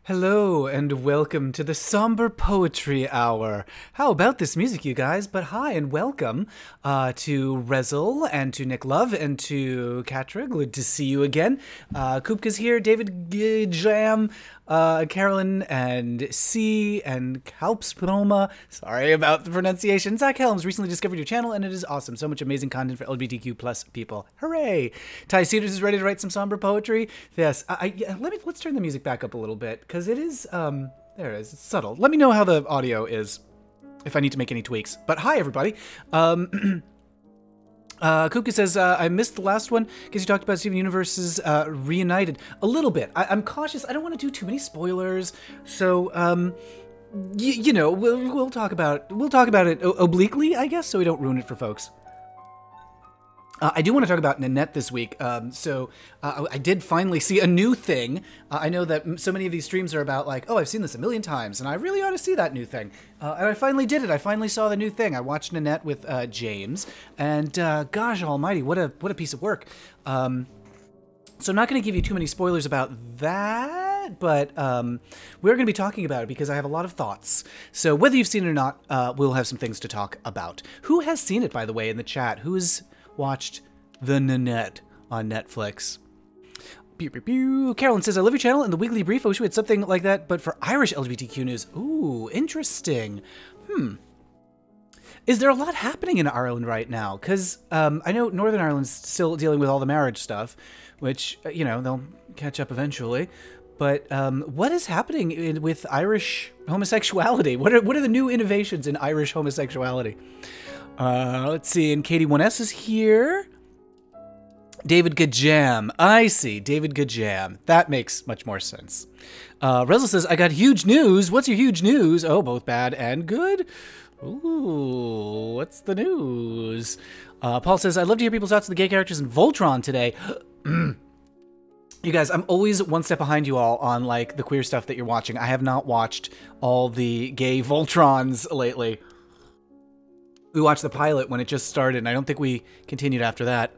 Hello and welcome to the Somber Poetry Hour. How about this music, you guys? But hi and welcome to Rezel and to Nick Love and to Katra. Good to see you again. Kupka's here, David Jam, Carolyn and C and Kalpsproma. Sorry about the pronunciation. Zach Helms recently discovered your channel and it is awesome. So much amazing content for LGBTQ plus people. Hooray! Ty Cedars is ready to write some somber poetry. Yes, let's turn the music back up a little bit because it is there it is. It's subtle. Let me know how the audio is if I need to make any tweaks. But hi everybody. Kuka says, I missed the last one because you talked about Steven Universe's Reunited. A little bit. I'm cautious. I don't want to do too many spoilers. So, you know, we'll talk about it obliquely, I guess, so we don't ruin it for folks. I do want to talk about Nanette this week. I did finally see a new thing. I know that so many of these streams are about like, oh, I've seen this a million times, and I really ought to see that new thing. And I finally did it. I finally saw the new thing. I watched Nanette with James, and gosh almighty, what a piece of work. So I'm not going to give you too many spoilers about that, but we're going to be talking about it because I have a lot of thoughts. So whether you've seen it or not, we'll have some things to talk about. Who has seen it, by the way, in the chat? Who's watched the Nanette on Netflix? Pew, pew, pew. Carolyn says, I love your channel and the weekly brief. I wish we had something like that, but for Irish LGBTQ news. Ooh, interesting. Is there a lot happening in Ireland right now? Because I know Northern Ireland's still dealing with all the marriage stuff, which, you know, they'll catch up eventually. But what is happening with Irish homosexuality? What are the new innovations in Irish homosexuality? Let's see, and Katie 1S is here. David Gajam. I see, David Gajam. That makes much more sense. Rezel says, I got huge news. What's your huge news? Oh, both bad and good. Ooh, what's the news? Paul says, I'd love to hear people's thoughts on the gay characters in Voltron today. You guys, I'm always one step behind you all on, like, the queer stuff that you're watching. I have not watched all the gay Voltrons lately. We watched the pilot when it just started, and I don't think we continued after that.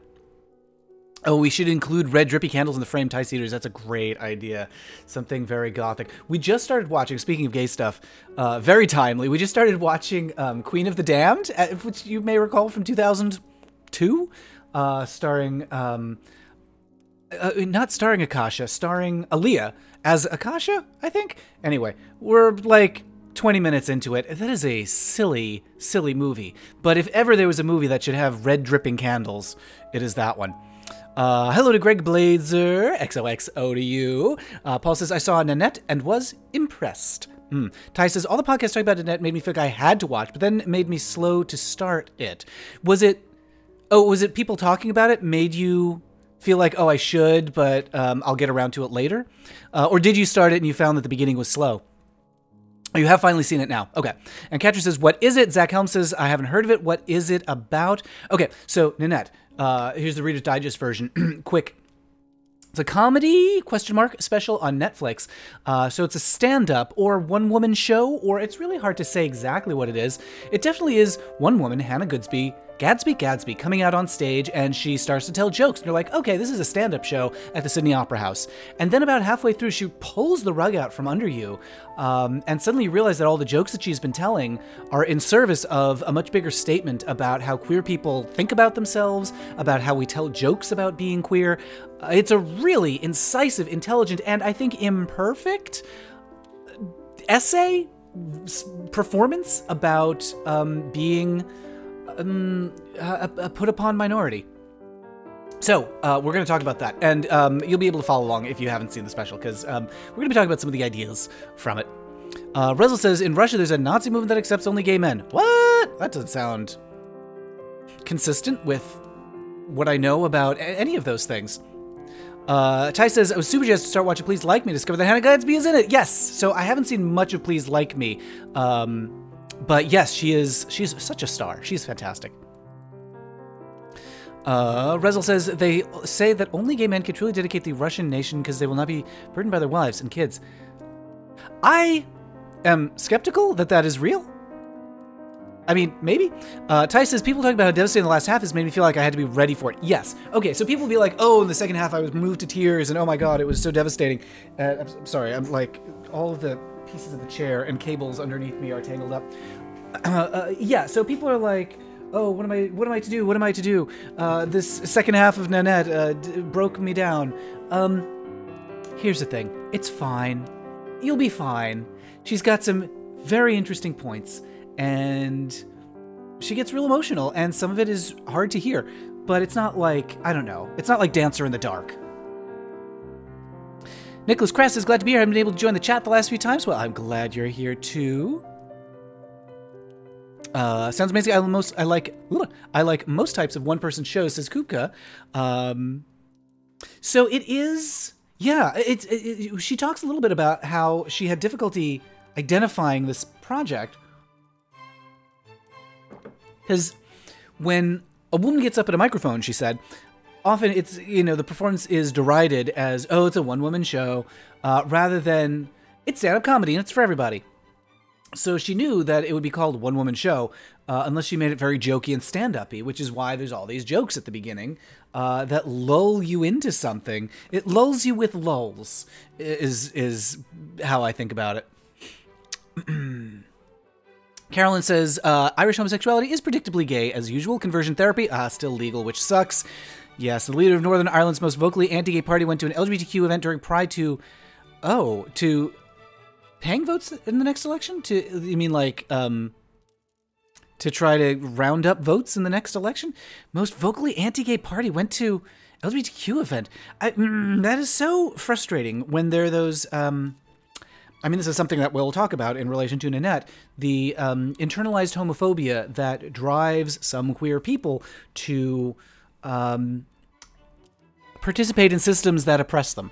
Oh, we should include red drippy candles in the frame, Tie Cedars. That's a great idea. Something very gothic. We just started watching, speaking of gay stuff, very timely, we just started watching Queen of the Damned, which you may recall from 2002, starring, not starring Akasha, starring Aaliyah as Akasha, I think? Anyway, we're like 20 minutes into it. That is a silly, silly movie. But if ever there was a movie that should have red dripping candles, it is that one. Hello to Greg Blazer, XOXO to you. Paul says, I saw Nanette and was impressed. Ty says, all the podcasts talking about Nanette made me feel like I had to watch, but then it made me slow to start it. Was it people talking about it made you feel like, oh, I should, but I'll get around to it later? Or did you start it and you found that the beginning was slow? Oh, you have finally seen it now. Okay. And Catcher says, what is it? Zach Helm says, I haven't heard of it. What is it about? Okay, so Nanette, here's the Reader's Digest version. Quick. It's a comedy, special on Netflix. So it's a stand-up or one-woman show, or it's really hard to say exactly what it is. It definitely is one woman, Hannah Gadsby, coming out on stage, and she starts to tell jokes. And you're like, okay, this is a stand-up show at the Sydney Opera House. And then about halfway through, she pulls the rug out from under you, and suddenly you realize that all the jokes that she's been telling are in service of a much bigger statement about how queer people think about themselves, about how we tell jokes about being queer. It's a really incisive, intelligent, and I think imperfect essay performance about being a put upon minority. So we're going to talk about that, and you'll be able to follow along if you haven't seen the special, because we're going to be talking about some of the ideas from it. Rezel says, in Russia there's a Nazi movement that accepts only gay men. What? That doesn't sound consistent with what I know about any of those things. Ty says, I was super jazzed to start watching Please Like Me, discover that Hannah Gadsby is in it. Yes, so I haven't seen much of Please Like Me, but yes, she's such a star. She's fantastic. Rezel says, they say that only gay men can truly dedicate the Russian nation because they will not be burdened by their wives and kids. I am skeptical that that is real. I mean, maybe. Ty says, people talking about how devastating the last half has made me feel like I had to be ready for it. Yes. Okay, so people be like, oh, in the second half I was moved to tears, and oh my god, it was so devastating. I'm sorry, I'm like, all of the pieces of the chair and cables underneath me are tangled up. Yeah, so people are like, oh, what am I to do? What am I to do? This second half of Nanette broke me down. Here's the thing. It's fine. You'll be fine. She's got some very interesting points. And she gets real emotional, and some of it is hard to hear. But it's not like, I don't know, it's not like Dancer in the Dark. Nicholas Kress is glad to be here. I haven't been able to join the chat the last few times. Well, I'm glad you're here too. Sounds amazing. I like most types of one-person shows, says Kupka. So it is, yeah, she talks a little bit about how she had difficulty identifying this project. Because when a woman gets up at a microphone, she said, often it's, the performance is derided as, oh, it's a one-woman show, rather than it's stand-up comedy and it's for everybody. So she knew that it would be called a one-woman show, unless she made it very jokey and stand-up-y, which is why there's all these jokes at the beginning that lull you into something. It lulls you with lulls, is how I think about it. Carolyn says, Irish homosexuality is predictably gay as usual. Conversion therapy, still legal, which sucks. Yes, the leader of Northern Ireland's most vocally anti-gay party went to an LGBTQ event during Pride to paying votes in the next election? You mean like, to try to round up votes in the next election? Most vocally anti-gay party went to LGBTQ event. That is so frustrating when there are those, this is something that we'll talk about in relation to Nanette, the internalized homophobia that drives some queer people to participate in systems that oppress them.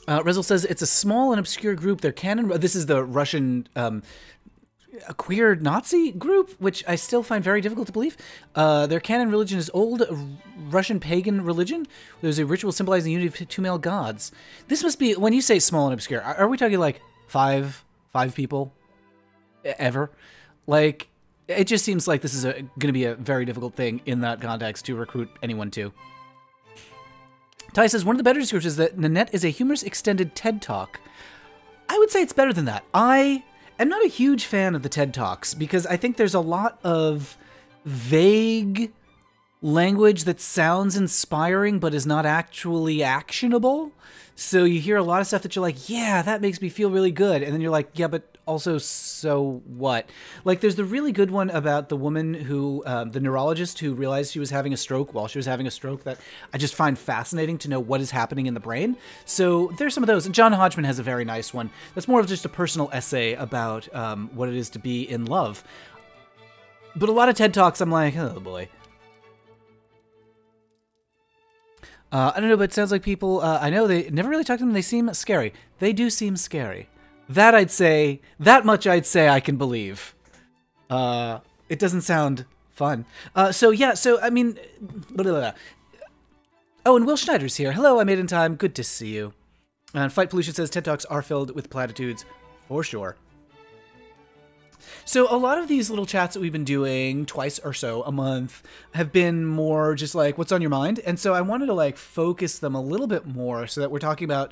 Rezel says, it's a small and obscure group. Their canon... This is the Russian... a queer Nazi group, which I still find very difficult to believe. Their canon religion is old Russian pagan religion. There's a ritual symbolizing the unity of two male gods. This must be, when you say small and obscure, are we talking like five people ever? Like, it just seems like this is going to be a very difficult thing in that context to recruit anyone to. Ty says, one of the better descriptions is that Nanette is a humorous extended TED Talk. I would say it's better than that. I'm not a huge fan of the TED Talks because I think there's a lot of vague language that sounds inspiring but is not actually actionable. So you hear a lot of stuff that you're like, yeah, that makes me feel really good. And then you're like, yeah, but also, so what? Like, there's the really good one about the woman who, the neurologist who realized she was having a stroke while she was having a stroke that I just find fascinating to know what is happening in the brain. So there's some of those. And John Hodgman has a very nice one that's more of just a personal essay about what it is to be in love. But a lot of TED Talks, I'm like, oh boy. I don't know, but it sounds like people, I know they never really talk to them, they seem scary. They do seem scary. That much I'd say I can believe. It doesn't sound fun. So I mean, blah, blah, blah. Oh, and Will Schneider's here. Hello, I made it in time. Good to see you. And Fight Pollution says TED Talks are filled with platitudes, for sure. So a lot of these little chats that we've been doing twice or so a month have been more just like, what's on your mind? And so I wanted to like focus them a little bit more so that we're talking about,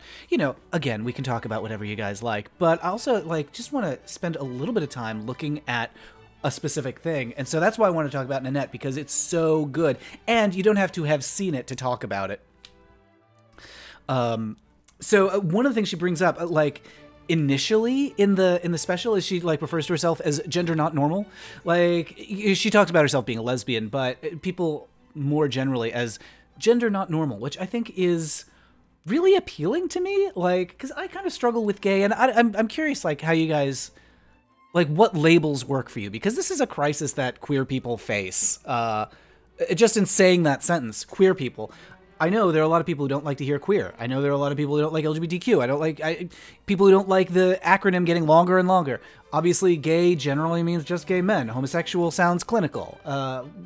again, we can talk about whatever you guys like, but I also like just want to spend a little bit of time looking at a specific thing. And so that's why I want to talk about Nanette, because it's so good and you don't have to have seen it to talk about it. So one of the things she brings up, initially in the special, is she like refers to herself as gender not normal. Like, she talks about herself being a lesbian, but people more generally as gender not normal, which I think is really appealing to me. Like, because I kind of struggle with gay, and I'm curious, like, how you guys, like, what labels work for you, because this is a crisis that queer people face. Just in saying that sentence, queer people. I know there are a lot of people who don't like to hear queer. I know there are a lot of people who don't like LGBTQ. I don't like people who don't like the acronym getting longer and longer. Obviously, gay generally means just gay men. Homosexual sounds clinical.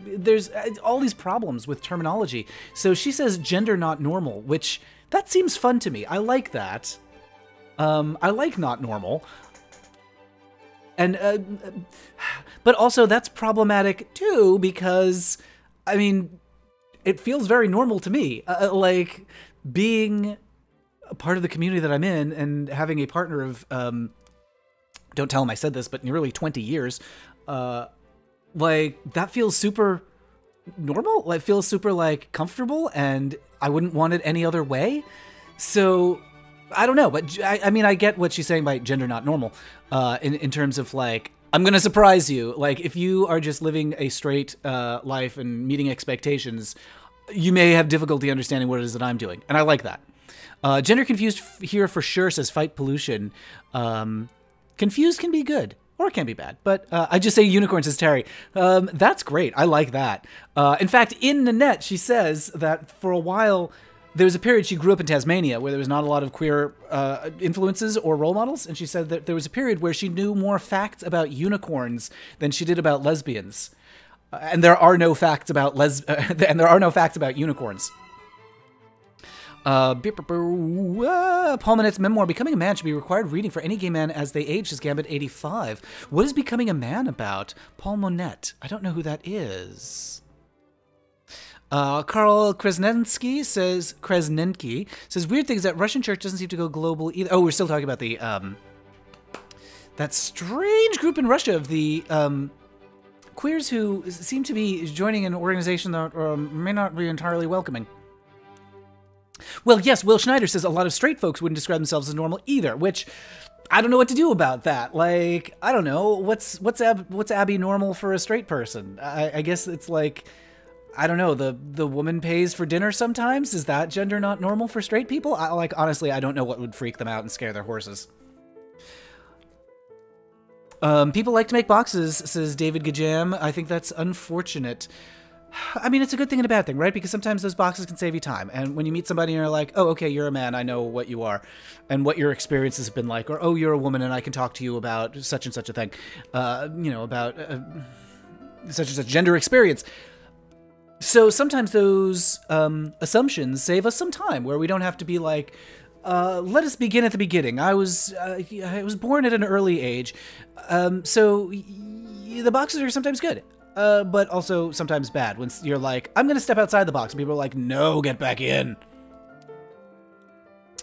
There's all these problems with terminology. So she says gender not normal, which that seems fun to me. I like that. I like not normal. And, but also that's problematic too, because, I mean, it feels very normal to me. Like, being a part of the community that I'm in and having a partner of, don't tell him I said this, but nearly 20 years, like, that feels super normal. It feels super, like, comfortable, and I wouldn't want it any other way. So, I don't know, but I mean, I get what she's saying by gender not normal, in terms of, like, I'm going to surprise you. Like, if you are just living a straight life and meeting expectations, you may have difficulty understanding what it is that I'm doing. And I like that. Gender confused here for sure, says fight pollution. Confused can be good, or it can be bad. But I just say unicorn, says Terry. That's great. I like that. In fact, in Nanette, she says that for a while, there was a period she grew up in Tasmania where there was not a lot of queer influences or role models. And she said that there was a period where she knew more facts about unicorns than she did about lesbians. And there are no facts about unicorns. Paul Manette's memoir, Becoming a Man, should be required reading for any gay man as they age, says Gambit 85. What is Becoming a Man about? Paul Manette. I don't know who that is. Karl Kresnenki says, weird thing is that Russian church doesn't seem to go global either. Oh, we're still talking about the, that strange group in Russia of the, queers who seem to be joining an organization that may not be entirely welcoming. Well, yes, Will Schneider says a lot of straight folks wouldn't describe themselves as normal either, which I don't know what to do about that. Like, I don't know, what's Abby normal for a straight person? I guess it's like, I don't know, the woman pays for dinner sometimes? Is that gender not normal for straight people? Honestly, I don't know what would freak them out and scare their horses. People like to make boxes, says David Gajam. I think that's unfortunate. I mean, it's a good thing and a bad thing, right? Because sometimes those boxes can save you time. And when you meet somebody and you're like, oh, okay, you're a man, I know what you are and what your experiences have been like. Or, oh, you're a woman and I can talk to you about such and such a thing. About such and such gender experience. So sometimes those assumptions save us some time where we don't have to be like, let us begin at the beginning. I was born at an early age. So the boxes are sometimes good. But also sometimes bad when you're like, I'm going to step outside the box. And people are like, no, get back in.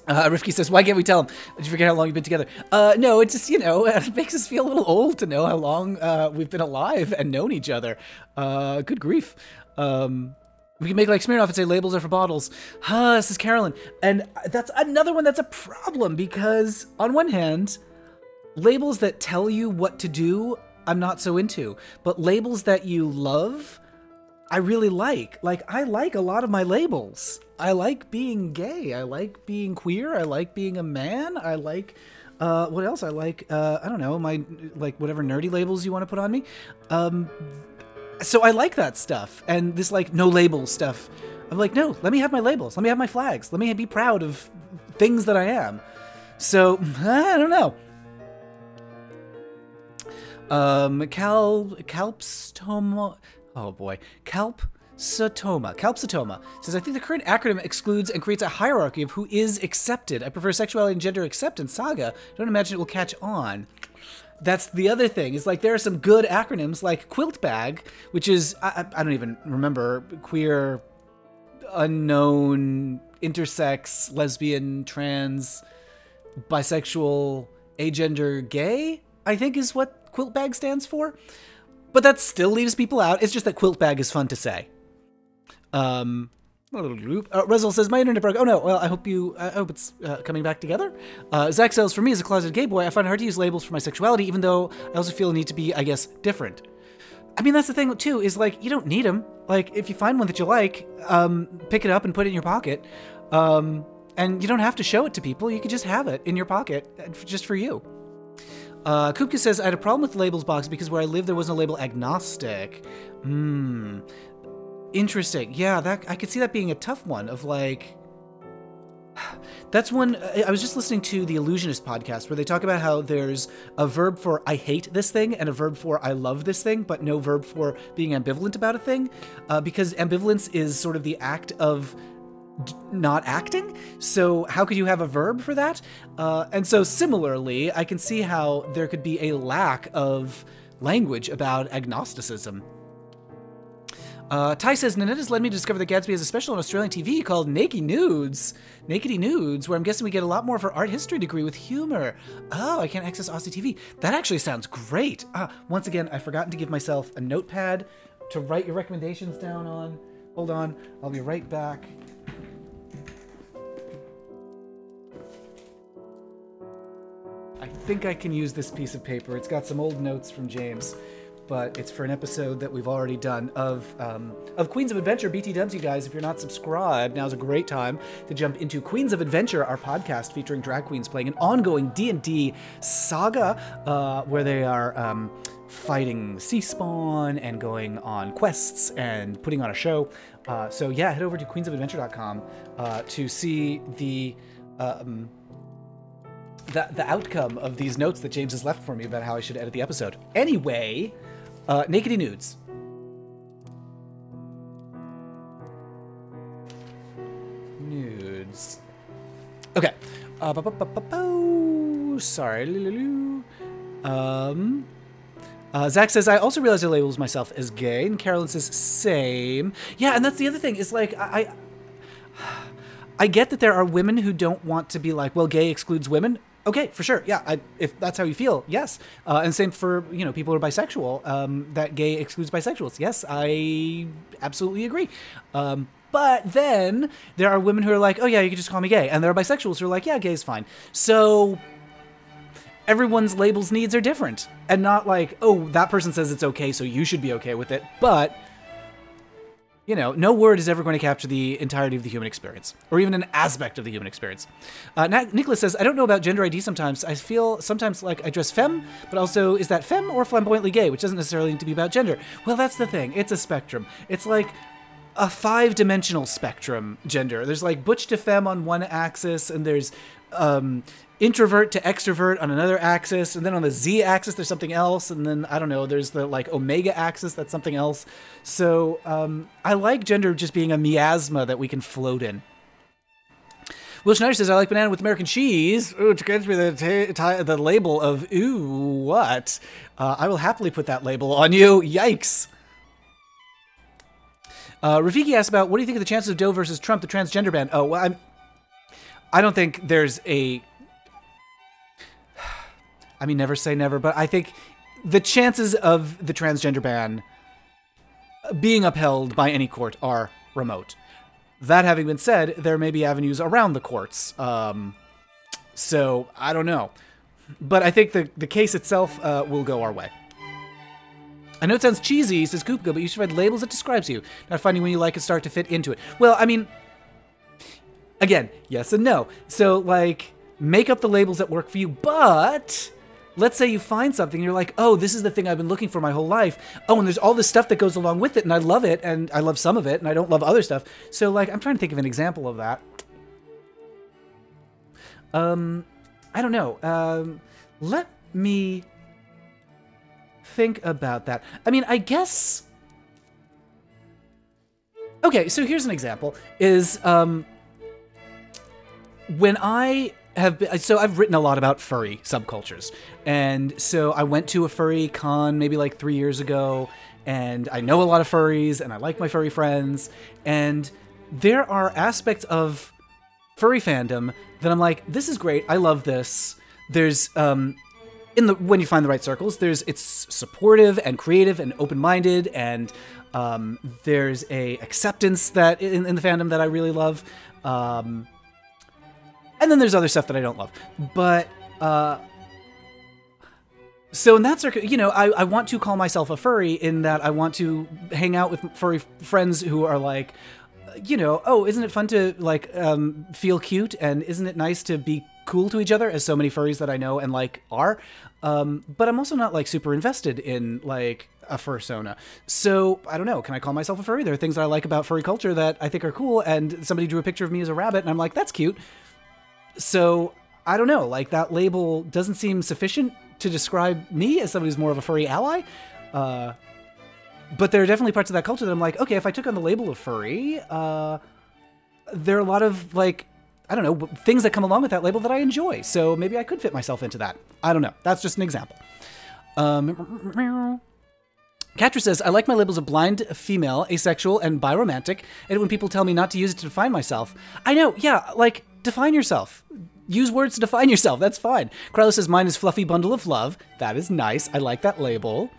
Rifki says, why can't we tell him? Did you forget how long you've been together? No, it just, it makes us feel a little old to know how long we've been alive and known each other. Good grief. We can make like Smirnoff and say labels are for bottles. This is Carolyn. And that's another one that's a problem because on one hand, labels that tell you what to do, I'm not so into, but labels that you love, I really like. Like, I like a lot of my labels. I like being gay. I like being queer. I like being a man. I like, what else? I like, I don't know, my, like, whatever nerdy labels you want to put on me. So I like that stuff. And this, like, no label stuff, I'm like, no, let me have my labels. Let me have my flags. Let me be proud of things that I am. So, I don't know. Calpsatoma. Oh boy. Calpsatoma says, I think the current acronym excludes and creates a hierarchy of who is accepted. I prefer sexuality and gender acceptance saga. Don't imagine it will catch on. That's the other thing. Is like there are some good acronyms like Quilt Bag, which is, I don't even remember, queer, unknown, intersex, lesbian, trans, bisexual, agender, gay, I think is what Quilt Bag stands for, but that still leaves people out. It's just that Quilt Bag is fun to say. Rezel says, my internet broke. Oh no, well, I hope it's coming back together. Zach says, for me as a closeted gay boy, I find it hard to use labels for my sexuality, even though I also feel a need to be, I guess, different. I mean, that's the thing too, is like, you don't need them. Like, if you find one that you like, pick it up and put it in your pocket. And you don't have to show it to people. You could just have it in your pocket, just for you. Kupka says, I had a problem with the labels box because where I live there wasn't a label agnostic. Interesting. Yeah, that I could see that being a tough one of like... That's one... I was just listening to the Illusionist podcast where they talk about how there's a verb for I hate this thing and a verb for I love this thing, but no verb for being ambivalent about a thing. Because ambivalence is sort of the act of not acting. So how could you have a verb for that? And so similarly, I can see how there could be a lack of language about agnosticism. Ty says, Nanette has led me to discover that Gadsby has a special on Australian TV called Nakedy Nudes, where I'm guessing we get a lot more of our art history degree with humor. Oh, I can't access Aussie TV. That actually sounds great. Once again, I've forgotten to give myself a notepad to write your recommendations down on. Hold on, I'll be right back. I think I can use this piece of paper. It's got some old notes from James, but it's for an episode that we've already done of Queens of Adventure. BT Dubs, you guys, if you're not subscribed, now's a great time to jump into Queens of Adventure, our podcast featuring drag queens playing an ongoing D&D saga, where they are fighting sea spawn and going on quests and putting on a show. So yeah, head over to queensofadventure.com to see the outcome of these notes that James has left for me about how I should edit the episode. Anyway, Nakedy Nudes. Nudes. Okay. Sorry. Zach says, I also realized I labels myself as gay, and Carolyn says, same. Yeah, and that's the other thing, is like, I get that there are women who don't want to be like, well, gay excludes women. Okay, for sure. Yeah, if that's how you feel, yes. And same for, people who are bisexual, that gay excludes bisexuals. Yes, I absolutely agree. But then there are women who are like, oh yeah, you can just call me gay. And there are bisexuals who are like, yeah, gay is fine. So everyone's labels needs are different. And not like, oh, that person says it's okay, so you should be okay with it. But no word is ever going to capture the entirety of the human experience, or even an aspect of the human experience. Nicholas says, I don't know about gender ID sometimes. I feel sometimes like I dress femme, but also, is that femme or flamboyantly gay, which doesn't necessarily need to be about gender? Well, that's the thing. It's a spectrum. It's like a 5-dimensional spectrum, gender. There's like butch to femme on one axis, and there's introvert to extrovert on another axis, and then on the z-axis there's something else, and then I don't know, there's the like omega axis, that's something else. So I like gender just being a miasma that we can float in. Will Schneider says, I like banana with American cheese. Ooh, it gets me the label of ooh, what? I will happily put that label on you. Yikes. Rafiki asked about, what do you think of the chances of Doe versus Trump, the transgender ban? Oh, well, I don't think there's a... I mean, never say never, but I think the chances of the transgender ban being upheld by any court are remote. That having been said, there may be avenues around the courts. So, I don't know. But I think the case itself will go our way. I know it sounds cheesy, says Koopka, but you should find labels that describes you, not finding when you like and start to fit into it. Well, I mean, again, yes and no. So, like, make up the labels that work for you, but let's say you find something and you're like, oh, this is the thing I've been looking for my whole life. Oh, and there's all this stuff that goes along with it, and I love it, and I love some of it, and I don't love other stuff. So, like, I'm trying to think of an example of that. I don't know. Let me think about that. I mean, I guess... Okay, so here's an example, is when I have been... So I've written a lot about furry subcultures, and so I went to a furry con maybe like 3 years ago, and I know a lot of furries, and I like my furry friends, and there are aspects of furry fandom that I'm like, this is great, I love this. There's... when you find the right circles, it's supportive and creative and open-minded, and there's a acceptance that in the fandom that I really love, and then there's other stuff that I don't love. But so in that circuit, I want to call myself a furry in that I want to hang out with furry friends who are like, oh, isn't it fun to like feel cute, and isn't it nice to be cool to each other, as so many furries that I know and like are. But I'm also not like super invested in like a fursona. So I don't know. Can I call myself a furry? There are things that I like about furry culture that I think are cool, and somebody drew a picture of me as a rabbit, and I'm like, that's cute. So I don't know. Like that label doesn't seem sufficient to describe me as somebody who's more of a furry ally. But there are definitely parts of that culture that I'm like, okay, if I took on the label of furry, there are a lot of, like, I don't know, things that come along with that label that I enjoy. So maybe I could fit myself into that. I don't know. That's just an example. Katra says, I like my labels of blind, female, asexual, and biromantic. And when people tell me not to use it to define myself. I know, yeah, like, define yourself. Use words to define yourself. That's fine. Krylo says, mine is fluffy bundle of love. That is nice. I like that label.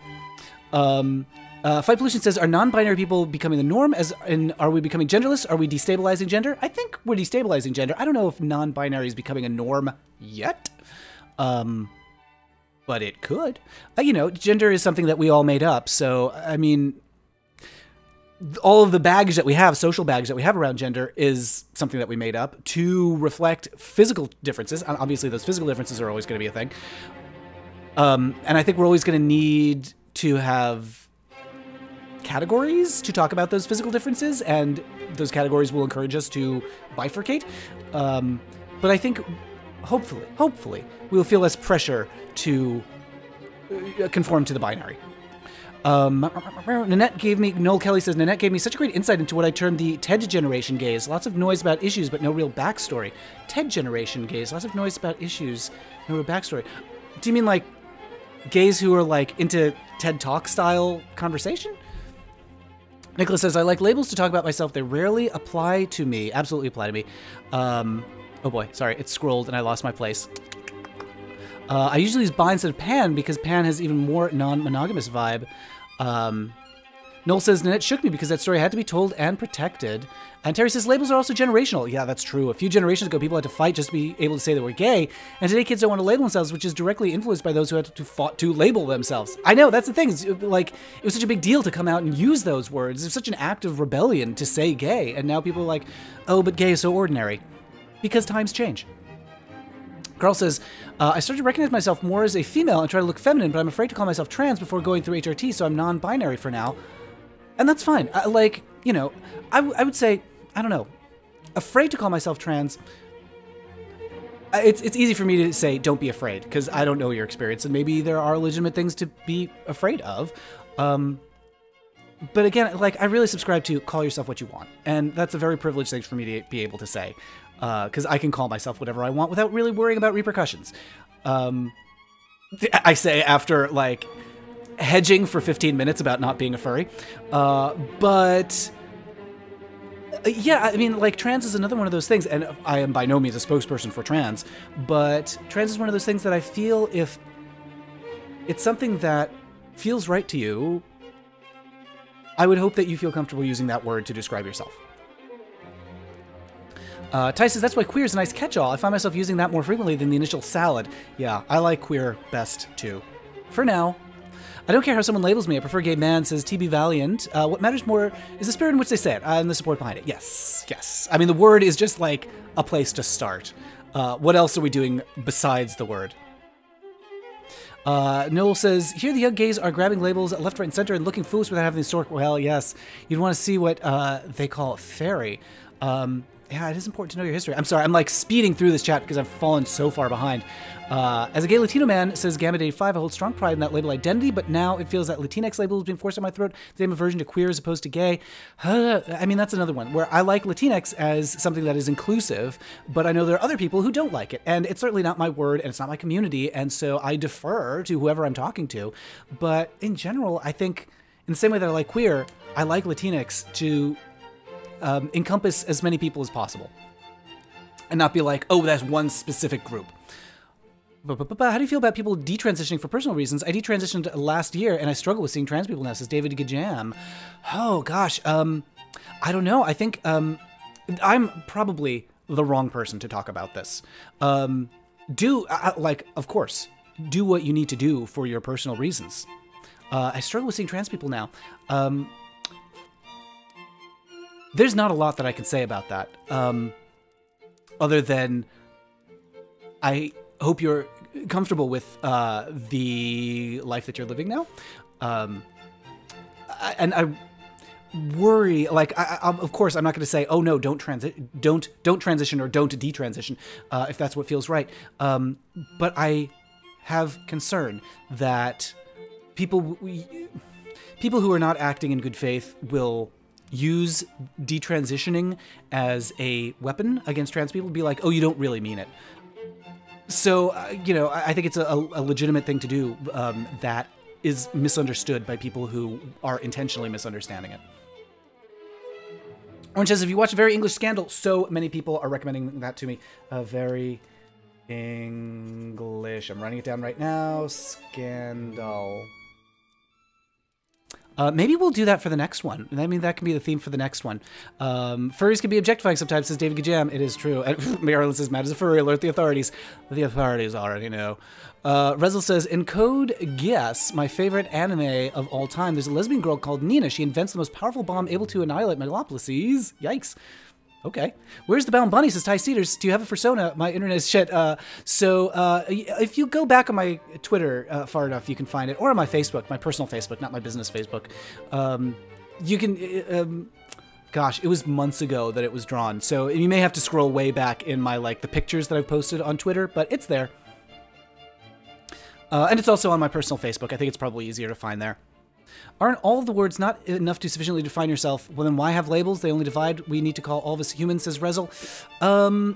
Fight Pollution says, are non-binary people becoming the norm? As in, are we becoming genderless? Are we destabilizing gender? I think we're destabilizing gender. I don't know if non-binary is becoming a norm yet. But it could. You know, gender is something that we all made up. So, I mean, all of the baggage that we have, social baggage that we have around gender is something that we made up to reflect physical differences. And obviously, those physical differences are always going to be a thing. And I think we're always going to need to have categories to talk about those physical differences, and those categories will encourage us to bifurcate. But I think, hopefully, we'll feel less pressure to conform to the binary. Noel Kelly says, Nanette gave me such a great insight into what I termed the TED generation gays. Lots of noise about issues, but no real backstory. TED generation gays, lots of noise about issues, no real backstory. Do you mean like gays who are like into TED Talk style conversation? Nicholas says, I like labels to talk about myself. They rarely apply to me. Absolutely apply to me. Oh boy, sorry, it scrolled and I lost my place. I usually use bi instead of pan because pan has even more non-monogamous vibe. Noel says, Nanette shook me because that story had to be told and protected. And Terry says, labels are also generational. Yeah, that's true. A few generations ago, people had to fight just to be able to say they were gay. And today, kids don't want to label themselves, which is directly influenced by those who had to fought to label themselves. I know, that's the thing. It's like, it was such a big deal to come out and use those words. It's such an act of rebellion to say gay. And now people are like, oh, but gay is so ordinary. Because times change. Carl says, I started to recognize myself more as a female and try to look feminine, but I'm afraid to call myself trans before going through HRT, so I'm non-binary for now. And that's fine. Like, you know, I would say, I don't know, afraid to call myself trans. It's easy for me to say, don't be afraid, because I don't know your experience, and maybe there are legitimate things to be afraid of. But again, like, I really subscribe to call yourself what you want, and that's a very privileged thing for me to be able to say, because I can call myself whatever I want without really worrying about repercussions. I say after, like, hedging for 15 minutes about not being a furry. But yeah, I mean, like, trans is another one of those things, and I am by no means a spokesperson for trans, but trans is one of those things that I feel if it's something that feels right to you, I would hope that you feel comfortable using that word to describe yourself. Ty says, that's why queer is a nice catch-all. I find myself using that more frequently than the initial salad. Yeah, I like queer best, too. For now. I don't care how someone labels me. I prefer gay man, says TB Valiant. What matters more is the spirit in which they say it and the support behind it. Yes, yes. I mean, the word is just like a place to start. What else are we doing besides the word? Noel says, here the young gays are grabbing labels left, right, and center and looking foolish without having the historic. Well, yes. You'd want to see what they call fairy. Yeah, it is important to know your history. I'm sorry, I'm like speeding through this chat because I've fallen so far behind. As a gay Latino man, says Gamma Day 5, I hold strong pride in that label identity, but now it feels that Latinx label is being forced on my throat, the same aversion to queer as opposed to gay. I mean, that's another one where I like Latinx as something that is inclusive, but I know there are other people who don't like it, and it's certainly not my word, and it's not my community, and so I defer to whoever I'm talking to. But in general, I think, in the same way that I like queer, I like Latinx to encompass as many people as possible and not be like, oh, that's one specific group. But how do you feel about people detransitioning for personal reasons? I detransitioned last year and I struggle with seeing trans people now, says David Gajam. Oh gosh, I don't know. I think I'm probably the wrong person to talk about this. Like, of course, do what you need to do for your personal reasons. I struggle with seeing trans people now. There's not a lot that I can say about that, other than I hope you're comfortable with the life that you're living now, and I worry. Like, of course, I'm not going to say, "Oh no, don't transition or don't detransition," if that's what feels right. But I have concern that people who are not acting in good faith will use detransitioning as a weapon against trans people, be like, oh, you don't really mean it. So, you know, I think it's a legitimate thing to do that is misunderstood by people who are intentionally misunderstanding it. Orange says, if you watch a Very English Scandal, so many people are recommending that to me. A Very English, I'm writing it down right now, Scandal. Maybe we'll do that for the next one. I mean, that can be the theme for the next one. Furries can be objectifying sometimes, says David Gajam. It is true. And Marilyn says, mad as a furry, alert the authorities. The authorities already know. Rezel says, in Code Geass, my favorite anime of all time, there's a lesbian girl called Nina. She invents the most powerful bomb able to annihilate megalopolises. Yikes. Okay. Where's the Bound Bunny, says Ty Cedars. Do you have a persona? My internet is shit. If you go back on my Twitter far enough, you can find it. Or on my Facebook, my personal Facebook, not my business Facebook. You can... gosh, it was months ago that it was drawn. So you may have to scroll way back in my, like, the pictures that I've posted on Twitter. But it's there. And it's also on my personal Facebook. I think it's probably easier to find there. Aren't all of the words not enough to sufficiently define yourself? Well, then why have labels? They only divide. We need to call all of us humans, says Rezel.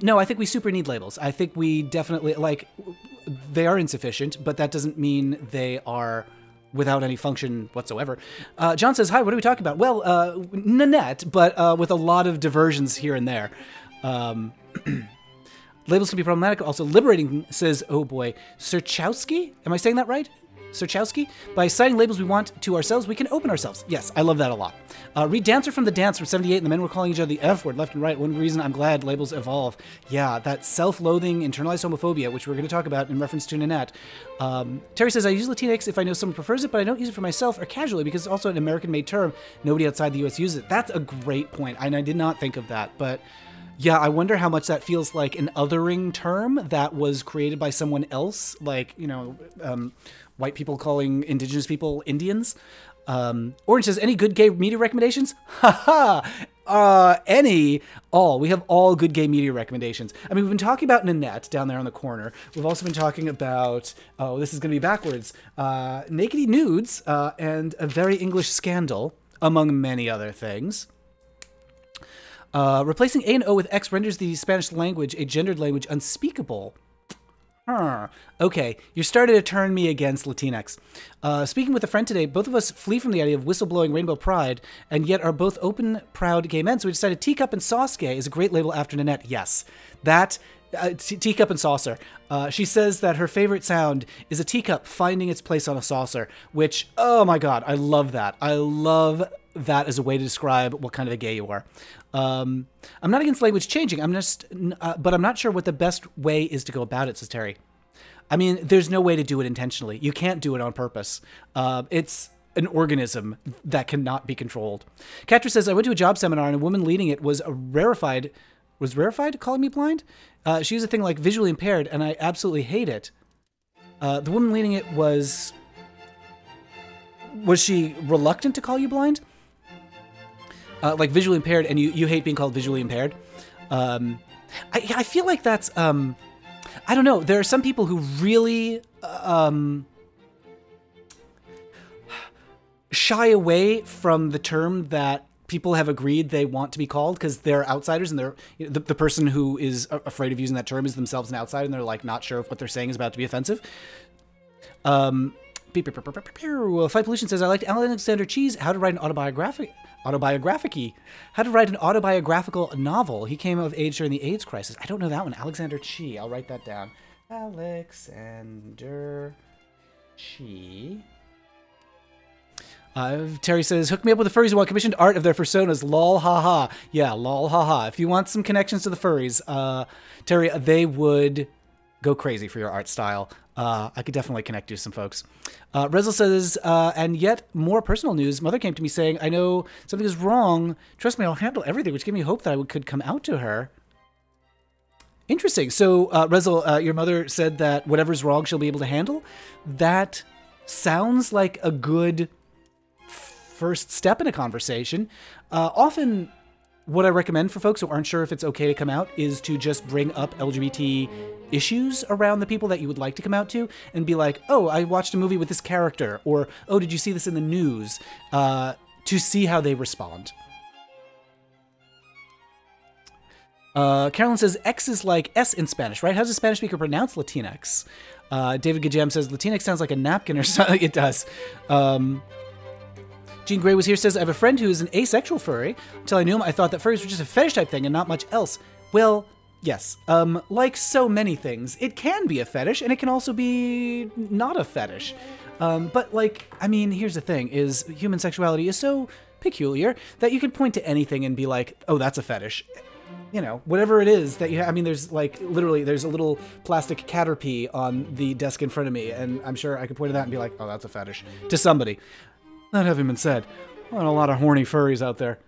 No, I think we super need labels. I think we definitely, like, they are insufficient, but that doesn't mean they are without any function whatsoever. John says, hi, what are we talking about? Well, Nanette, but with a lot of diversions here and there. Labels can be problematic. Also liberating, says, oh boy, Serchowski? Am I saying that right? Serchowski? By assigning labels we want to ourselves, we can open ourselves. Yes, I love that a lot. Read Dancer from the Dance from 78, and the men were calling each other the F word left and right. One reason I'm glad labels evolve. Yeah, that self-loathing, internalized homophobia, which we're going to talk about in reference to Nanette. Terry says, I use Latinx if I know someone prefers it, but I don't use it for myself or casually because it's also an American-made term. Nobody outside the U.S. uses it. That's a great point, and I did not think of that, but... yeah, I wonder how much that feels like an othering term that was created by someone else, like, you know, white people calling indigenous people Indians. Orange says, any good gay media recommendations? All. We have all good gay media recommendations. I mean, we've been talking about Nanette down there on the corner. We've also been talking about, oh, this is going to be backwards, Nakedy Nudes and A Very English Scandal, among many other things. Replacing A and O with X renders the Spanish language a gendered language unspeakable. Okay, you're starting to turn me against Latinx. Speaking with a friend today, both of us flee from the idea of whistleblowing rainbow pride, and yet are both open, proud gay men, so we decided Teacup and Sauce Gay is a great label after Nanette. Yes, that... Teacup and Saucer. She says that her favorite sound is a teacup finding its place on a saucer, which, oh my god, I love that. I love that as a way to describe what kind of a gay you are. I'm not against language changing. But I'm not sure what the best way is to go about it, says Terry. I mean, there's no way to do it intentionally. You can't do it on purpose. It's an organism that cannot be controlled. Catra says, I went to a job seminar and a woman leading it was rarefied calling me blind? She used a thing like visually impaired, and I absolutely hate it. The woman leading it was she reluctant to call you blind? Like visually impaired, and you hate being called visually impaired? I feel like that's, I don't know. There are some people who really shy away from the term that people have agreed they want to be called because they're outsiders, and the person who is afraid of using that term is themselves an outsider, and they're like not sure if what they're saying is about to be offensive. Fight Pollution says, I liked Alexander Cheese, How to Write an Autobiographical novel. He came of age during the AIDS crisis. I don't know that one. Alexander Chi. I'll write that down. Alexander Chi. Terry says, hook me up with the furries who want commissioned art of their personas. Lol, haha. Yeah, lol, haha. If you want some connections to the furries, Terry, they would go crazy for your art style. I could definitely connect you to some folks. Rezel says, and yet more personal news. Mother came to me saying, I know something is wrong. Trust me, I'll handle everything, which gave me hope that I could come out to her. Interesting. So, Rezel, your mother said that whatever's wrong, she'll be able to handle. That sounds like a good first step in a conversation. Often what I recommend for folks who aren't sure if it's okay to come out is to just bring up LGBT issues around the people that you would like to come out to and be like, oh, I watched a movie with this character, or, oh, did you see this in the news? To see how they respond. Carolyn says X is like S in Spanish, right? How does a Spanish speaker pronounce Latinx? David Gajam says Latinx sounds like a napkin or something. It does. Jean Gray was here, says, I have a friend who's an asexual furry. Until I knew him, I thought that furries were just a fetish type thing and not much else. Well, yes. Like so many things, it can be a fetish and it can also be not a fetish. But like, I mean, here's the thing, is human sexuality is so peculiar that you could point to anything and be like, oh, that's a fetish. You know, whatever it is that you have. I mean, there's like, literally, there's a little plastic caterpie on the desk in front of me, and I'm sure I could point to that and be like, oh, that's a fetish. To somebody. That having been said, not a lot of horny furries out there.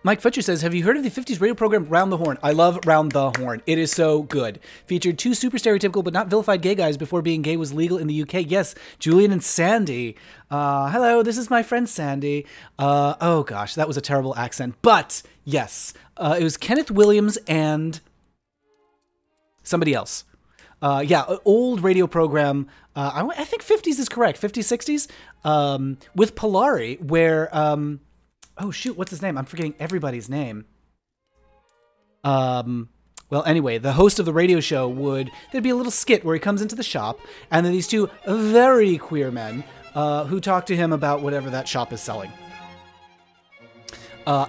Mike Futcher says, have you heard of the 50s radio program Round the Horn? I love Round the Horn. It is so good. Featured two super stereotypical but not vilified gay guys before being gay was legal in the UK. Yes, Julian and Sandy. Hello, this is my friend Sandy. Oh gosh, that was a terrible accent. But yes, it was Kenneth Williams and somebody else. Yeah, old radio program. I think 50s is correct. 50s, 60s. With Polari, where... oh, shoot, what's his name? I'm forgetting everybody's name. Well, anyway, the host of the radio show there'd be a little skit where he comes into the shop, and then these two very queer men who talk to him about whatever that shop is selling.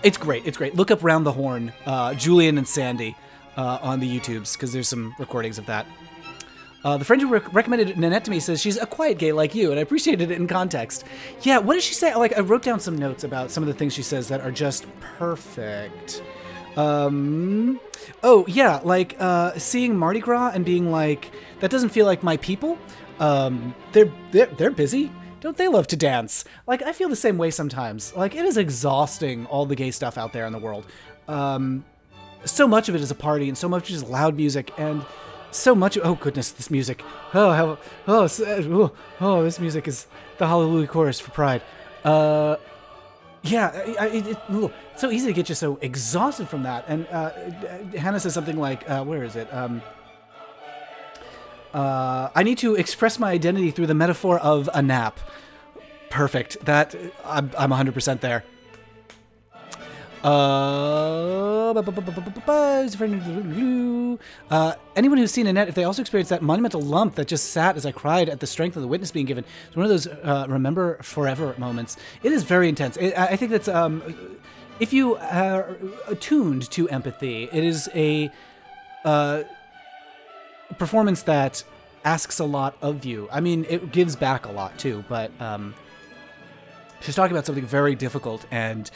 It's great. It's great. Look up Round the Horn, Julian and Sandy on the YouTubes, because there's some recordings of that. The friend who recommended Nanette to me says she's a quiet gay like you, and I appreciated it in context. Yeah, what did she say? Like, I wrote down some notes about some of the things she says that are just perfect. Oh, yeah, like, seeing Mardi Gras and being like, that doesn't feel like my people. They're busy. Don't they love to dance? Like, I feel the same way sometimes. Like, it is exhausting, all the gay stuff out there in the world. So much of it is a party, and so much is loud music, and... so much. Oh goodness, this music. This music is the Hallelujah chorus for Pride. Yeah, it's so easy to get you so exhausted from that. And Hannah says something like, where is it? I need to express my identity through the metaphor of a nap. Perfect. That I'm 100% there. Anyone who's seen Nanette, if they also experienced that monumental lump that just sat as I cried at the strength of the witness being given, it's one of those remember forever moments. It is very intense. I think that's if you are attuned to empathy, it is a performance that asks a lot of you. I mean, it gives back a lot too, but she's talking about something very difficult, and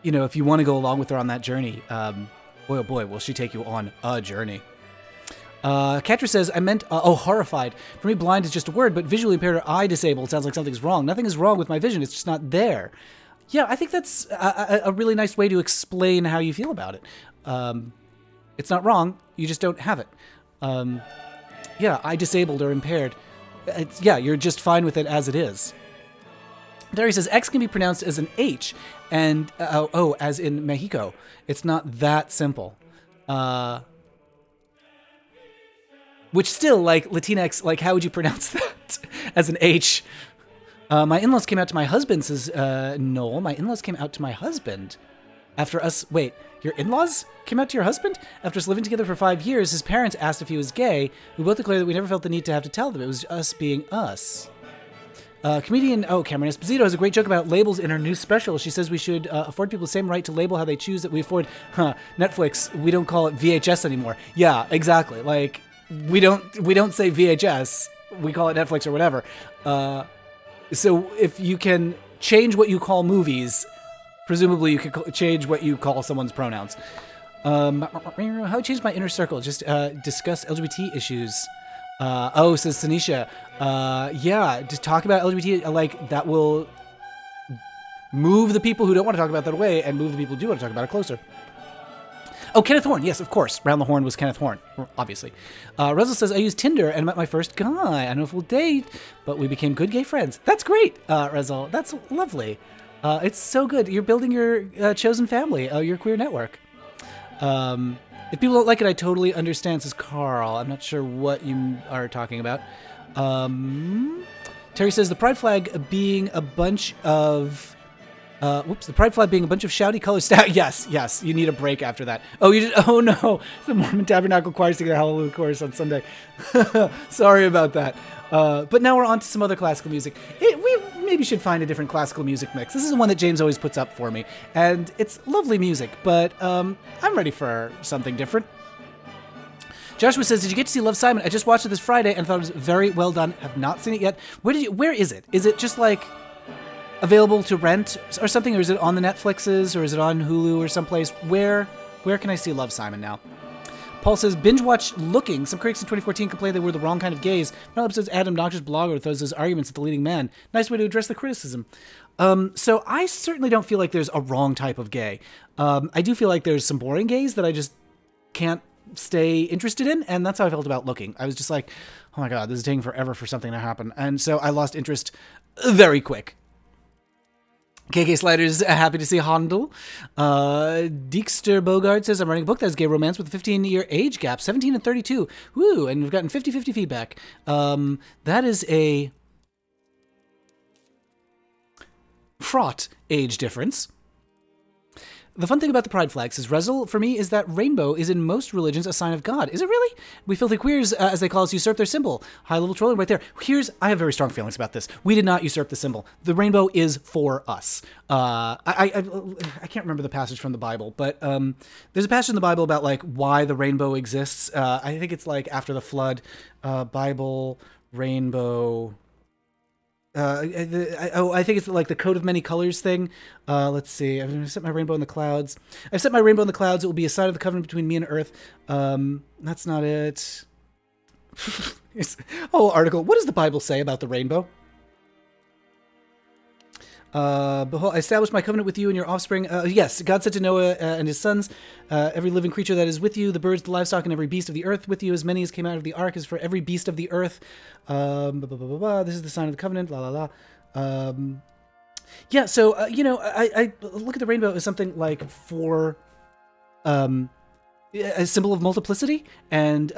you know, if you want to go along with her on that journey, boy, oh boy, will she take you on a journey. Katra says, I meant, horrified. For me, blind is just a word, but visually impaired or eye disabled sounds like something's wrong. Nothing is wrong with my vision. It's just not there. Yeah, I think that's a really nice way to explain how you feel about it. It's not wrong. You just don't have it. Yeah, eye disabled or impaired. Yeah, you're just fine with it as it is. Derry says, X can be pronounced as an H, and, as in Mexico. It's not that simple. Which still, like, Latinx, like, how would you pronounce that as an H? My in-laws came out to my husband, says Noel. My in-laws came out to my husband after us... Wait, your in-laws came out to your husband? After us living together for 5 years, his parents asked if he was gay. We both declared that we never felt the need to have to tell them. It was us being us. Comedian, Cameron Esposito has a great joke about labels in her new special. She says we should afford people the same right to label how they choose that we afford Netflix. We don't call it VHS anymore. Yeah, exactly. Like, we don't say VHS. We call it Netflix or whatever. So if you can change what you call movies, presumably you can change what you call someone's pronouns. How I changed my inner circle? Just discuss LGBT issues. Says Sanisha. Yeah, just talk about LGBT, like, that will move the people who don't want to talk about that away and move the people who do want to talk about it closer. Oh, Kenneth Horn. Yes, of course. Round the Horn was Kenneth Horn, obviously. Rezel says, I used Tinder and met my first guy. I don't know if we'll date, but we became good gay friends. That's great, Rezel. That's lovely. It's so good. You're building your chosen family, your queer network. If people don't like it, I totally understand, says Carl. I'm not sure what you are talking about. Terry says, the pride flag being a bunch of Whoops, the pride flag being a bunch of shouty color staff. Yes, you need a break after that. Oh, you did. Oh no, the Mormon Tabernacle Choir singing a Hallelujah chorus on Sunday. Sorry about that. But now we're on to some other classical music. We maybe should find a different classical music mix. This is the one that James always puts up for me, and it's lovely music, but I'm ready for something different. Joshua says, did you get to see Love, Simon? I just watched it this Friday and thought it was very well done. Have not seen it yet. Where is it? Is it just like available to rent or something? Or is it on the Netflixes? Or is it on Hulu or someplace? Where can I see Love, Simon now? Paul says, binge watch Looking. Some critics in 2014 complained they were the wrong kind of gays. Another episode's Adam Noxious blogger throws his arguments at the leading man. Nice way to address the criticism. So I certainly don't feel like there's a wrong type of gay. I do feel like there's some boring gays that I just can't stay interested in, and that's how I felt about Looking. I was just like, oh my god, this is taking forever for something to happen, and so I lost interest very quick. KK Sliders, happy to see Hondel. Deekster Bogart says, I'm writing a book that has gay romance with a 15-year age gap, 17 and 32. Woo, and we've gotten 50-50 feedback. That is a fraught age difference. The fun thing about the pride flags is, Rezel, for me, is that rainbow is in most religions a sign of God. Is it really? We filthy queers, as they call us, usurp their symbol. High-level trolling right there. I have very strong feelings about this. We did not usurp the symbol. The rainbow is for us. I can't remember the passage from the Bible, but there's a passage in the Bible about like why the rainbow exists. I think it's like after the flood, Bible, rainbow... I think it's like the coat of many colors thing. Let's see. I've set my rainbow in the clouds. I've set my rainbow in the clouds. It will be a sign of the covenant between me and earth. That's not it. It's a whole article. What does the Bible say about the rainbow? Behold, I established my covenant with you and your offspring. Yes, God said to Noah and his sons, every living creature that is with you, the birds, the livestock, and every beast of the earth with you, as many as came out of the ark, is for every beast of the earth. This is the sign of the covenant, la la la. Yeah, so, I look at the rainbow as something like for... a symbol of multiplicity and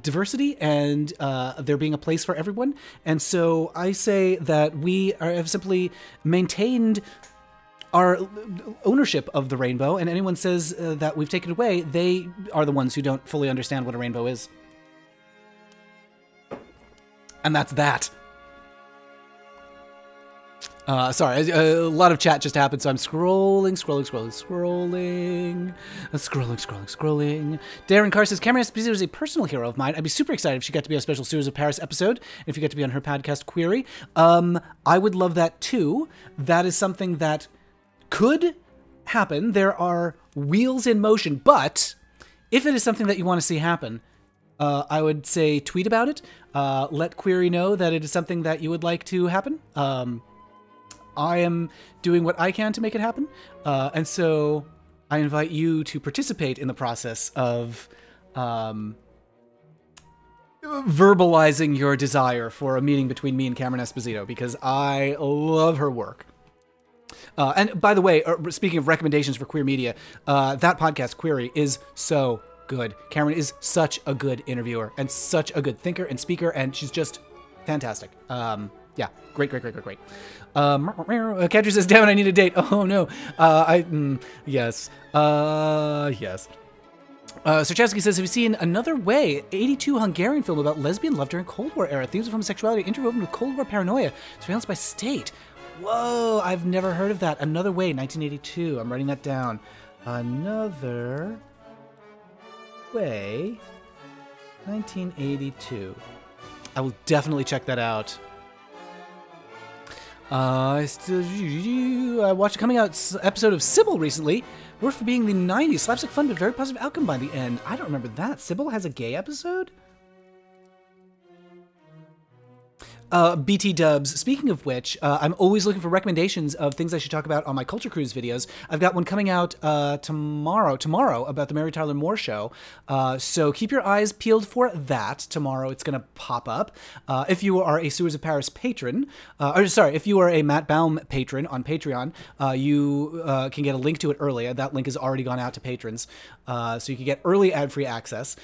diversity and there being a place for everyone. And so I say that we have simply maintained our ownership of the rainbow, and anyone says that we've taken it away, they are the ones who don't fully understand what a rainbow is. And that's that. Sorry, a lot of chat just happened, so I'm scrolling. Darren Carr says, Cameron Esposito is a personal hero of mine. I'd be super excited if she got to be on a special Series of Paris episode, and if you got to be on her podcast, Query. I would love that too. That is something that could happen. There are wheels in motion, but if it is something that you want to see happen, I would say tweet about it. Let Query know that it is something that you would like to happen. I am doing what I can to make it happen, and so I invite you to participate in the process of verbalizing your desire for a meeting between me and Cameron Esposito, because I love her work. And by the way, speaking of recommendations for queer media, that podcast, Query, is so good. Cameron is such a good interviewer and such a good thinker and speaker, and she's just fantastic. Yeah, great. Catcher says, damn it, I need a date. Oh, no. Yes. Yes. Sarchowski says, have you seen Another Way, 82 Hungarian film about lesbian love during Cold War era? Themes of homosexuality interwoven with Cold War paranoia. Surveillance by state. Whoa, I've never heard of that. Another Way, 1982. I'm writing that down. Another Way, 1982. I will definitely check that out. I watched a coming out episode of Sybil recently. Worth for being the 90s. Slapstick fun, but very positive outcome by the end. I don't remember that. Sybil has a gay episode? BT Dubs, speaking of which, I'm always looking for recommendations of things I should talk about on my Culture Cruise videos. I've got one coming out tomorrow about the Mary Tyler Moore Show. So keep your eyes peeled for that. Tomorrow it's going to pop up. If you are a Sewers of Paris patron, if you are a Matt Baum patron on Patreon, you can get a link to it early. That link has already gone out to patrons. So you can get early ad-free access.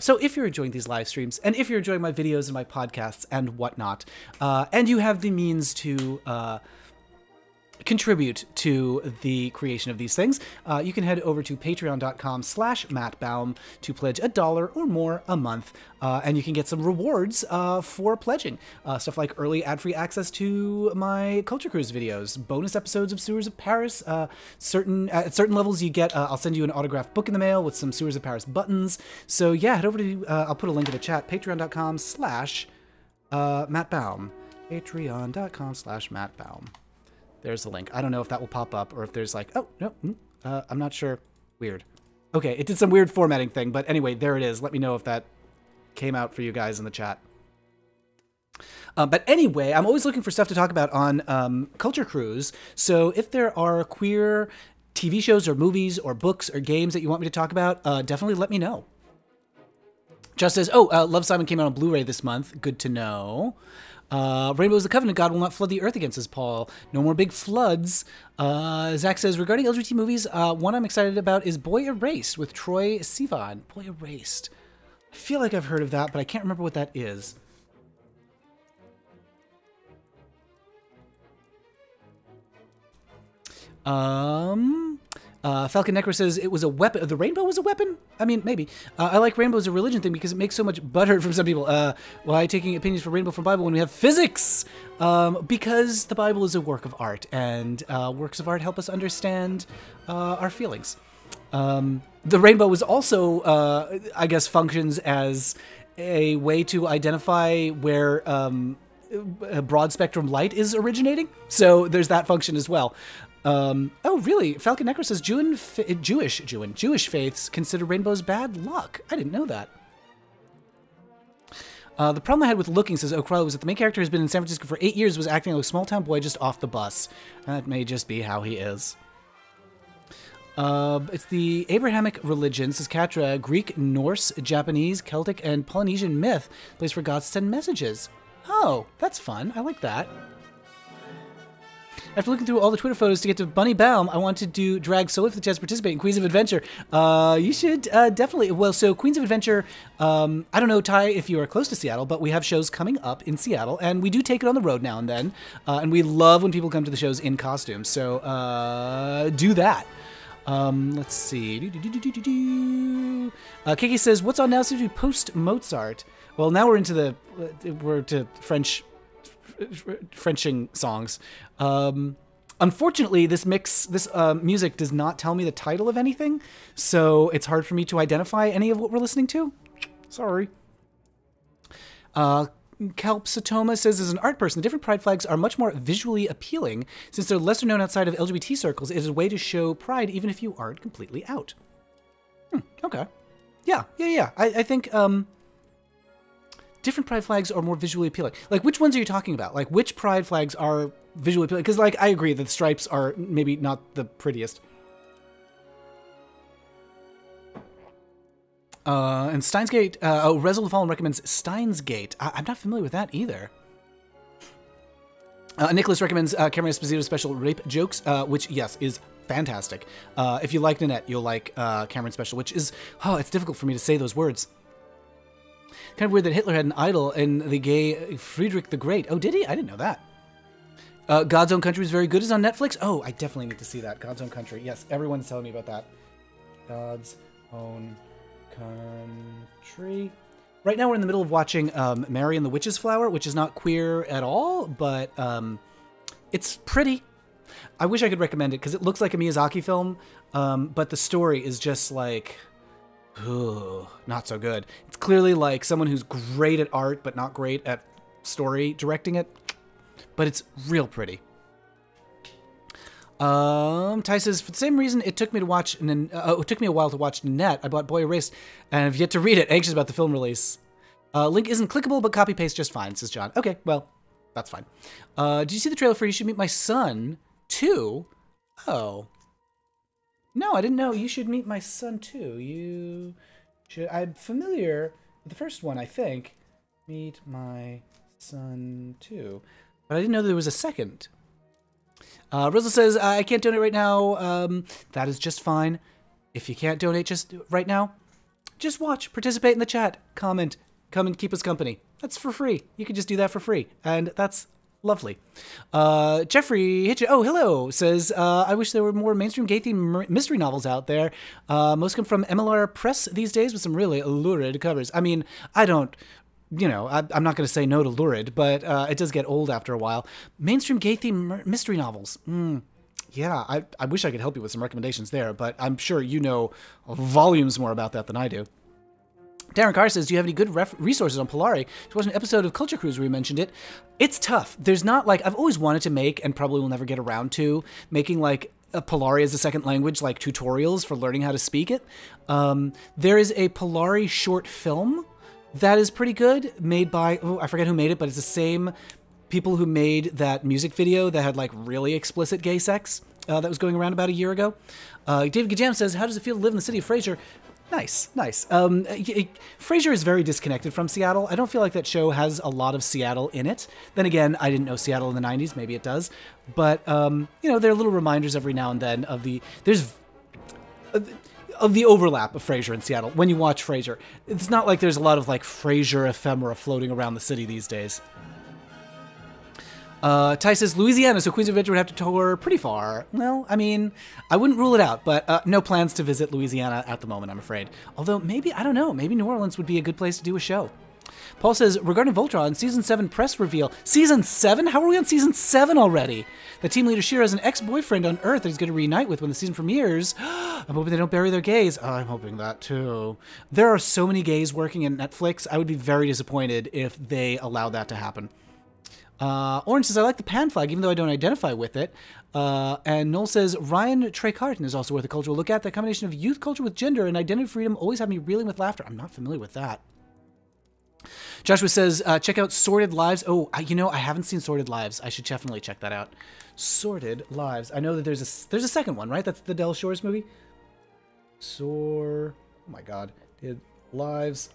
So if you're enjoying these live streams, and if you're enjoying my videos and my podcasts and whatnot, and you have the means to contribute to the creation of these things, you can head over to patreon.com/mattbaum to pledge $1 or more a month, and you can get some rewards for pledging. Stuff like early ad-free access to my Culture Cruise videos, bonus episodes of Sewers of Paris, at certain levels you get, I'll send you an autographed book in the mail with some Sewers of Paris buttons. So yeah, head over to, I'll put a link in the chat, patreon.com/mattbaum. patreon.com/mattbaum. There's the link. I don't know if that will pop up or if there's like, oh, no, I'm not sure. Weird. Okay, it did some weird formatting thing, but anyway, there it is. Let me know if that came out for you guys in the chat. But anyway, I'm always looking for stuff to talk about on Culture Cruise. So if there are queer TV shows or movies or books or games that you want me to talk about, definitely let me know. Just says, Love, Simon came out on Blu-ray this month. Good to know. Rainbow is the covenant. God will not flood the earth again, says Paul. No more big floods. Zach says, regarding LGBT movies, one I'm excited about is Boy Erased with Troye Sivan. Boy Erased. I feel like I've heard of that, but I can't remember what that is. Falcon Necro says it was a weapon. The rainbow was a weapon? I mean, maybe. I like rainbow as a religion thing because it makes so much butter from some people. Why taking opinions from rainbow from Bible when we have physics? Because the Bible is a work of art, and works of art help us understand our feelings. The rainbow was also, I guess, functions as a way to identify where a broad spectrum light is originating. So there's that function as well. Oh, really? Falcon Necro says Jewish faiths consider rainbows bad luck. I didn't know that. The problem I had with Looking, says O'Crowley, was that the main character has been in San Francisco for 8 years, was acting like a small-town boy just off the bus. That may just be how he is. It's the Abrahamic religion, says Katra, Greek, Norse, Japanese, Celtic, and Polynesian myth, place for gods to send messages. Oh, that's fun. I like that. After looking through all the Twitter photos to get to Bunny Baum, I wanted to drag solely for the chance to participate in Queens of Adventure. You should definitely. Well, so Queens of Adventure, I don't know, Ty, if you are close to Seattle, but we have shows coming up in Seattle, and we do take it on the road now and then. And we love when people come to the shows in costume. So do that. Let's see. KK says, what's on now seems to be post-Mozart. Well, now we're into Frenching songs. Unfortunately, this music does not tell me the title of anything, so it's hard for me to identify any of what we're listening to. Sorry. Kalpsatoma says, as an art person, the different pride flags are much more visually appealing since they're lesser known outside of LGBT circles. It is a way to show pride even if you aren't completely out. Okay. Yeah. I think different pride flags are more visually appealing. Like, which ones are you talking about? Like, which pride flags are visually appealing? Because, like, I agree that the stripes are maybe not the prettiest. And Steins Gate, Rezel the Fallen recommends Steins Gate. I'm not familiar with that either. Nicholas recommends Cameron Esposito's special Rape Jokes, which, yes, is fantastic. If you like Nanette, you'll like Cameron's special, which is, it's difficult for me to say those words. Kind of weird that Hitler had an idol in the gay Friedrich the Great. Oh, did he? I didn't know that. God's Own Country is very good. Is on Netflix. Oh, I definitely need to see that. God's Own Country. Yes, everyone's telling me about that. God's Own Country. Right now we're in the middle of watching Mary and the Witch's Flower, which is not queer at all, but it's pretty. I wish I could recommend it because it looks like a Miyazaki film, but the story is just like... Ooh, not so good. It's clearly like someone who's great at art, but not great at story directing it. But it's real pretty. Ty says, for the same reason it took me to watch, it took me a while to watch Nanette. I bought Boy Erased and have yet to read it. Anxious about the film release. Link isn't clickable, but copy paste just fine, says John. Okay, well, that's fine. Did you see the trailer for You Should Meet My Son 2? Oh. No, I didn't know. You Should Meet My Son too. You should. I'm familiar with the first one, I think. Meet My Son too. But I didn't know there was a second. Rizzle says, I can't donate right now. That is just fine. If you can't donate just right now, just watch, participate in the chat, comment, come and keep us company. That's for free. You can just do that for free. And that's Lovely. Jeffrey Hitch. Oh, hello. Says, I wish there were more mainstream gay-themed mystery novels out there. Most come from MLR Press these days with some really lurid covers. I mean, I don't... I'm not going to say no to lurid, but it does get old after a while. Mainstream gay-themed mystery novels. Yeah, I wish I could help you with some recommendations there, but I'm sure you know volumes more about that than I do. Darren Carr says, do you have any good resources on Polari? To watch an episode of Culture Cruise where you mentioned it. It's tough. There's not like, I've always wanted to make, and probably will never get around to, making like a Polari as a second language, like tutorials for learning how to speak it. There is a Polari short film that is pretty good, made by, I forget who made it, but it's the same people who made that music video that had like really explicit gay sex that was going around about a year ago. David Gajam says, how does it feel to live in the city of Frasier? Nice. Frasier is very disconnected from Seattle. I don't feel like that show has a lot of Seattle in it. Then again, I didn't know Seattle in the 90s. Maybe it does. But, there are little reminders every now and then of the overlap of Frasier and Seattle when you watch Frasier. It's not like there's a lot of, like, Frasier ephemera floating around the city these days. Ty says, Louisiana, so Queen's Adventure would have to tour pretty far. Well, I mean, I wouldn't rule it out, but no plans to visit Louisiana at the moment, I'm afraid. Although, maybe, I don't know, maybe New Orleans would be a good place to do a show. Paul says, regarding Voltron, Season 7 press reveal. Season 7? How are we on Season 7 already? The team leader Shira has an ex-boyfriend on Earth that he's going to reunite with when the season premieres. I'm hoping they don't bury their gays. Oh, I'm hoping that, too. There are so many gays working at Netflix. I would be very disappointed if they allowed that to happen. Orange says, I like the pan flag, even though I don't identify with it. And Noel says, Ryan Trecarton is also worth a cultural look at. The combination of youth culture with gender and identity freedom always have me reeling with laughter. I'm not familiar with that. Joshua says, check out Sordid Lives. Oh, I haven't seen Sordid Lives. I should definitely check that out. Sordid Lives. I know that there's a second one, right? That's the Del Shores movie. Oh my God. Lives.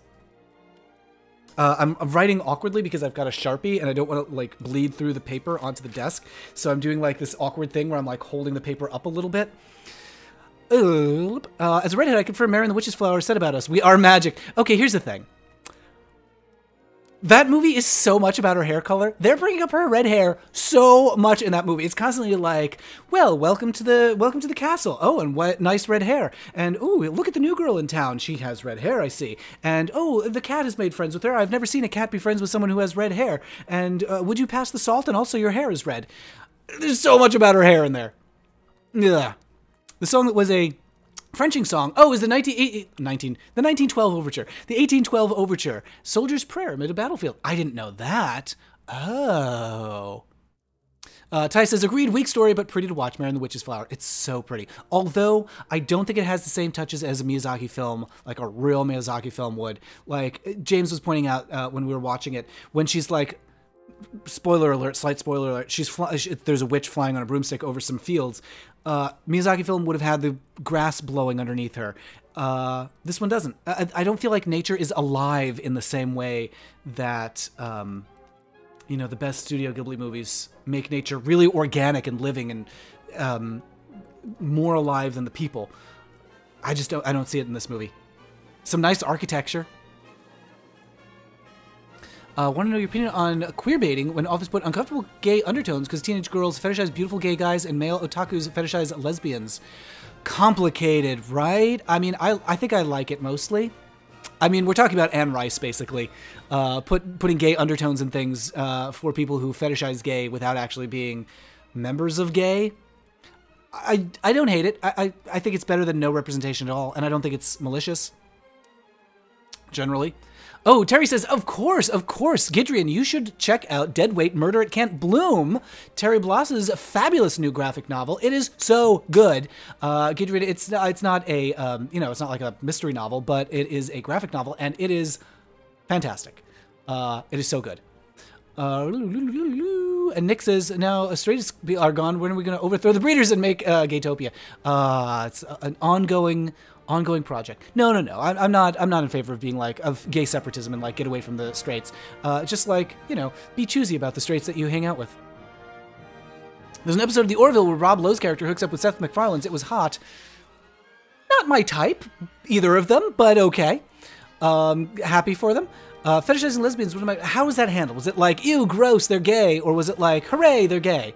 I'm writing awkwardly because I've got a Sharpie and I don't want to like bleed through the paper onto the desk. So I'm doing like this awkward thing where I'm like holding the paper up a little bit. As a redhead, I confirm Mary and the Witch's Flower said about us. We are magic. Okay, here's the thing. That movie is so much about her hair color. They're bringing up her red hair so much in that movie. It's constantly like, well, welcome to the castle. Oh, and what nice red hair. And oh, look at the new girl in town. She has red hair, I see. And oh, the cat has made friends with her. I've never seen a cat be friends with someone who has red hair. And would you pass the salt? And also your hair is red. There's so much about her hair in there. Yeah. The song that was a Frenching song. Oh, is the 1912 overture. The 1812 overture. Soldier's Prayer amid a battlefield. I didn't know that. Oh. Ty says, agreed, weak story, but pretty to watch. Mary and the Witch's Flower. It's so pretty. Although, I don't think it has the same touches as a Miyazaki film, like a real Miyazaki film would. Like, James was pointing out when we were watching it, when she's like, spoiler alert, slight spoiler alert, there's a witch flying on a broomstick over some fields. Miyazaki film would have had the grass blowing underneath her. This one doesn't. I don't feel like nature is alive in the same way that, the best Studio Ghibli movies make nature really organic and living and more alive than the people. I don't see it in this movie. Some nice architecture. Want to know your opinion on queer baiting when authors put uncomfortable gay undertones because teenage girls fetishize beautiful gay guys and male otakus fetishize lesbians. Complicated, right? I mean, I think I like it mostly. I mean, we're talking about Anne Rice, basically. Putting gay undertones in things for people who fetishize gay without actually being members of gay. I don't hate it. I think it's better than no representation at all, and I don't think it's malicious, generally. Oh, Terry says, of course, Gidrian, you should check out Deadweight Murder at Can't Bloom, Terry Bloss's fabulous new graphic novel. It is so good. Gidrian, it's not a, it's not like a mystery novel, but it is a graphic novel, and it is fantastic. It is so good. And Nick says, now straights are gone. When are we going to overthrow the breeders and make Gaytopia? It's an ongoing project. No. I'm not in favor of being like of gay separatism and like get away from the straights. Just like, be choosy about the straights that you hang out with. There's an episode of The Orville where Rob Lowe's character hooks up with Seth MacFarlane's. It was hot. Not my type, either of them, but okay. Happy for them. Fetishizing lesbians, how was that handled? Was it like, ew, gross, they're gay? Or was it like, hooray, they're gay?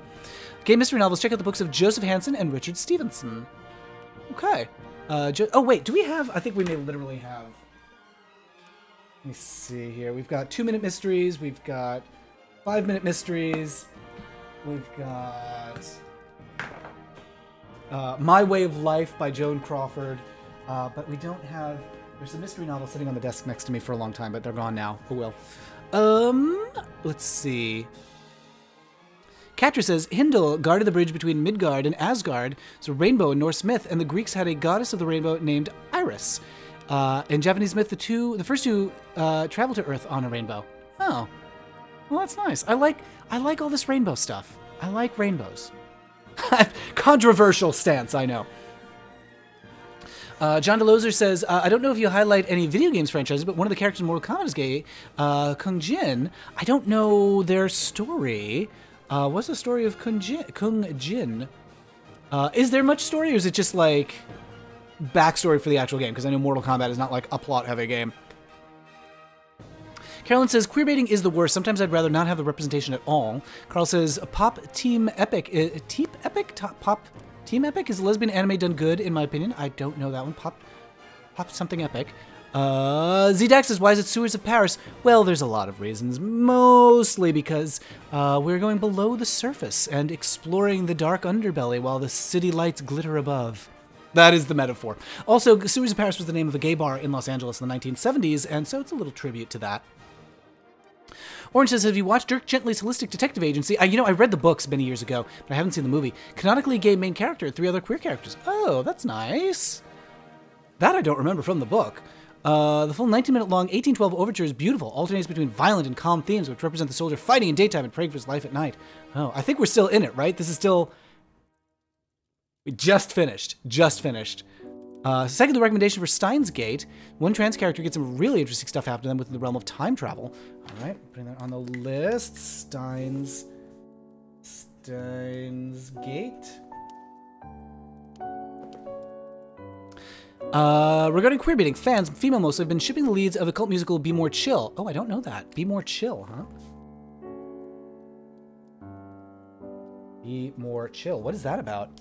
Gay mystery novels, check out the books of Joseph Hansen and Richard Stevenson. Okay. Oh, wait, do we have... I think we may literally have... Let me see here. We've got 2-minute mysteries. We've got 5-minute mysteries. We've got... My Way of Life by Joan Crawford. But we don't have... There's a mystery novel sitting on the desk next to me for a long time, but they're gone now. Oh well. Let's see. Catra says, Hindle guarded the bridge between Midgard and Asgard. It's a rainbow in Norse myth, and the Greeks had a goddess of the rainbow named Iris. In Japanese myth, the first two traveled to Earth on a rainbow. Oh. Well, that's nice. I like all this rainbow stuff. I like rainbows. Controversial stance, I know. John DeLozer says, I don't know if you highlight any video games franchises, but one of the characters in Mortal Kombat is gay. Kung Jin. I don't know their story. What's the story of Kung Jin? Is there much story, or is it just like backstory for the actual game? Because I know Mortal Kombat is not like a plot-heavy game. Carolyn says, queerbaiting is the worst. Sometimes I'd rather not have the representation at all. Carl says, Pop Team Epic is a lesbian anime done good, in my opinion. I don't know that one. Pop something epic. Z-Dax says, why is it Sewers of Paris? Well, there's a lot of reasons. Mostly because we're going below the surface and exploring the dark underbelly while the city lights glitter above. That is the metaphor. Also, Sewers of Paris was the name of a gay bar in Los Angeles in the 1970s, and so it's a little tribute to that. Orange says, have you watched Dirk Gently's Holistic Detective Agency? I read the books many years ago, but I haven't seen the movie. Canonically gay main character, 3 other queer characters. Oh, that's nice. That I don't remember from the book. The full 19-minute long 1812 overture is beautiful, alternates between violent and calm themes, which represent the soldier fighting in daytime and praying for his life at night. Oh, I think we're still in it, right? This is still... We just finished. Second, the recommendation for Steins Gate. One trans character gets some really interesting stuff happen to them within the realm of time travel. All right, putting that on the list. Steins Gate. Regarding queerbaiting, fans, female mostly, have been shipping the leads of the cult musical Be More Chill. Oh, I don't know that. Be More Chill, huh? Be More Chill. What is that about?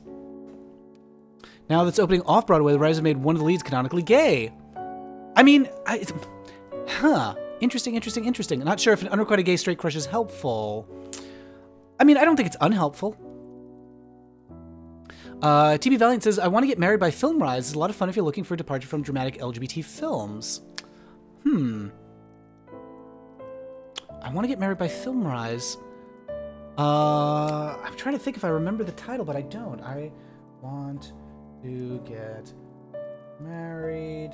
Now that's opening off-Broadway, the writers have made one of the leads canonically gay. I mean, Interesting. I'm not sure if an unrequited gay straight crush is helpful. I mean, I don't think it's unhelpful. TB Valiant says, I want to get married by Film Rise. It's a lot of fun if you're looking for a departure from dramatic LGBT films. I want to get married by Film Rise. I'm trying to think if I remember the title, but I don't. I want to get married.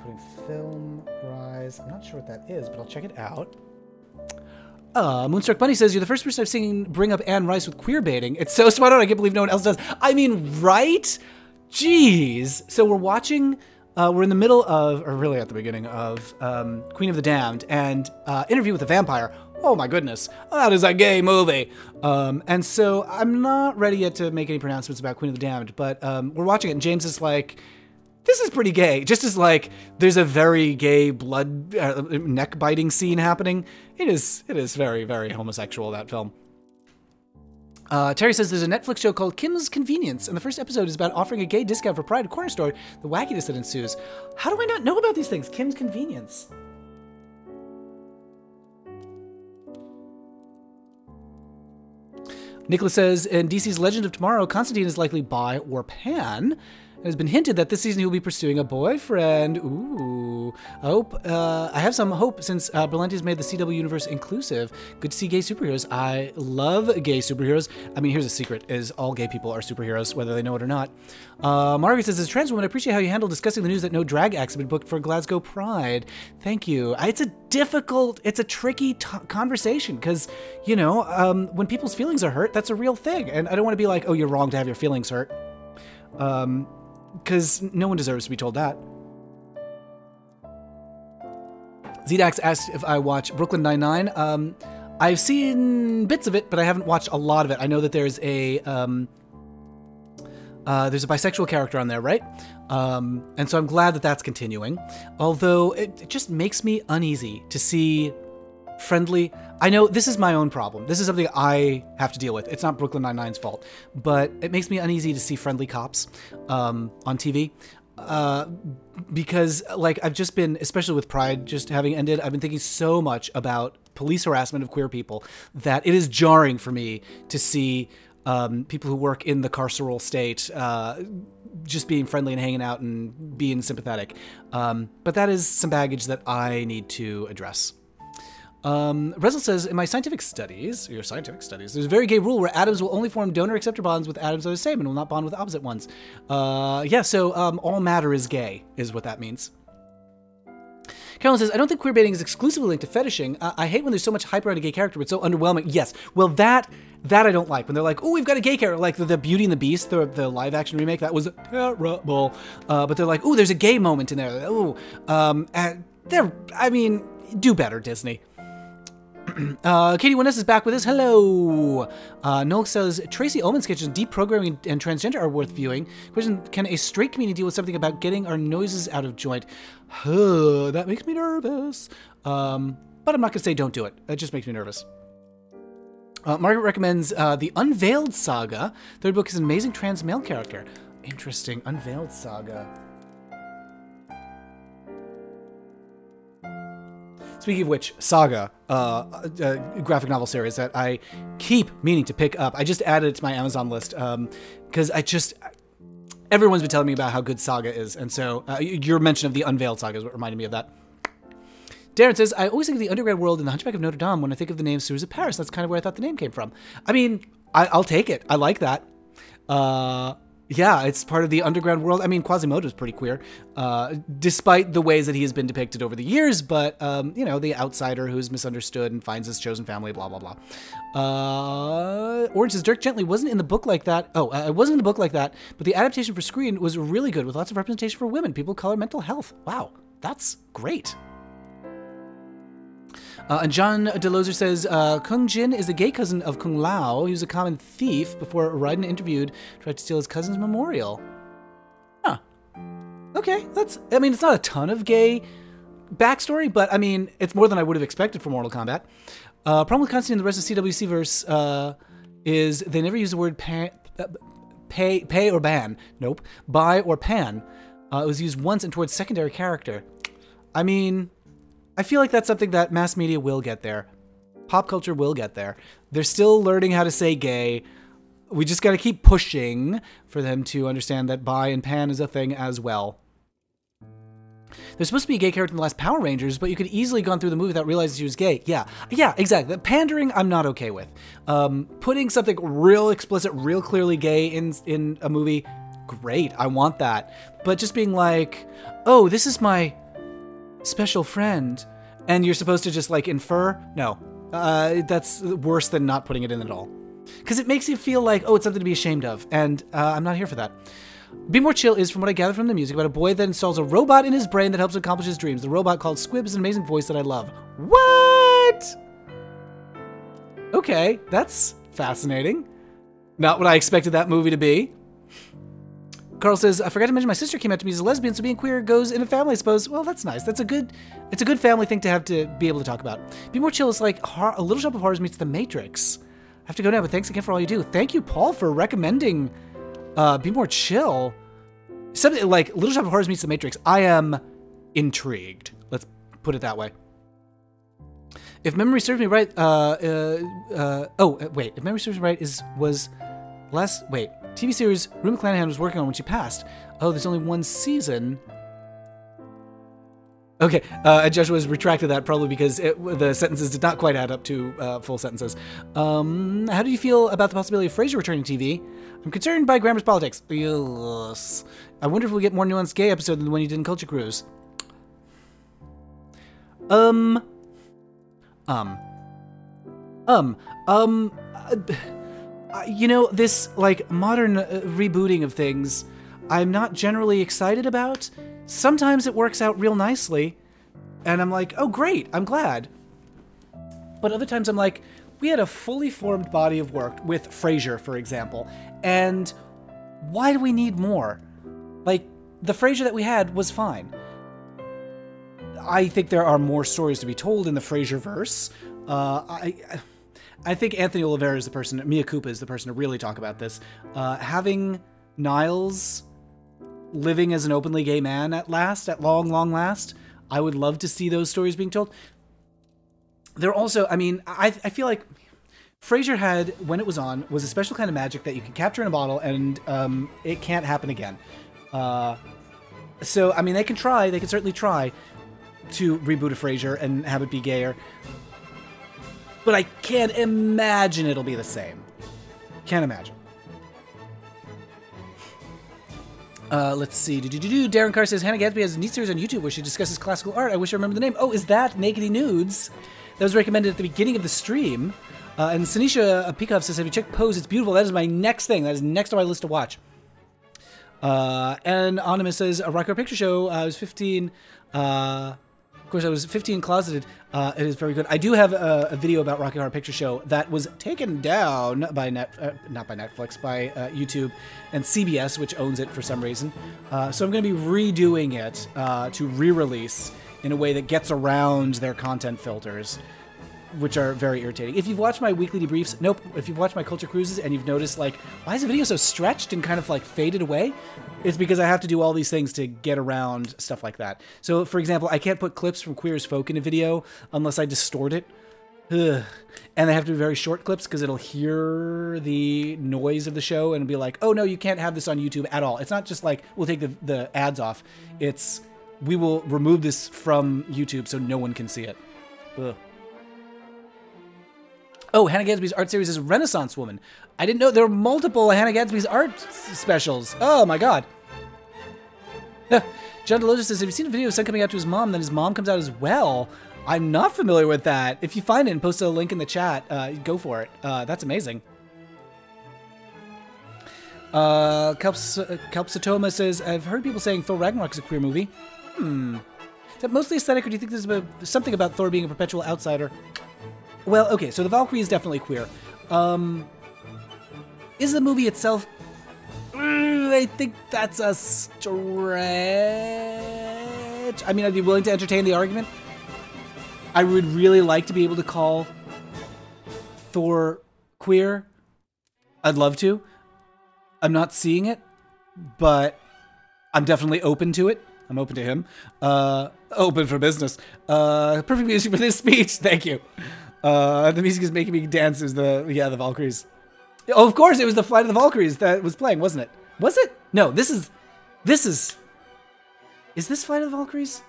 Putting Film Rise. I'm not sure what that is, but I'll check it out. Moonstruck Bunny says, you're the first person I've seen bring up Anne Rice with queer baiting. It's so spot on, I can't believe no one else does. I mean, right? Jeez. So we're watching, we're in the middle of, or really at the beginning of, Queen of the Damned and Interview with the Vampire. Oh my goodness, that is a gay movie. And so I'm not ready yet to make any pronouncements about Queen of the Damned, but we're watching it and James is like, this is pretty gay. Just as like, there's a very gay blood neck biting scene happening. It is very, very homosexual, that film. Terry says there's a Netflix show called Kim's Convenience, and the first episode is about offering a gay discount for Pride Corner Store, the wackiness that ensues. How do I not know about these things? Kim's Convenience. Nicholas says, in DC's Legend of Tomorrow, Constantine is likely bi or pan. It has been hinted that this season he will be pursuing a boyfriend. Ooh. I have some hope since Berlanti's made the CW universe inclusive. Good to see gay superheroes. I love gay superheroes. I mean, here's a secret, is all gay people are superheroes, whether they know it or not. Margaret says, as a trans woman, I appreciate how you handle discussing the news that no drag acts have been booked for Glasgow Pride. Thank you. It's a tricky conversation because, you know, when people's feelings are hurt, that's a real thing. And I don't want to be like, oh, you're wrong to have your feelings hurt. Because no one deserves to be told that. Zdax asked if I watch Brooklyn Nine-Nine. I've seen bits of it, but I haven't watched a lot of it. I know that there's a There's a bisexual character on there, right? And so I'm glad that that's continuing. Although it just makes me uneasy to see friendly... I know this is my own problem. This is something I have to deal with. It's not Brooklyn Nine-Nine's fault. But it makes me uneasy to see friendly cops on TV. Because, like, I've just been, especially with Pride just having ended, I've been thinking so much about police harassment of queer people that it is jarring for me to see people who work in the carceral state just being friendly and hanging out and being sympathetic. But that is some baggage that I need to address. Rezel says, in my scientific studies, there's a very gay rule where atoms will only form donor-acceptor bonds with atoms of the same and will not bond with opposite ones. So all matter is gay, is what that means. Carolyn says, I don't think queer baiting is exclusively linked to fetishing. I hate when there's so much hype around a gay character, but it's so underwhelming. Yes, well, that I don't like. When they're like, oh, we've got a gay character, like the Beauty and the Beast, the live-action remake, that was terrible. But they're like, oh, there's a gay moment in there. Oh, do better, Disney. Katie Wyness is back with us. Hello. Noel says, Tracy Ullman sketches deprogramming and transgender are worth viewing. Question, can a straight comedian deal with something about getting our noises out of joint? That makes me nervous. But I'm not going to say don't do it. That just makes me nervous. Margaret recommends The Unveiled Saga. Third book is an amazing trans male character. Interesting. Unveiled Saga. Speaking of which, Saga, a graphic novel series that I keep meaning to pick up. I just added it to my Amazon list because everyone's been telling me about how good Saga is. And so your mention of The Unveiled Saga is what reminded me of that. Darren says, I always think of the underground world in The Hunchback of Notre Dame when I think of the name Sewers of Paris. That's kind of where I thought the name came from. I mean, I'll take it. I like that. Yeah, it's part of the underground world. I mean, Quasimodo's pretty queer, despite the ways that he has been depicted over the years, but, the outsider who's misunderstood and finds his chosen family, blah, blah, blah. Orange says, Dirk Gently wasn't in the book like that. Oh, it wasn't in the book like that, but the adaptation for screen was really good with lots of representation for women, people of color, mental health. Wow, that's great. And John DeLozer says, Kung Jin is the gay cousin of Kung Lao. He was a common thief before Raiden interviewed, tried to steal his cousin's memorial. Huh. Okay, it's not a ton of gay backstory, but, I mean, it's more than I would have expected for Mortal Kombat. Problem with Constantine and the rest of CWC verse is they never use the word pay or ban. Nope. Buy or pan. It was used once and towards secondary character. I mean... I feel like that's something that mass media will get there. Pop culture will get there. They're still learning how to say gay. We just got to keep pushing for them to understand that bi and pan is a thing as well. There's supposed to be a gay character in the last Power Rangers, but you could easily gone through the movie without realizing she was gay. Yeah, exactly. The pandering, I'm not okay with. Putting something real explicit, real clearly gay in a movie, great. I want that. But just being like, oh, this is my special friend, and you're supposed to just like infer? No, that's worse than not putting it in at all, because it makes you feel like, oh, it's something to be ashamed of, and I'm not here for that. Be More Chill is, from what I gather from the music, about a boy that installs a robot in his brain that helps him accomplish his dreams. The robot, called Squib, is an amazing voice that I love. What? Okay, that's fascinating. Not what I expected that movie to be. Carl says, I forgot to mention my sister came out to me as a lesbian, so being queer goes in a family, I suppose. Well, that's nice. It's a good family thing to have to be able to talk about. Be More Chill is like a Little Shop of Horrors meets The Matrix. I have to go now, but thanks again for all you do. Thank you, Paul, for recommending Be More Chill. Something like Little Shop of Horrors meets The Matrix. I am intrigued. Let's put it that way. If memory serves me right, if memory serves me right, TV series Rue McClanahan was working on when she passed. Oh, there's only one season. Okay, Joshua's retracted that probably because the sentences did not quite add up to full sentences. How do you feel about the possibility of Frasier returning to TV? I'm concerned by Grammer's politics. Yes. I wonder if we'll get more nuanced gay episode than the one you did in Culture Cruise. This, like, modern rebooting of things, I'm not generally excited about. Sometimes it works out real nicely, and I'm like, oh, great, I'm glad. But other times I'm like, we had a fully formed body of work with Frasier, for example, and Why do we need more? Like, the Frasier that we had was fine. I think there are more stories to be told in the Frasier-verse. I think Anthony Oliveira is the person, Mia Koopa is the person to really talk about this. Having Niles living as an openly gay man at long, long last, I would love to see those stories being told. There also, I mean, I feel like Frasier had, when it was on, was a special kind of magic that you can capture in a bottle and it can't happen again. So, I mean, they can certainly try to reboot a Frasier and have it be gayer. But I can't imagine it'll be the same. Can't imagine. Let's see. Darren Carr says, Hannah Gadsby has a neat series on YouTube where she discusses classical art. I wish I remember the name. Oh, is that Nakedy Nudes? That was recommended at the beginning of the stream. And Sanisha Peekov says, have you checked Pose? It's beautiful. That is my next thing. That is next on my list to watch. And Anonymous says, a Rocky Horror Picture Show. I was 15. Of course, I was 15 closeted. It is very good. I do have a video about Rocky Horror Picture Show that was taken down by not by Netflix, by YouTube and CBS, which owns it for some reason. So I'm going to be redoing it to re-release in a way that gets around their content filters, which are very irritating. If you've watched my weekly debriefs, nope. If you've watched my Culture Cruises and you've noticed, like, why is the video so stretched and kind of, like, faded away? It's because I have to do all these things to get around stuff like that. So, for example, I can't put clips from Queer as Folk in a video unless I distort it. Ugh. And they have to be very short clips because it'll hear the noise of the show and be like, oh, no, you can't have this on YouTube at all. It's not just like, we'll take the ads off. It's, we will remove this from YouTube so no one can see it. Ugh. Oh, Hannah Gadsby's art series is Renaissance Woman. I didn't know there were multiple Hannah Gadsby's art specials. Oh my god. John DeLogia says, have you seen a video of son coming out to his mom, then his mom comes out as well? I'm not familiar with that. If you find it and post a link in the chat, go for it. That's amazing. Kalpsatoma says, I've heard people saying Thor Ragnarok is a queer movie. Is that mostly aesthetic, or do you think there's something about Thor being a perpetual outsider? Well, okay, so the Valkyrie is definitely queer. Is the movie itself... I think that's a stretch. I mean, I'd be willing to entertain the argument. I would really like to be able to call Thor queer. I'd love to. I'm not seeing it, but I'm definitely open to it. I'm open to him. Open for business. Perfect music for this speech. Thank you. The music is making me dance. Is the Valkyries. Oh, of course, it was the Flight of the Valkyries that was playing, wasn't it? Was it? No, this is. Is this Flight of the Valkyries?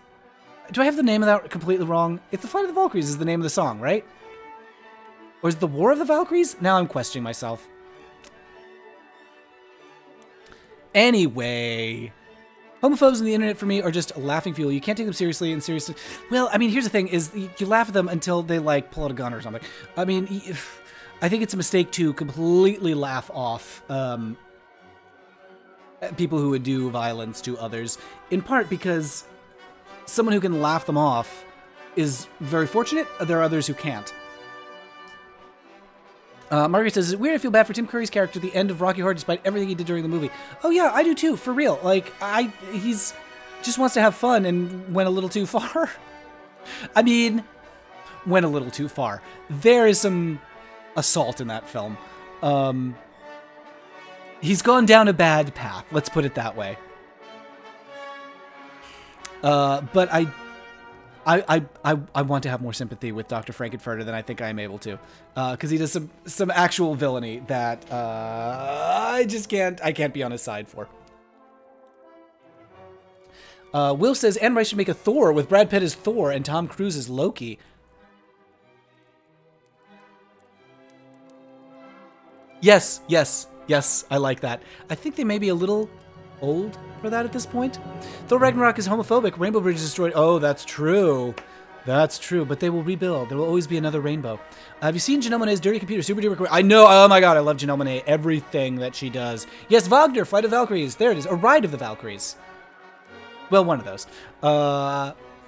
Do I have the name of that completely wrong? It's the Flight of the Valkyries is the name of the song, right? Or is it the War of the Valkyries? Now I'm questioning myself. Anyway. Homophobes on the internet for me are just laughing fuel. You can't take them seriously and seriously. Well, I mean, here's the thing: is you laugh at them until they like pull out a gun or something. I mean, I think it's a mistake to completely laugh off people who would do violence to others. In part because someone who can laugh them off is very fortunate. There are others who can't. Margaret says, it's weird I feel bad for Tim Curry's character at the end of Rocky Horror despite everything he did during the movie. Oh yeah, I do too, for real. Like, he's just wants to have fun and went a little too far. I mean, went a little too far. There is some assault in that film. He's gone down a bad path, let's put it that way. But I want to have more sympathy with Dr. Frankenfurter than I think I am able to, because he does some actual villainy that I can't be on his side for. Will says Anne Rice should make a Thor with Brad Pitt as Thor and Tom Cruise as Loki. Yes, I like that. I think they may be a little old for that at this point. Thor Ragnarok is homophobic. Rainbow Bridge is destroyed. Oh, that's true. That's true. But they will rebuild. There will always be another rainbow. Have you seen Janelle Monáe's Dirty Computer? Super duper. I know. Oh my god, I love Janelle Monáe. Everything that she does. Yes, Wagner, Flight of Valkyries. There it is. A Ride of the Valkyries. Well, one of those.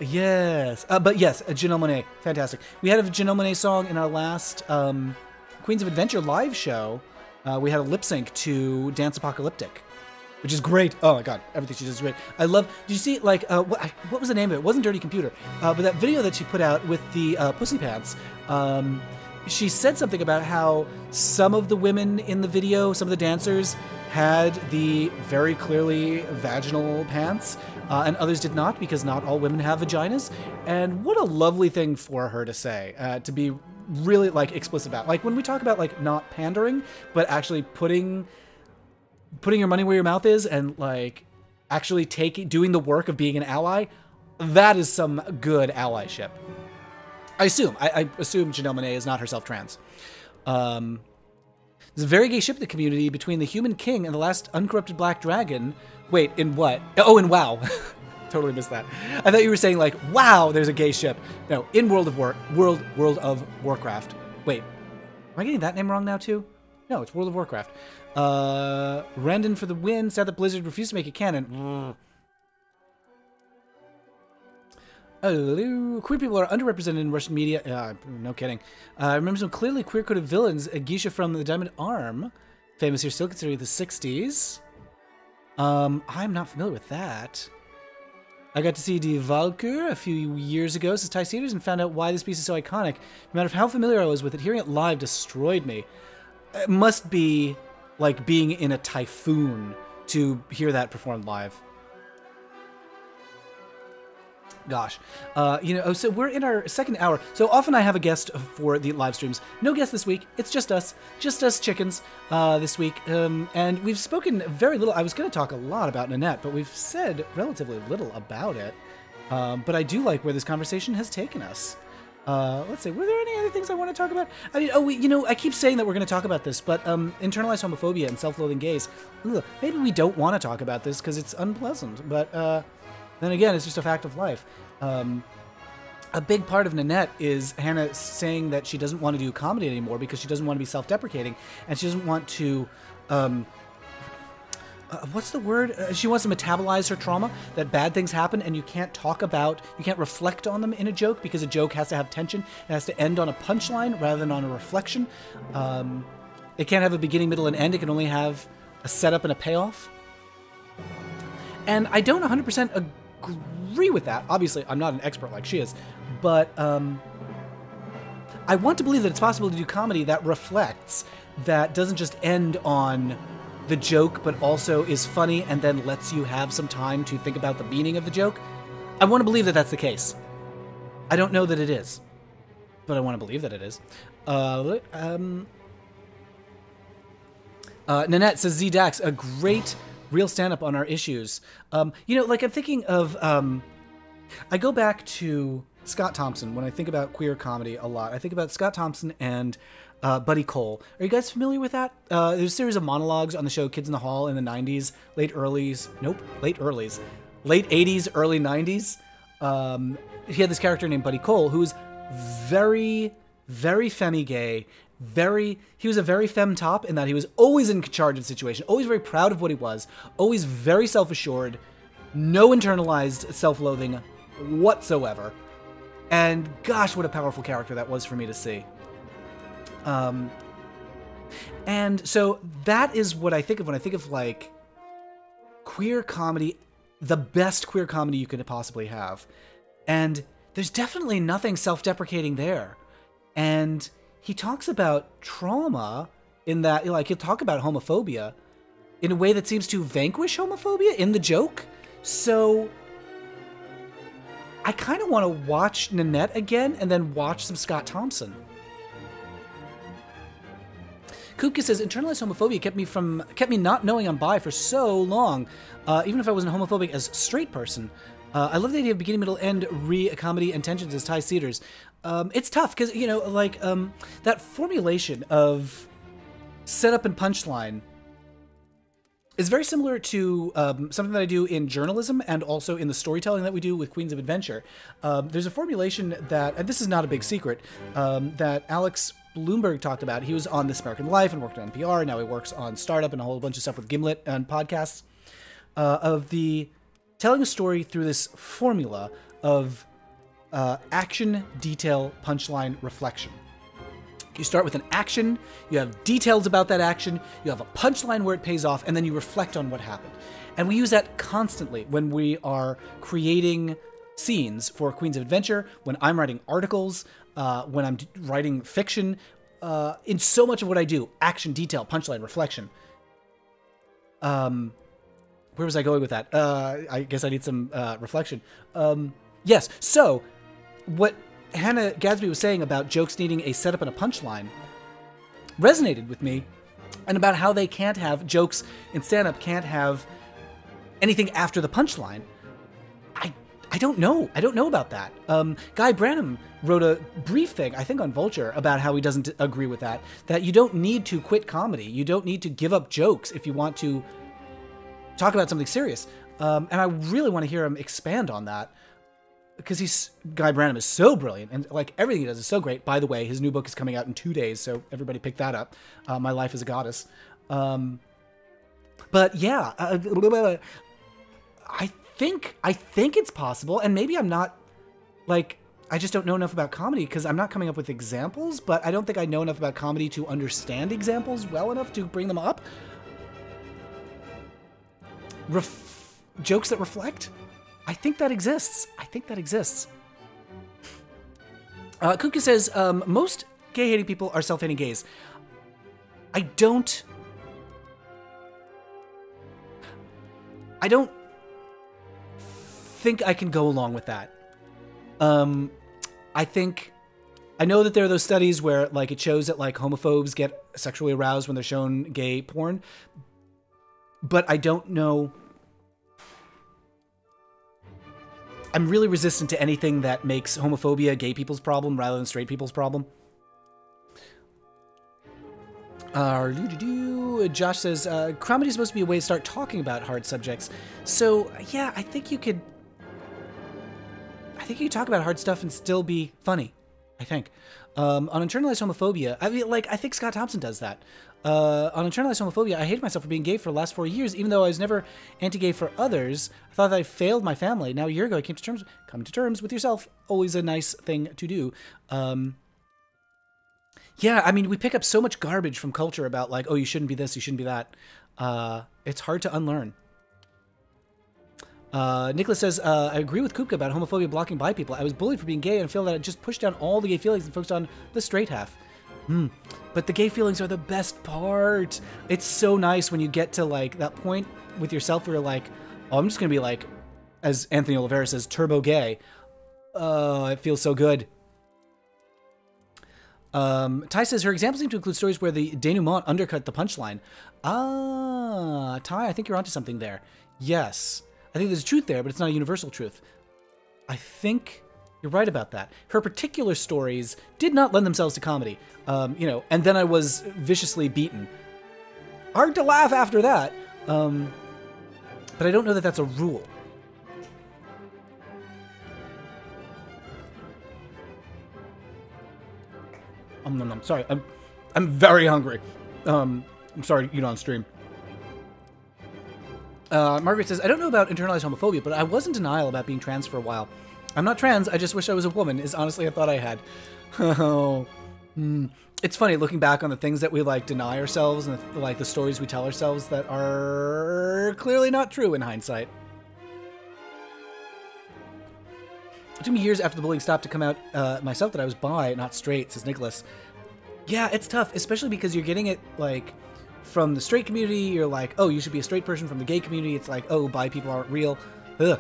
Yes. But yes, Janelle Monáe. Fantastic. We had a Janelle Monáe song in our last Queens of Adventure live show. We had a lip sync to Dance Apocalyptic. which is great. Oh my god, everything she does is great. I love. Did you see like what was the name of it? It wasn't Dirty Computer, but that video that she put out with the pussy pants. She said something about how some of the women in the video, some of the dancers, had the very clearly vaginal pants, and others did not, because not all women have vaginas. And what a lovely thing for her to say, to be really like explicit about. Like when we talk about like not pandering, but actually putting your money where your mouth is, and like actually doing the work of being an ally, that is some good allyship. I assume Janelle Monáe is not herself trans. There's a very gay ship in the community between the Human King and the last uncorrupted black dragon. Wait, in what? Oh, in WoW. Totally missed that. I thought you were saying like, wow, there's a gay ship. No, in World of Warcraft. Wait, am I getting that name wrong now too? No, it's World of Warcraft. Rendon for the win. Sad that Blizzard refused to make it canon. Queer people are underrepresented in Russian media. No kidding. I remember some clearly queer-coded villains. Geisha from the Diamond Arm, famous here, still considered the 60s. I'm not familiar with that. I got to see Die Valkyr a few years ago, says Ty Cedars, and found out why this piece is so iconic. No matter how familiar I was with it, hearing it live destroyed me. It must be like being in a typhoon to hear that performed live. Gosh. So we're in our second hour. So often I have a guest for the live streams. No guest this week. It's just us. Just us chickens this week. And we've spoken very little. I was going to talk a lot about Nanette, but we've said relatively little about it. But I do like where this conversation has taken us. Let's see. Were there any other things I want to talk about? I mean, I keep saying that we're going to talk about this, but internalized homophobia and self-loathing gays. Maybe we don't want to talk about this because it's unpleasant, but... then again, it's just a fact of life. A big part of Nanette is Hannah saying that she doesn't want to do comedy anymore because she doesn't want to be self-deprecating, and she doesn't want to... what's the word? She wants to metabolize her trauma, that bad things happen and you can't reflect on them in a joke because a joke has to have tension. It has to end on a punchline rather than on a reflection. It can't have a beginning, middle, and end. It can only have a setup and a payoff. And I don't 100% agree with that. Obviously, I'm not an expert like she is, but I want to believe that it's possible to do comedy that reflects, that doesn't just end on the joke, but also is funny and then lets you have some time to think about the meaning of the joke. I want to believe that that's the case. I don't know that it is, but I want to believe that it is. Nanette says, Z-Dax, a great real stand-up on our issues. I'm thinking of... I go back to Scott Thompson when I think about queer comedy a lot. I think about Scott Thompson and Buddy Cole. Are you guys familiar with that? There's a series of monologues on the show Kids in the Hall in the 90s, late 80s, early 90s. He had this character named Buddy Cole who was very, very femi-gay. He was a very femme-top in that he was always in charge of the situation, always very proud of what he was, always very self-assured, no internalized self-loathing whatsoever. And gosh, what a powerful character that was for me to see. And so that is what I think of when I think of like queer comedy, the best queer comedy you could possibly have. And there's definitely nothing self-deprecating there. And he talks about trauma in that, like, he'll talk about homophobia in a way that seems to vanquish homophobia in the joke. So I kind of want to watch Nanette again and then watch some Scott Thompson. Kupka says, internalized homophobia kept me not knowing I'm bi for so long, even if I wasn't homophobic as a straight person. I love the idea of beginning, middle, end, comedy and tensions as Ty Cedars. It's tough because, that formulation of setup and punchline is very similar to something that I do in journalism and also in the storytelling that we do with Queens of Adventure. There's a formulation that, and this is not a big secret, that Alex Bloomberg talked about. He was on This American Life and worked on NPR. Now he works on Startup and a whole bunch of stuff with Gimlet and podcasts, of the telling a story through this formula of action, detail, punchline, reflection. You start with an action, you have details about that action, you have a punchline where it pays off, and then you reflect on what happened. And we use that constantly when we are creating scenes for Queens of Adventure, when I'm writing articles, when I'm writing fiction. In so much of what I do, action, detail, punchline, reflection. Where was I going with that? I guess I need some reflection. Yes, so what Hannah Gadsby was saying about jokes needing a setup and a punchline resonated with me, and about how they can't have jokes in stand-up, can't have anything after the punchline. I don't know. I don't know about that. Guy Branum wrote a brief thing, I think on Vulture, about how he doesn't agree with that. That you don't need to quit comedy. You don't need to give up jokes if you want to talk about something serious. And I really want to hear him expand on that, because Guy Branum is so brilliant, and like everything he does is so great. By the way, his new book is coming out in 2 days, so everybody pick that up. My Life as a Goddess. But yeah, I think it's possible, and maybe I'm not, like, I just don't know enough about comedy because I'm not coming up with examples, but I don't think I know enough about comedy to understand examples well enough to bring them up. Jokes that reflect? I think that exists. Kuka says, most gay-hating people are self-hating gays. I don't think I can go along with that. I know that there are those studies where, like, it shows that, like, homophobes get sexually aroused when they're shown gay porn, but I don't know. I'm really resistant to anything that makes homophobia gay people's problem rather than straight people's problem. Josh says, comedy is supposed to be a way to start talking about hard subjects. So, yeah, I think you could talk about hard stuff and still be funny, I think. On internalized homophobia, I think Scott Thompson does that. On internalized homophobia, I hated myself for being gay for the last 4 years, even though I was never anti-gay for others. I thought that I failed my family. Now, a year ago, I came to terms with yourself. Always a nice thing to do. Yeah, I mean, we pick up so much garbage from culture about, like, oh, you shouldn't be this, you shouldn't be that. It's hard to unlearn. Nicholas says, I agree with Kupka about homophobia blocking bi people. I was bullied for being gay and feel that it just pushed down all the gay feelings and focused on the straight half. But the gay feelings are the best part. It's so nice when you get to, like, that point with yourself where you're like, oh, I'm just going to be, like, as Anthony Oliveira says, turbo gay. It feels so good. Ty says, her examples seem to include stories where the denouement undercut the punchline. Ty, I think you're onto something there. Yes. I think there's truth there, but it's not a universal truth. I think you're right about that. Her particular stories did not lend themselves to comedy. And then I was viciously beaten. Hard to laugh after that. But I don't know that that's a rule. Sorry, I'm very hungry. I'm sorry, on stream. Margaret says, I don't know about internalized homophobia, but I was in denial about being trans for a while. I'm not trans, I just wish I was a woman, is honestly a thought I had. It's funny, looking back on the things that we, like, deny ourselves and, like, the stories we tell ourselves that are clearly not true in hindsight. It took me years after the bullying stopped to come out myself that I was bi, not straight, says Nicholas. Yeah, it's tough, especially because you're getting it, like, from the straight community. You're like, oh, you should be a straight person. From the gay community, it's like, oh, bi people aren't real. Ugh.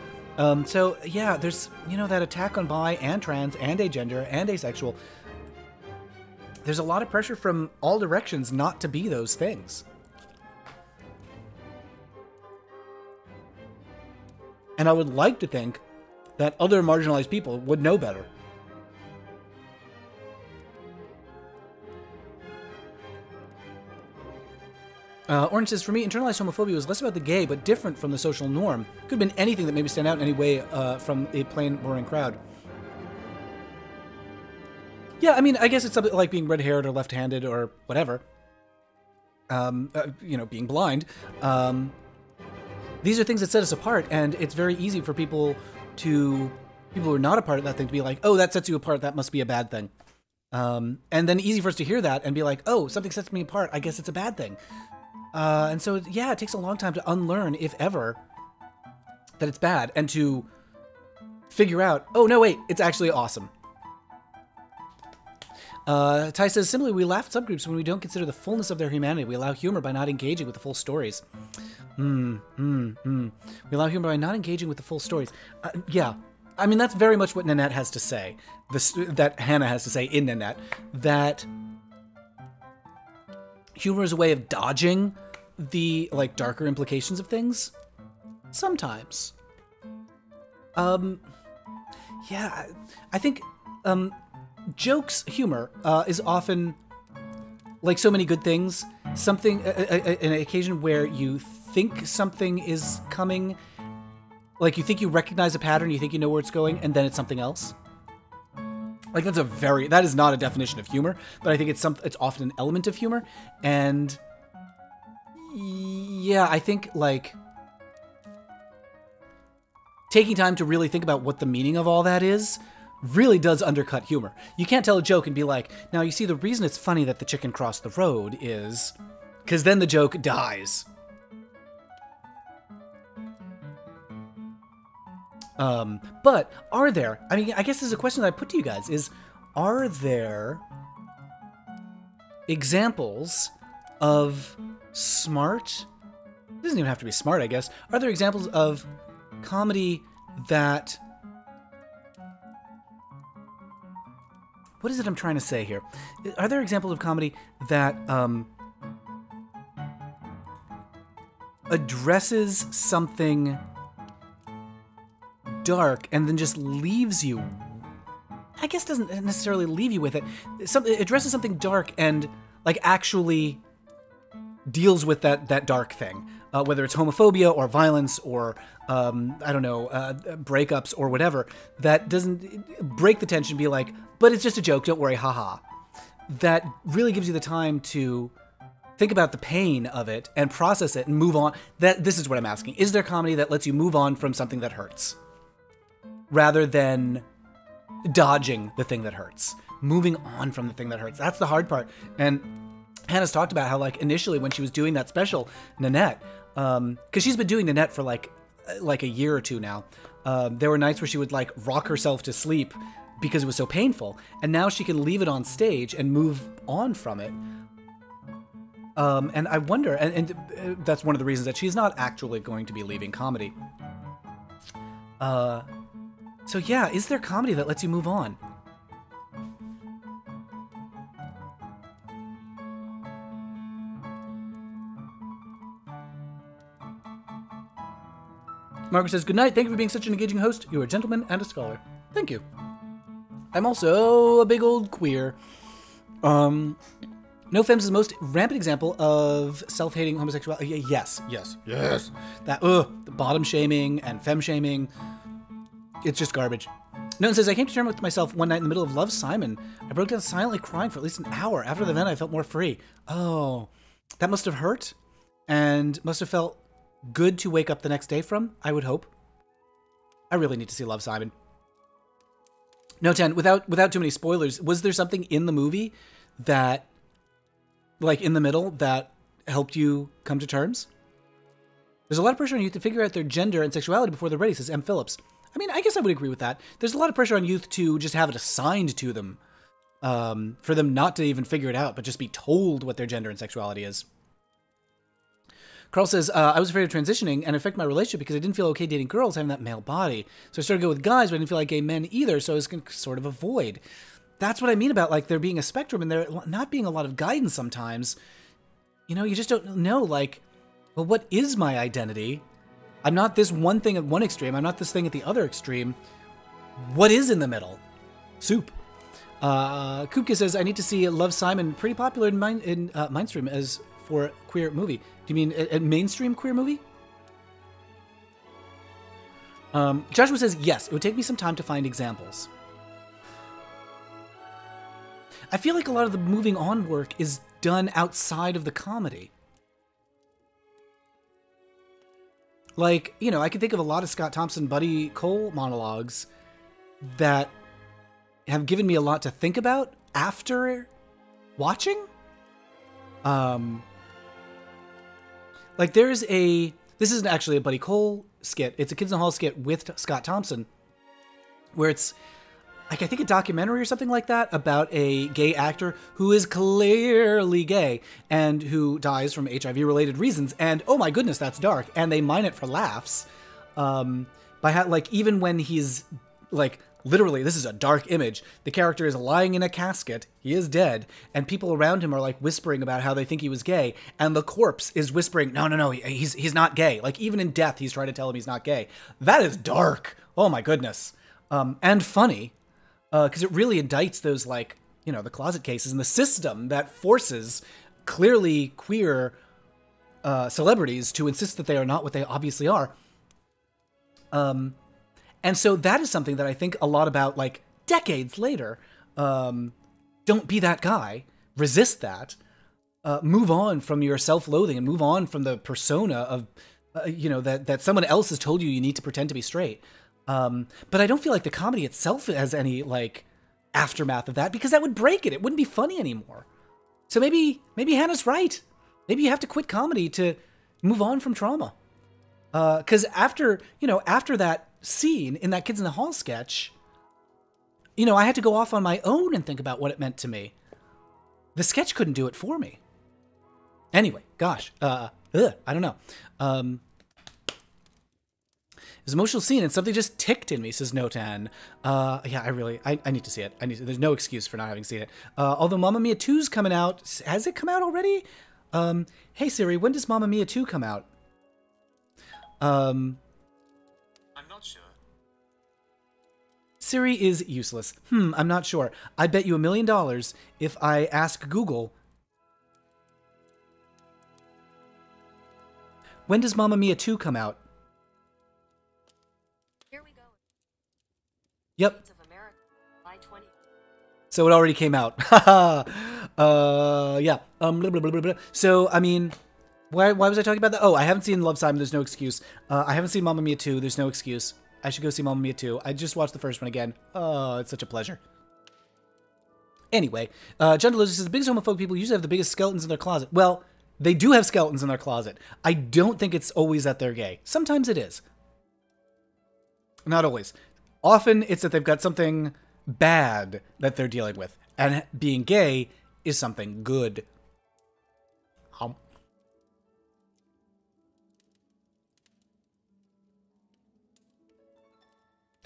So, yeah, there's, that attack on bi and trans and agender and asexual. There's a lot of pressure from all directions not to be those things. And I would like to think that other marginalized people would know better. Orange says, for me, internalized homophobia was less about the gay, but different from the social norm. Could have been anything that made me stand out in any way from a plain, boring crowd. Yeah, I mean, I guess it's something like being red-haired or left-handed or whatever. Being blind. These are things that set us apart, and it's very easy for people who are not a part of that thing to be like, oh, that sets you apart, that must be a bad thing. And then easy for us to hear that and be like, oh, something sets me apart. I guess it's a bad thing. And so, yeah, it takes a long time to unlearn, if ever, that it's bad. And to figure out, oh, no, wait, it's actually awesome. Ty says, simply, we laugh at subgroups when we don't consider the fullness of their humanity. We allow humor by not engaging with the full stories. We allow humor by not engaging with the full stories. Yeah. I mean, that's very much what Nanette has to say. That Hannah has to say in Nanette. That humor is a way of dodging the, like, darker implications of things. Sometimes. Yeah, I think, jokes, humor, is often, like so many good things, something, an occasion where you think something is coming, like you think you recognize a pattern, you think you know where it's going, and then it's something else. Like that is not a definition of humor, but I think it's often an element of humor, and yeah, I think, like, taking time to really think about what the meaning of all that is really does undercut humor. You can't tell a joke and be like, now you see the reason it's funny that the chicken crossed the road is because then the joke dies. But are there, I mean, I guess this is a question that I put to you guys is, are there examples of smart, it doesn't even have to be smart, I guess. Are there examples of comedy that, what is it I'm trying to say here? Are there examples of comedy that addresses something dark and then just leaves you, I guess doesn't necessarily leave you with it. It addresses something dark and, like, actually deals with that dark thing, whether it's homophobia or violence or I don't know, breakups or whatever, that doesn't break the tension, be like, but it's just a joke, don't worry, haha. That really gives you the time to think about the pain of it and process it and move on. This is what I'm asking. Is there comedy that lets you move on from something that hurts rather than dodging the thing that hurts, moving on from the thing that hurts? That's the hard part. And Hannah's talked about how, like, initially when she was doing that special, Nanette, because she's been doing Nanette for like a year or two now, there were nights where she would, like, rock herself to sleep because it was so painful, and now she can leave it on stage and move on from it. And I wonder, and that's one of the reasons that she's not actually going to be leaving comedy. So yeah, is there comedy that lets you move on? Margaret says, good night. Thank you for being such an engaging host. You are a gentleman and a scholar. Thank you. I'm also a big old queer. No Femmes is the most rampant example of self-hating homosexuality. Yes. That, the bottom shaming and femme shaming. It's just garbage. No one says, I came to terms with myself one night in the middle of Love, Simon. I broke down silently crying for at least an hour. After the event, I felt more free. Oh, that must have hurt and must have felt good to wake up the next day from, I would hope. I really need to see Love, Simon. No, 10, without too many spoilers, was there something in the movie that, like, in the middle, that helped you come to terms? There's a lot of pressure on youth to figure out their gender and sexuality before they're ready, says M. Phillips. I mean, I guess I would agree with that. There's a lot of pressure on youth to just have it assigned to them, for them not to even figure it out, but just be told what their gender and sexuality is. Carl says, I was afraid of transitioning and affect my relationship because I didn't feel okay dating girls having that male body. So I started to go with guys, but I didn't feel like gay men either, so I was going to sort of avoid. That's what I mean about, like, there being a spectrum and there not being a lot of guidance sometimes. You know, you just don't know, like, well, what is my identity? I'm not this one thing at one extreme. I'm not this thing at the other extreme. What is in the middle? Soup. Kupka says, I need to see Love, Simon, pretty popular in Mindstream as for a queer movie. Do you mean a mainstream queer movie? Joshua says, yes, it would take me some time to find examples. I feel like a lot of the moving on work is done outside of the comedy. Like, you know, I can think of a lot of Scott Thompson, Buddy Cole monologues that have given me a lot to think about after watching. Like this isn't actually a Buddy Cole skit. It's a Kids in the Hall skit with Scott Thompson, where it's like, I think a documentary or something like that about a gay actor who is clearly gay and who dies from HIV-related reasons. And oh my goodness, that's dark. And they mine it for laughs. By how, like, even when he's like, literally, this is a dark image. The character is lying in a casket. He is dead. And people around him are like whispering about how they think he was gay. And the corpse is whispering, no, he's not gay. Like, even in death, he's trying to tell him he's not gay. That is dark. Oh my goodness. And funny. Because it really indicts those, like, you know, the closet cases and the system that forces clearly queer celebrities to insist that they are not what they obviously are. And so that is something that I think a lot about, like, decades later. Don't be that guy. Resist that. Move on from your self-loathing and move on from the persona of, you know, that someone else has told you need to pretend to be straight. But I don't feel like the comedy itself has any, like, aftermath of that, because that would break it. It wouldn't be funny anymore. So maybe Hannah's right. Maybe you have to quit comedy to move on from trauma. Because after that scene in that Kids in the Hall sketch, you know, I had to go off on my own and think about what it meant to me. The sketch couldn't do it for me. Anyway, gosh, I don't know. It was an emotional scene and something just ticked in me, says Notan. Yeah, I need to see it. There's no excuse for not having seen it. Although Mamma Mia 2's coming out. Has it come out already? Hey Siri, when does Mamma Mia 2 come out? I'm not sure. Siri is useless. I'm not sure. I bet you $1 million if I ask Google, when does Mamma Mia 2 come out? Here we go. Yep. Of America, July 20th. So it already came out. Yeah. Blah, blah, blah, blah, blah. So, I mean, why was I talking about that? Oh, I haven't seen Love Simon. There's no excuse. I haven't seen Mamma Mia 2. There's no excuse. I should go see Mamma Mia 2. I just watched the first one again. Oh, it's such a pleasure. Anyway, John DeLucia says, the biggest homophobic people usually have the biggest skeletons in their closet. Well, they do have skeletons in their closet. I don't think it's always that they're gay. Sometimes it is. Not always. Often it's that they've got something bad that they're dealing with. And being gay is something good.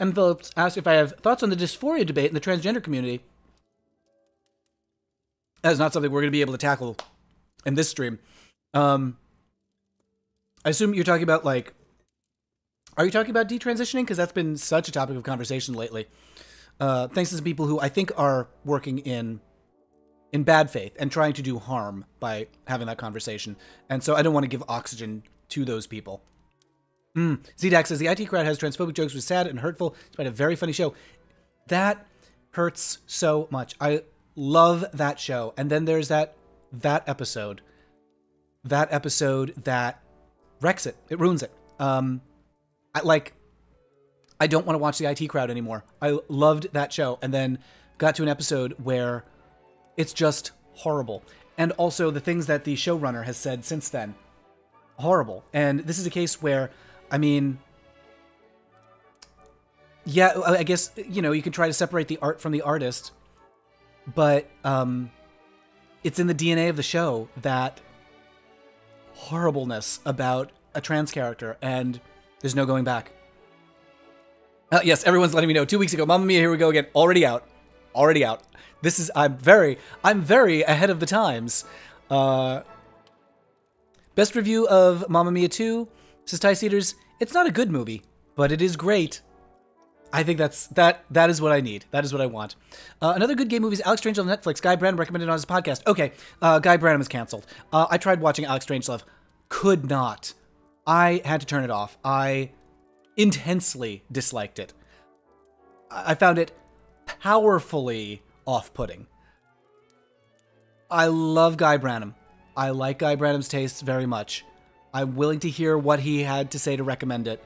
M. Phillips asked if I have thoughts on the dysphoria debate in the transgender community. That is not something we're going to be able to tackle in this stream. I assume you're talking about, like, are you talking about detransitioning? Because that's been such a topic of conversation lately. Thanks to some people who I think are working in bad faith and trying to do harm by having that conversation. And so I don't want to give oxygen to those people. ZDAX says, the IT crowd has transphobic jokes, was sad and hurtful, despite a very funny show. That hurts so much. I love that show. And then there's that episode. That episode that wrecks it. It ruins it. I don't want to watch the IT crowd anymore. I loved that show. And then got to an episode where it's just horrible. And also the things that the showrunner has said since then. Horrible. And this is a case where, I mean, yeah, I guess, you know, you can try to separate the art from the artist, but it's in the DNA of the show, that horribleness about a trans character, and there's no going back. Yes, everyone's letting me know. 2 weeks ago, Mamma Mia, here we go again. Already out. Already out. This is, I'm very ahead of the times. Best review of Mamma Mia 2, says Ty Cedars, it's not a good movie, but it is great. I think that is what I need. That is what I want. Another good gay movie is Alex Strangelove on Netflix. Guy Branum recommended on his podcast. Okay, Guy Branum is canceled. I tried watching Alex Strangelove. Could not. I had to turn it off. I intensely disliked it. I found it powerfully off-putting. I love Guy Branum. I like Guy Branum's tastes very much. I'm willing to hear what he had to say to recommend it.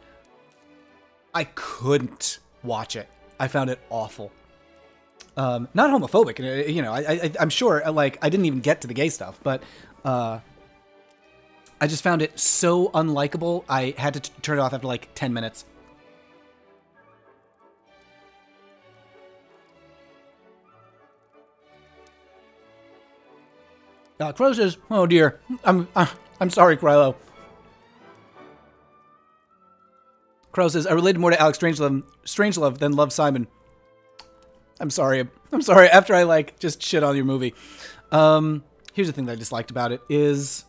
I couldn't watch it. I found it awful. Not homophobic, you know. I'm sure, like, I didn't even get to the gay stuff, but I just found it so unlikable. I had to turn it off after like 10 minutes. Crow says, "Oh dear, I'm sorry, Krylo." Crow says, "I related more to Alex Strangelove than Love Simon." I'm sorry. After I like just shit on your movie, here's the thing that I disliked about it is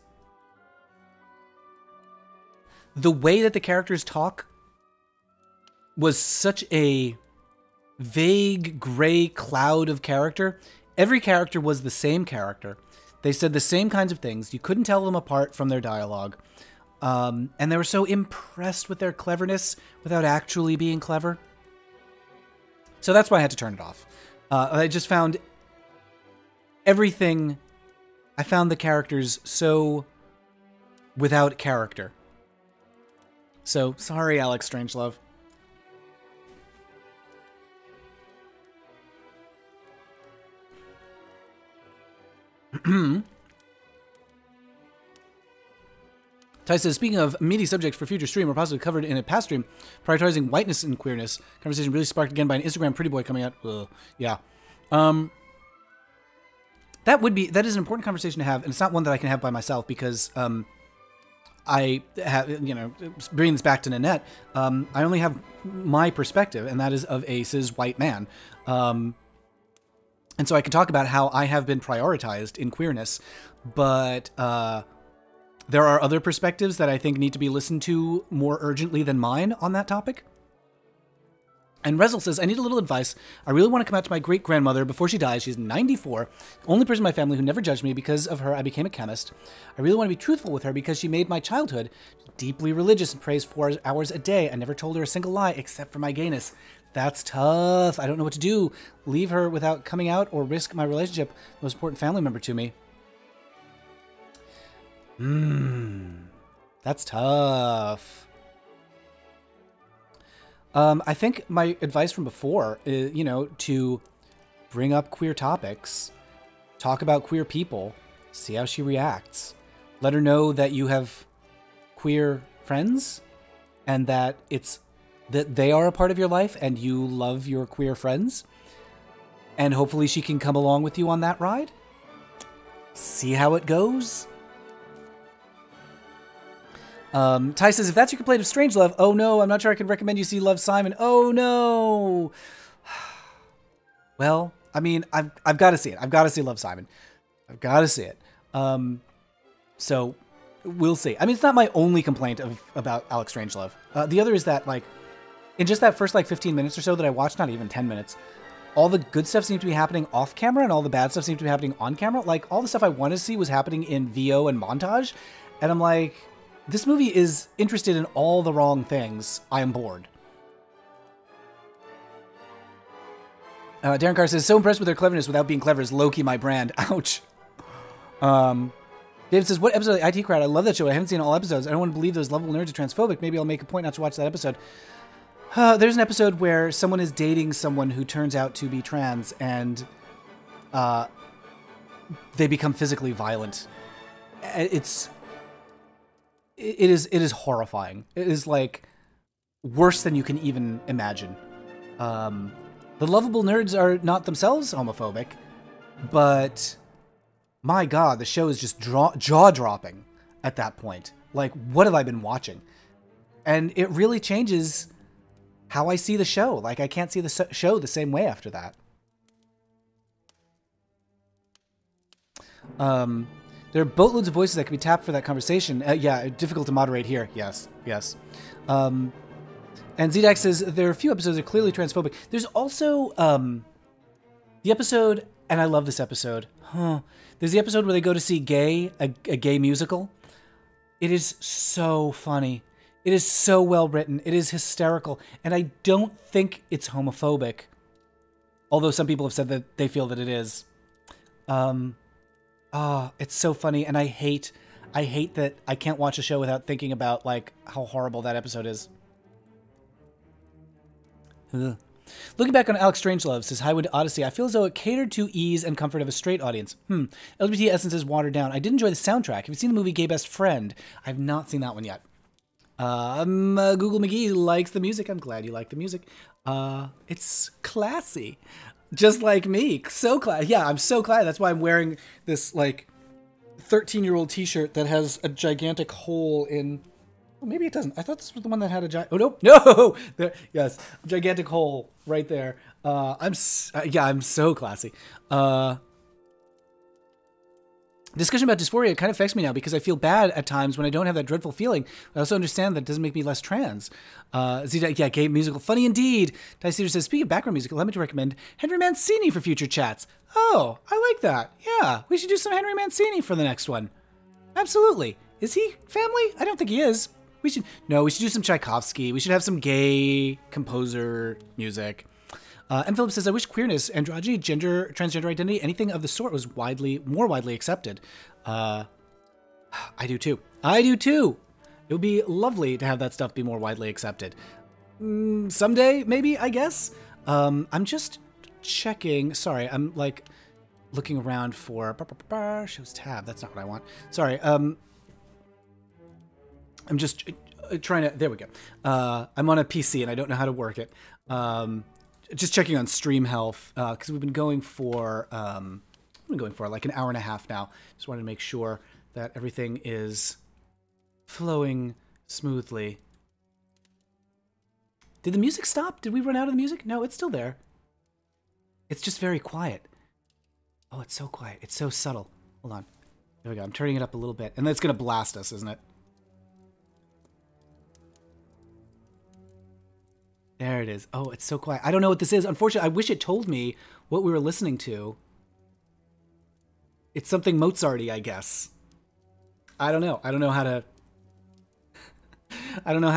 the way that the characters talk was such a vague gray cloud of character. Every character was the same character. They said the same kinds of things. You couldn't tell them apart from their dialogue. And they were so impressed with their cleverness without actually being clever. So that's why I had to turn it off. I just found everything... I found the characters so without character. So, sorry, Alex Strangelove. Ty says, speaking of meaty subjects for future stream or possibly covered in a past stream, prioritizing whiteness and queerness. Conversation really sparked again by an Instagram pretty boy coming out. Yeah. That is an important conversation to have, and it's not one that I can have by myself because I have, you know, bringing this back to Nanette, I only have my perspective, and that is of a cis white man. And so I can talk about how I have been prioritized in queerness, but there are other perspectives that I think need to be listened to more urgently than mine on that topic. And Rezel says, I need a little advice. I really want to come out to my great-grandmother before she dies. She's 94, only person in my family who never judged me. Because of her, I became a chemist. I really want to be truthful with her because she made my childhood deeply religious and prays 4 hours a day. I never told her a single lie except for my gayness. That's tough. I don't know what to do. Leave her without coming out or risk my relationship, the most important family member to me. That's tough. I think my advice from before is, you know, to bring up queer topics, talk about queer people, see how she reacts. Let her know that you have queer friends and that they are a part of your life and you love your queer friends. And hopefully she can come along with you on that ride. See how it goes. Ty says, if that's your complaint of Strangelove, oh no, I'm not sure I can recommend you see Love Simon. Oh no. Well, I mean, I've got to see it. I've got to see Love Simon. I've got to see it. So we'll see. I mean, it's not my only complaint about Alex Strangelove. The other is that, like, in just that first, like, 15 minutes or so that I watched, not even 10 minutes, all the good stuff seemed to be happening off camera and all the bad stuff seemed to be happening on camera. Like, all the stuff I wanted to see was happening in VO and montage. And I'm like, this movie is interested in all the wrong things. I am bored. Darren Carr says, so impressed with their cleverness without being clever is low-key my brand. Ouch. David says, what episode of the IT Crowd? I love that show. I haven't seen all episodes. I don't want to believe those lovable nerds are transphobic. Maybe I'll make a point not to watch that episode. There's an episode where someone is dating someone who turns out to be trans, and they become physically violent. It is horrifying. It is, like, worse than you can even imagine. The lovable nerds are not themselves homophobic, but my God, the show is just jaw-dropping at that point. Like, what have I been watching? And it really changes how I see the show. Like, I can't see the show the same way after that. There are boatloads of voices that can be tapped for that conversation. Yeah, difficult to moderate here. Yes. And Zdax says, there are a few episodes that are clearly transphobic. There's also the episode, and I love this episode. There's the episode where they go to see a gay musical. It is so funny. It is so well written. It is hysterical. And I don't think it's homophobic. Although some people have said that they feel that it is. It's so funny, and I hate that I can't watch a show without thinking about, like, how horrible that episode is. Ugh. Looking back on Alex Strangelove, says Highwind Odyssey, I feel as though it catered to ease and comfort of a straight audience. LGBT essence is watered down. I did enjoy the soundtrack. Have you seen the movie Gay Best Friend? I've not seen that one yet. Google McGee likes the music. I'm glad you like the music. It's classy. Just like me. So classy. Yeah, I'm so classy. That's why I'm wearing this, like, 13-year-old t-shirt that has a gigantic hole in... Oh, maybe it doesn't. I thought this was the one that had a giant... Oh, no. No! There, yes. Gigantic hole right there. I'm so classy. Discussion about dysphoria kind of affects me now because I feel bad at times when I don't have that dreadful feeling. I also understand that it doesn't make me less trans. Yeah, gay musical. Funny indeed. Dice Theater says, speaking of background music, allow me to recommend Henry Mancini for future chats. Oh, I like that. Yeah, we should do some Henry Mancini for the next one. Absolutely. Is he family? I don't think he is. We should do some Tchaikovsky. We should have some gay composer music. And Philip says, I wish queerness, androgyny, gender, transgender identity, anything of the sort was more widely accepted. I do too. It would be lovely to have that stuff be more widely accepted. Someday, maybe, I guess. I'm just checking. Sorry, I'm like looking around for shows tab. That's not what I want. Sorry. I'm just trying to. There we go. I'm on a PC and I don't know how to work it. Just checking on stream health because we've been going for like an hour and a half now. Just wanted to make sure that everything is flowing smoothly. Did the music stop? Did we run out of the music? No, it's still there. It's just very quiet. Oh, it's so quiet. It's so subtle. Hold on. There we go. I'm turning it up a little bit. And then it's going to blast us, isn't it? There it is. Oh, it's so quiet. I don't know what this is. Unfortunately, I wish it told me what we were listening to. It's something Mozart-y, I guess. I don't know. I don't know how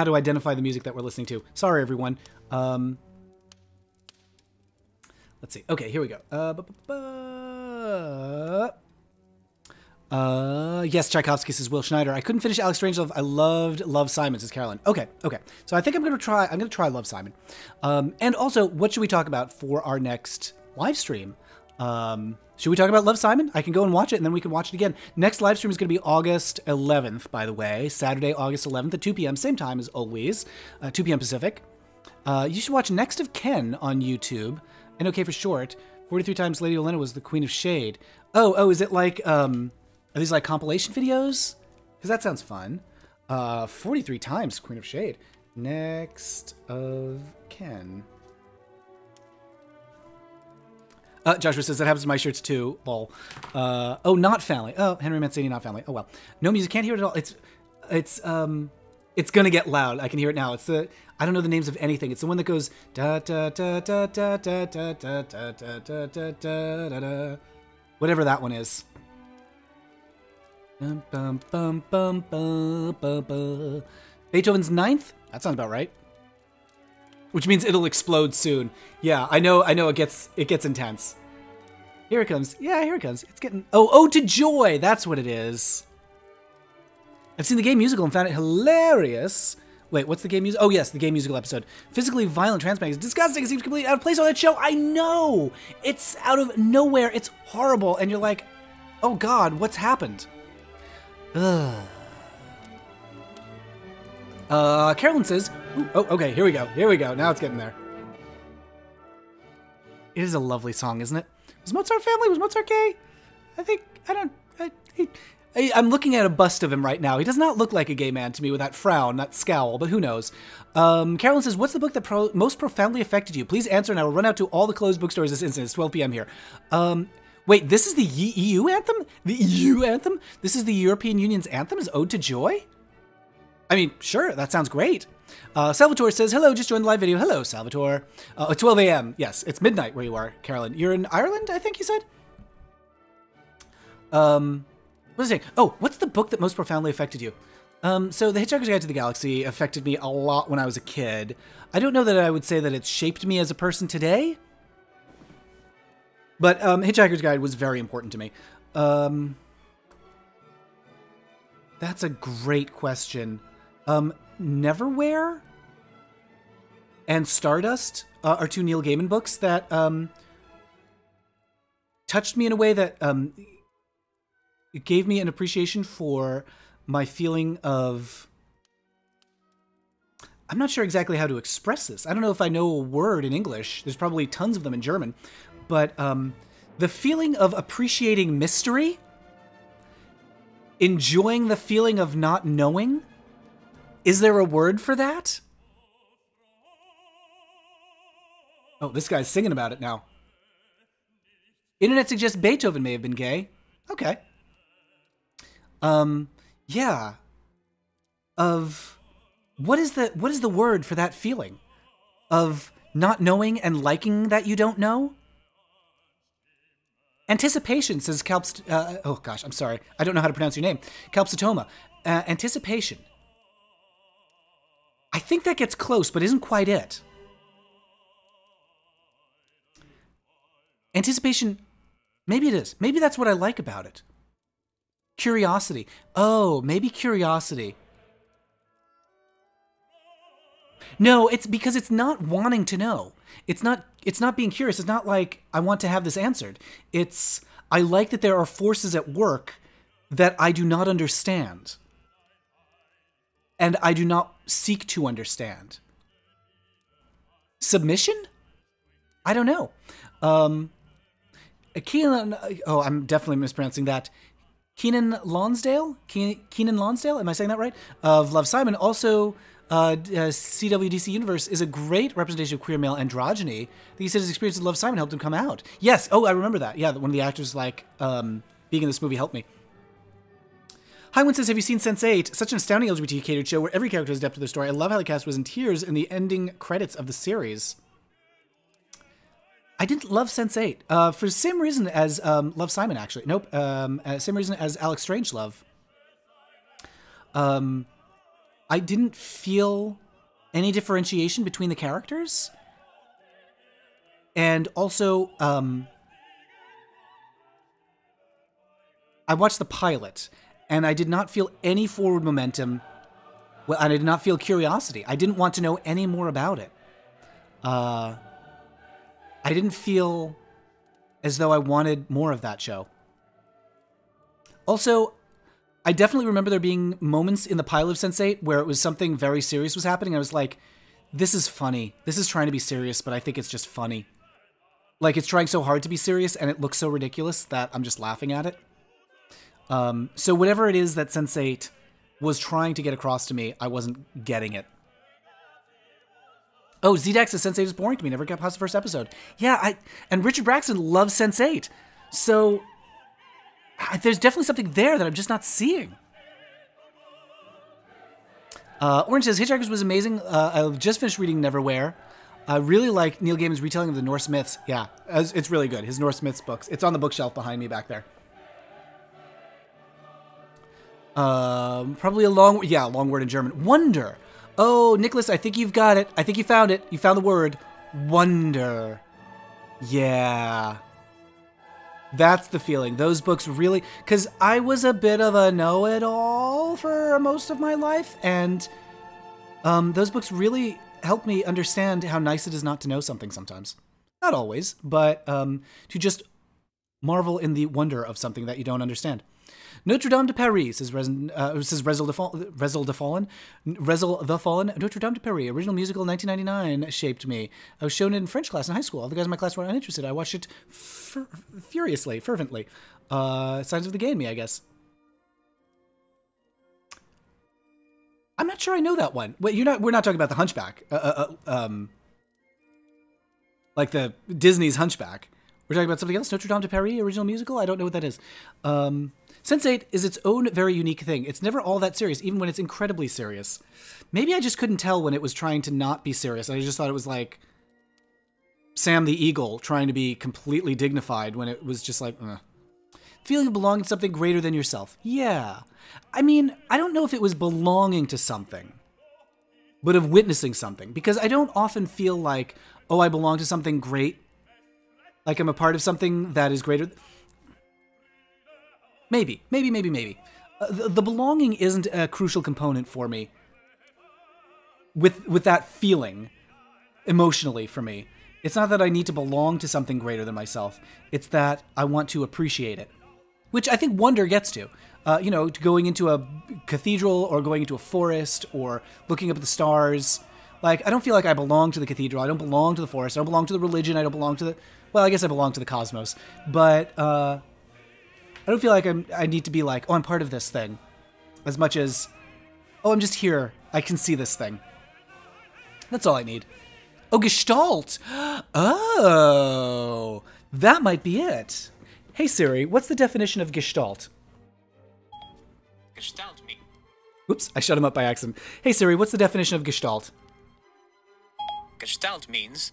to identify the music that we're listening to. Sorry, everyone. Let's see. Okay, here we go. Yes, Tchaikovsky, says Will Schneider. I couldn't finish Alex Strangelove. I loved Love Simon, says Carolyn. Okay. So I think I'm gonna try Love Simon. And also, what should we talk about for our next live stream? Should we talk about Love Simon? I can go and watch it, and then we can watch it again. Next live stream is going to be August 11th, by the way. Saturday, August 11th at 2 p.m. Same time as always, 2 p.m. Pacific. You should watch Next of Ken on YouTube. And okay for short. 43 times Lady Olenna was the Queen of Shade. Oh, is it like, are these like compilation videos? Because that sounds fun. 43 times Queen of Shade. Next of Ken. Joshua says, that happens to my shirts too. Lol. Oh, not family. Oh, Henry Mancini, not family. Oh, well. No music, can't hear it at all. It's gonna get loud. I can hear it now. It's the, I don't know the names of anything. It's the one that goes da da da da da da da da da da da da da da. Whatever that one is. Beethoven's Ninth? That sounds about right. Which means it'll explode soon. Yeah, I know it gets intense. Here it comes. Yeah, here it comes. It's getting... Oh, Ode to Joy! That's what it is. I've seen the gay musical and found it hilarious. Wait, what's the gay musical? Oh, yes, the gay musical episode. Physically violent trans man is disgusting. It seems completely out of place on that show. I know! It's out of nowhere. It's horrible. And you're like, oh, God, what's happened? Ugh. Carolyn says... Ooh, oh, okay, here we go. Now it's getting there. It is a lovely song, isn't it? Was Mozart family? Was Mozart gay? I'm looking at a bust of him right now. He does not look like a gay man to me with that frown, that scowl, but who knows? Carolyn says, what's the book that most profoundly affected you? Please answer and I will run out to all the closed bookstores this instant. It's 12 p.m. here. Wait, this is the EU anthem? The EU anthem? This is the European Union's anthem? Is Ode to Joy? I mean, sure, that sounds great. Salvatore says, hello, just joined the live video. Hello, Salvatore. 12 a.m. Yes, it's midnight where you are, Carolyn. You're in Ireland, I think you said? What was I saying? Oh, what's the book that most profoundly affected you? So The Hitchhiker's Guide to the Galaxy affected me a lot when I was a kid. I don't know that I would say that it's shaped me as a person today. But Hitchhiker's Guide was very important to me. That's a great question. Neverwhere? and Stardust are two Neil Gaiman books that touched me in a way that it gave me an appreciation for my feeling of... I'm not sure exactly how to express this. I don't know if I know a word in English. There's probably tons of them in German. But the feeling of appreciating mystery, enjoying the feeling of not knowing. Is there a word for that? Oh, this guy's singing about it now. Internet suggests Beethoven may have been gay. Okay. Yeah. What is the word for that feeling? Of not knowing and liking that you don't know? Anticipation, says Kalpst... oh, gosh, I'm sorry. I don't know how to pronounce your name. Kalpsatoma. Anticipation. I think that gets close, but isn't quite it. Anticipation... Maybe it is. Maybe that's what I like about it. Curiosity. Oh, maybe curiosity. No, it's because it's not wanting to know. It's not being curious. It's not like I want to have this answered. It's I like that there are forces at work that I do not understand. And I do not seek to understand. Submission? I don't know. Keenan, oh, I'm definitely mispronouncing that. Keenan Lonsdale? Keenan Lonsdale? Am I saying that right? Of Love, Simon. Also, CWDC Universe is a great representation of queer male androgyny. He said his experience with Love, Simon helped him come out. Yes. Oh, I remember that. Yeah, one of the actors like, being in this movie helped me. Highwind says, have you seen Sense8? Such an astounding LGBT catered show where every character has depth to their story. I love how the cast was in tears in the ending credits of the series. I didn't love Sense8 for the same reason as Love, Simon, actually. Nope. Same reason as Alex Strangelove. I didn't feel any differentiation between the characters. And also, I watched the pilot, and I did not feel any forward momentum. Well, and I did not feel curiosity. I didn't want to know any more about it. I didn't feel as though I wanted more of that show. Also, I definitely remember there being moments in the pilot of Sense8 where it was something very serious was happening. I was like, this is funny. This is trying to be serious, but I think it's just funny. Like, it's trying so hard to be serious, and it looks so ridiculous that I'm just laughing at it. So whatever it is that Sense8 was trying to get across to me, I wasn't getting it. Oh, Zdax says Sense8 is boring to me. Never got past the first episode. Yeah, and Richard Braxton loves Sense8. So there's definitely something there that I'm just not seeing. Orange says, Hitchhikers was amazing. I've just finished reading Neverwhere. I really like Neil Gaiman's retelling of the Norse myths. Yeah, it's really good. His Norse myths books. It's on the bookshelf behind me back there. Probably a long word in German. Wonder. Oh, Nicholas, I think you've got it. I think you found it. You found the word. Wonder. Yeah. That's the feeling. Those books really... Because I was a bit of a know-it-all for most of my life, and those books really helped me understand how nice it is not to know something sometimes. Not always, but to just marvel in the wonder of something that you don't understand. Notre Dame de Paris, says Rezel the Fallen. Notre Dame de Paris, original musical 1999, shaped me. I was shown it in French class in high school. All the guys in my class were uninterested. I watched it fervently. Signs of the gay in me, I guess. I'm not sure I know that one. Wait, we're not talking about the Hunchback. Like the Disney's Hunchback. We're talking about something else? Notre Dame de Paris, original musical? I don't know what that is. Sense8 is its own very unique thing. It's never all that serious, even when it's incredibly serious. Maybe I just couldn't tell when it was trying to not be serious. I just thought it was like Sam the Eagle trying to be completely dignified when it was just like, Feeling of belonging to something greater than yourself. Yeah. I mean, I don't know if it was belonging to something, but of witnessing something. Because I don't often feel like, oh, I belong to something great. Like I'm a part of something that is greater. Maybe. The belonging isn't a crucial component for me with that feeling. emotionally for me. It's not that I need to belong to something greater than myself. It's that I want to appreciate it, which I think wonder gets to. You know, going into a cathedral or going into a forest or looking up at the stars. Like, I don't feel like I belong to the cathedral. I don't belong to the forest. I don't belong to the religion. I don't belong to the... Well, I guess I belong to the cosmos. But I don't feel like I need to be like, oh, I'm part of this thing. As much as, oh, I'm just here. I can see this thing. That's all I need. Oh, Gestalt! Oh, that might be it. Hey, Siri, what's the definition of Gestalt? Gestalt me. Oops, I shut him up by accident. Hey, Siri, what's the definition of Gestalt? Gestalt means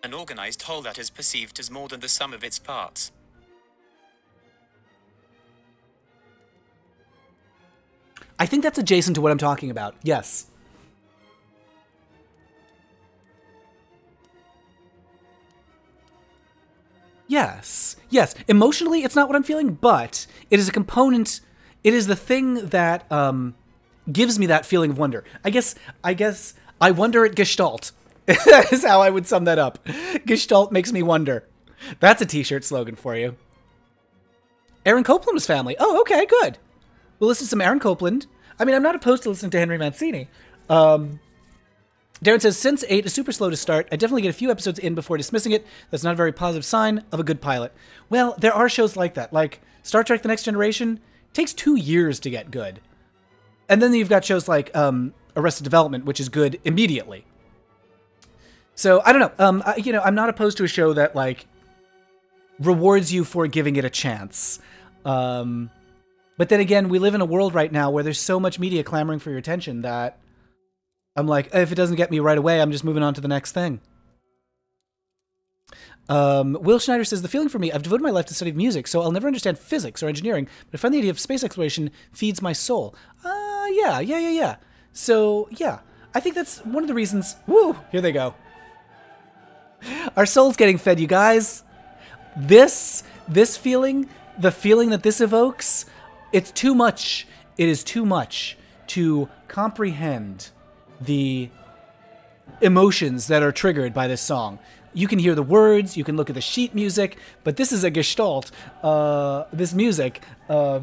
an organized whole that is perceived as more than the sum of its parts. I think that's adjacent to what I'm talking about. Yes. Yes. Yes. Emotionally, it's not what I'm feeling, but it is a component. It is the thing that gives me that feeling of wonder. I guess I wonder at Gestalt. That is how I would sum that up. Gestalt makes me wonder. That's a t-shirt slogan for you. Aaron Copland was family. Oh, okay, good. We'll listen to some Aaron Copland. I mean, I'm not opposed to listening to Henry Mancini. Darren says, since 8 is super slow to start, I definitely get a few episodes in before dismissing it. That's not a very positive sign of a good pilot. Well, there are shows like that. Like Star Trek The Next Generation takes 2 years to get good. And then you've got shows like Arrested Development, which is good immediately. So, I don't know. You know, I'm not opposed to a show that, like, rewards you for giving it a chance. But then again, we live in a world right now where there's so much media clamoring for your attention that I'm like, if it doesn't get me right away, I'm just moving on to the next thing. Will Schneider says, the feeling for me, I've devoted my life to study of music, so I'll never understand physics or engineering, but I find the idea of space exploration feeds my soul. Yeah. So, yeah, I think that's one of the reasons. Woo, here they go. Our soul's getting fed, you guys. This feeling, the feeling that this evokes, it's too much. It is too much to comprehend the emotions that are triggered by this song. You can hear the words, you can look at the sheet music, but this is a gestalt, this music, where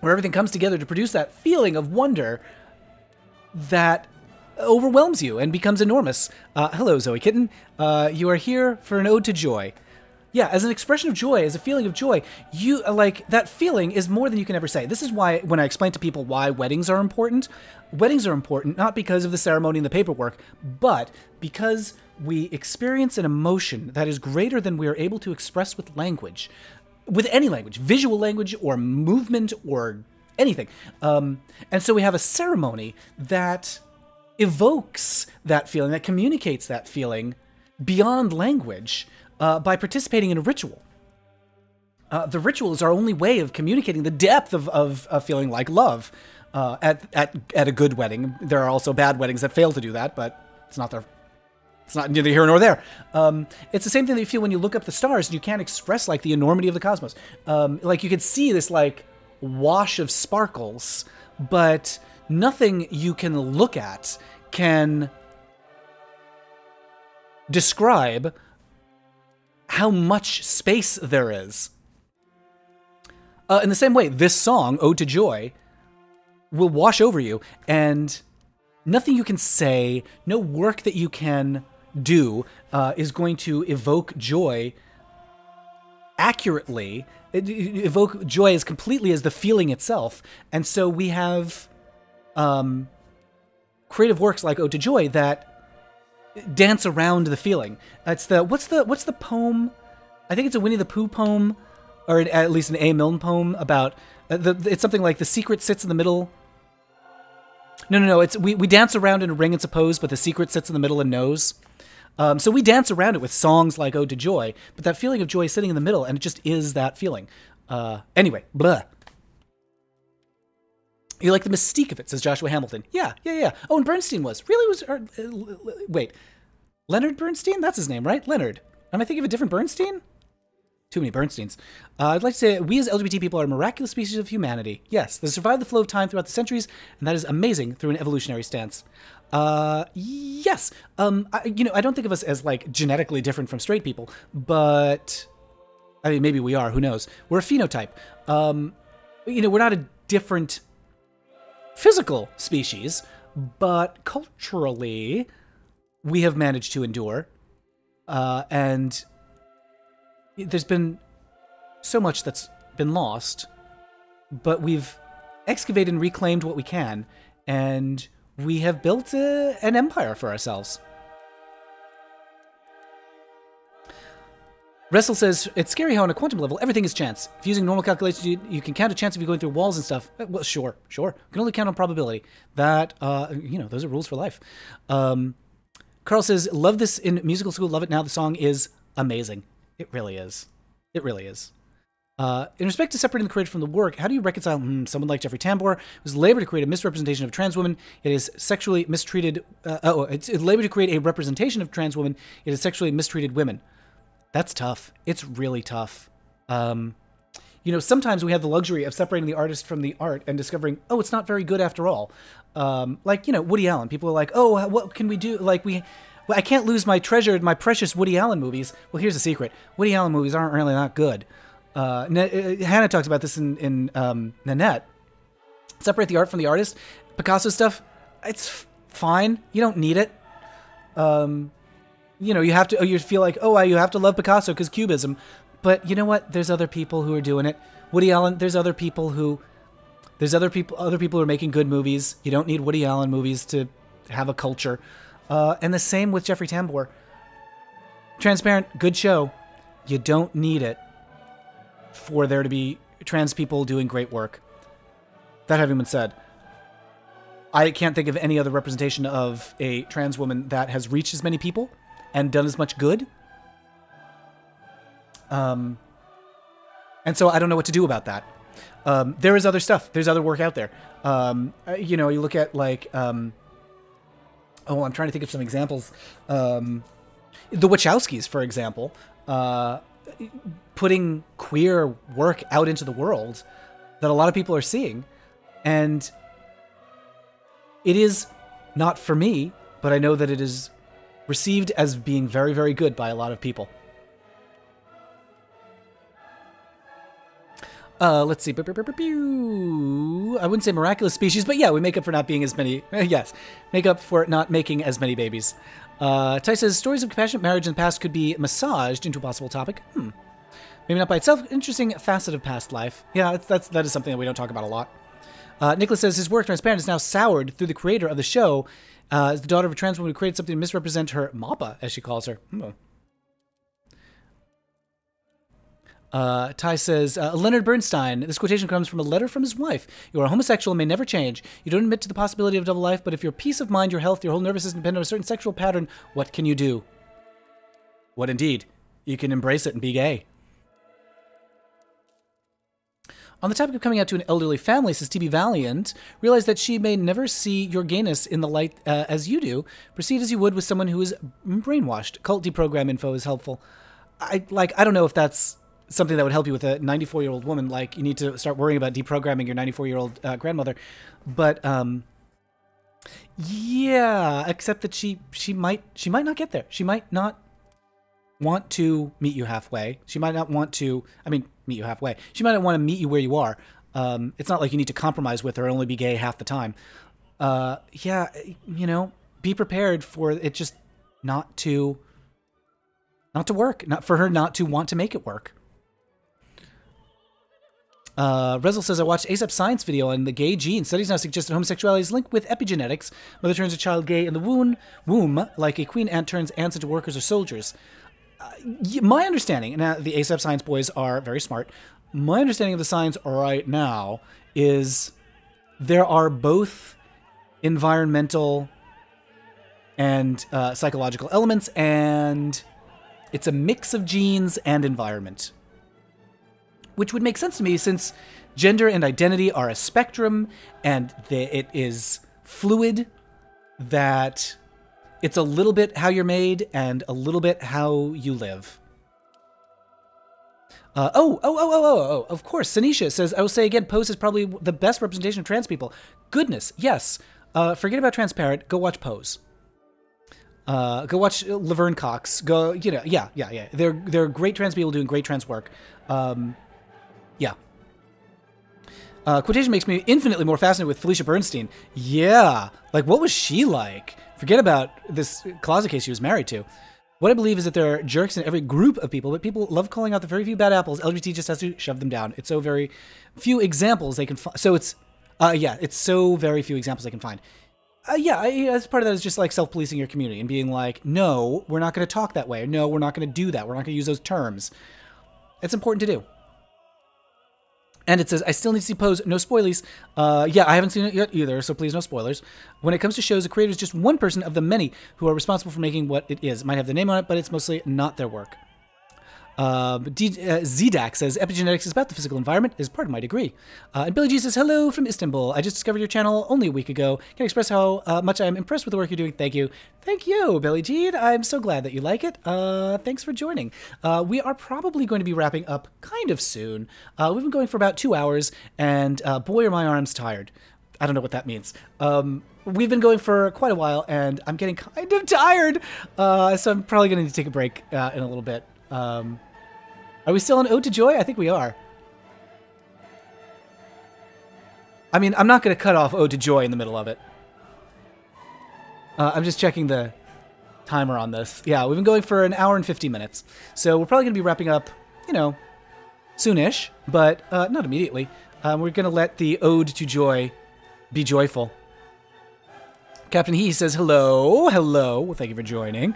everything comes together to produce that feeling of wonder that overwhelms you and becomes enormous. Hello, Zoe Kitten. You are here for an ode to joy. Yeah, as an expression of joy, as a feeling of joy, you like that feeling is more than you can ever say. This is why when I explain to people why weddings are important not because of the ceremony and the paperwork, but because we experience an emotion that is greater than we are able to express with language, with any language, visual language or movement or anything. And so we have a ceremony that evokes that feeling, that communicates that feeling beyond language. By participating in a ritual. The ritual is our only way of communicating the depth of feeling like love at a good wedding. There are also bad weddings that fail to do that, but it's not neither here nor there. It's the same thing that you feel when you look up the stars and you can't express like the enormity of the cosmos. Like you could see this like wash of sparkles, but nothing you can look at can describe how much space there is. In the same way, this song, Ode to Joy, will wash over you, and nothing you can say, no work that you can do is going to evoke joy accurately, evoke joy as completely as the feeling itself. And so we have creative works like Ode to Joy that dance around the feeling. It's the what's the poem? I think it's a Winnie the Pooh poem, or at least an A. Milne poem about it's something like the secret sits in the middle. No. It's we dance around in a ring and suppose, but the secret sits in the middle and knows. So we dance around it with songs like Ode to Joy, but that feeling of joy is sitting in the middle, and it just is that feeling. Anyway, blah. You like the mystique of it, says Joshua Hamilton. Yeah. Oh, and Bernstein was. Wait. Leonard Bernstein? That's his name, right? Leonard. Am I thinking of a different Bernstein? Too many Bernsteins. I'd like to say we as LGBT people are a miraculous species of humanity. Yes, they survived the flow of time throughout the centuries, and that is amazing through an evolutionary stance. Yes. I don't think of us as like genetically different from straight people, but I mean, maybe we are. Who knows? We're a phenotype. We're not a different physical species, but culturally, we have managed to endure, and there's been so much that's been lost, but we've excavated and reclaimed what we can, and we have built an empire for ourselves. Wrestle says, it's scary how on a quantum level, everything is chance. If using normal calculations, you can count a chance if you're going through walls and stuff. Well, sure. You can only count on probability. That, those are rules for life. Carl says, love this in musical school, love it now. The song is amazing. It really is. It really is. In respect to separating the creator from the work, how do you reconcile someone like Jeffrey Tambor, whose labor to create a misrepresentation of trans women, it is sexually mistreated... it's labor to create a representation of trans women, it is sexually mistreated women. That's tough. It's really tough. Sometimes we have the luxury of separating the artist from the art and discovering, oh, it's not very good after all. Woody Allen. People are like, oh, what can we do? I can't lose my precious Woody Allen movies. Well, here's the secret. Woody Allen movies aren't really that good. Hannah talks about this in Nanette. Separate the art from the artist. Picasso stuff, it's fine. You don't need it. You have to, you feel like, you have to love Picasso because Cubism. But you know what? There's other people who are doing it. Woody Allen, there's other people who are making good movies. You don't need Woody Allen movies to have a culture. And the same with Jeffrey Tambor. Transparent, good show. You don't need it for there to be trans people doing great work. That having been said, I can't think of any other representation of a trans woman that has reached as many people and done as much good. And so I don't know what to do about that. There is other stuff. There's other work out there. You look at I'm trying to think of some examples. The Wachowskis, for example, putting queer work out into the world that a lot of people are seeing. And it is not for me, but I know that it is received as being very, very good by a lot of people. Let's see. I wouldn't say miraculous species, but yeah, we make up for not being as many. Yes, make up for not making as many babies. Ty says, stories of compassionate marriage in the past could be massaged into a possible topic. Maybe not by itself. Interesting facet of past life. Yeah, that is something that we don't talk about a lot. Nicholas says, his work, Transparent, is now soured through the creator of the show, as the daughter of a trans woman who created something to misrepresent her mappa, as she calls her. Ty says, Leonard Bernstein, this quotation comes from a letter from his wife. You are homosexual and may never change. You don't admit to the possibility of double life, but if your peace of mind, your health, your whole nervous system depend on a certain sexual pattern, what can you do? What indeed? You can embrace it and be gay. On the topic of coming out to an elderly family, says TB Valiant, realize that she may never see your gayness in the light as you do. Proceed as you would with someone who is brainwashed. Cult deprogram info is helpful. I don't know if that's something that would help you with a 94-year-old woman. Like, you need to start worrying about deprogramming your 94-year-old grandmother. But, yeah, except that she might not get there. She might not want to meet you halfway. She might not want to, meet you halfway. She might not want to meet you where you are. It's not like you need to compromise with her and only be gay half the time. Yeah, be prepared for it just not to work. Not for her not to want to make it work. Rezel says, I watched ASAP Science video on the gay gene. Studies now suggest that homosexuality is linked with epigenetics. Mother turns a child gay in the womb, like a queen ant turns ants into workers or soldiers. My understanding, and the ASAP Science boys are very smart, my understanding of the science right now is there are both environmental and psychological elements, and it's a mix of genes and environment. Which would make sense to me, since gender and identity are a spectrum, and it is fluid, that it's a little bit how you're made and a little bit how you live. Of course. Sanisha says, I will say again, Pose is probably the best representation of trans people. Goodness, yes. Forget about Transparent. Go watch Pose. Go watch Laverne Cox. Go, yeah. They're great trans people doing great trans work. Yeah. Quotation makes me infinitely more fascinated with Felicia Bernstein. Yeah. Like, what was she like? Forget about this closet case she was married to. What I believe is that there are jerks in every group of people, but people love calling out the very few bad apples. LGBT just has to shove them down. It's so very few examples they can find. So it's so very few examples they can find. As part of that is just like self-policing your community and being like, no, we're not going to talk that way. Or, no, we're not going to do that. We're not going to use those terms. It's important to do. And it says, I still need to see Pose. No spoilies. I haven't seen it yet either, so please no spoilers. When it comes to shows, the creator is just one person of the many who are responsible for making what it is. It might have the name on it, but it's mostly not their work. ZDAC says, epigenetics is about the physical environment, is part of my degree. And Billy G says, hello from Istanbul. I just discovered your channel only a week ago. Can I express how much I am impressed with the work you're doing? Thank you. Thank you, Billy G. I'm so glad that you like it. Thanks for joining. We are probably going to be wrapping up kind of soon. We've been going for about 2 hours, and boy, are my arms tired. I don't know what that means. We've been going for quite a while, and I'm getting kind of tired. So I'm probably going to need to take a break in a little bit. Are we still on Ode to Joy? I think we are. I mean, I'm not going to cut off Ode to Joy in the middle of it. I'm just checking the timer on this. Yeah, we've been going for an hour and 50 minutes. So we're probably going to be wrapping up, soonish, but not immediately. We're going to let the Ode to Joy be joyful. Captain He says, hello. Well, thank you for joining.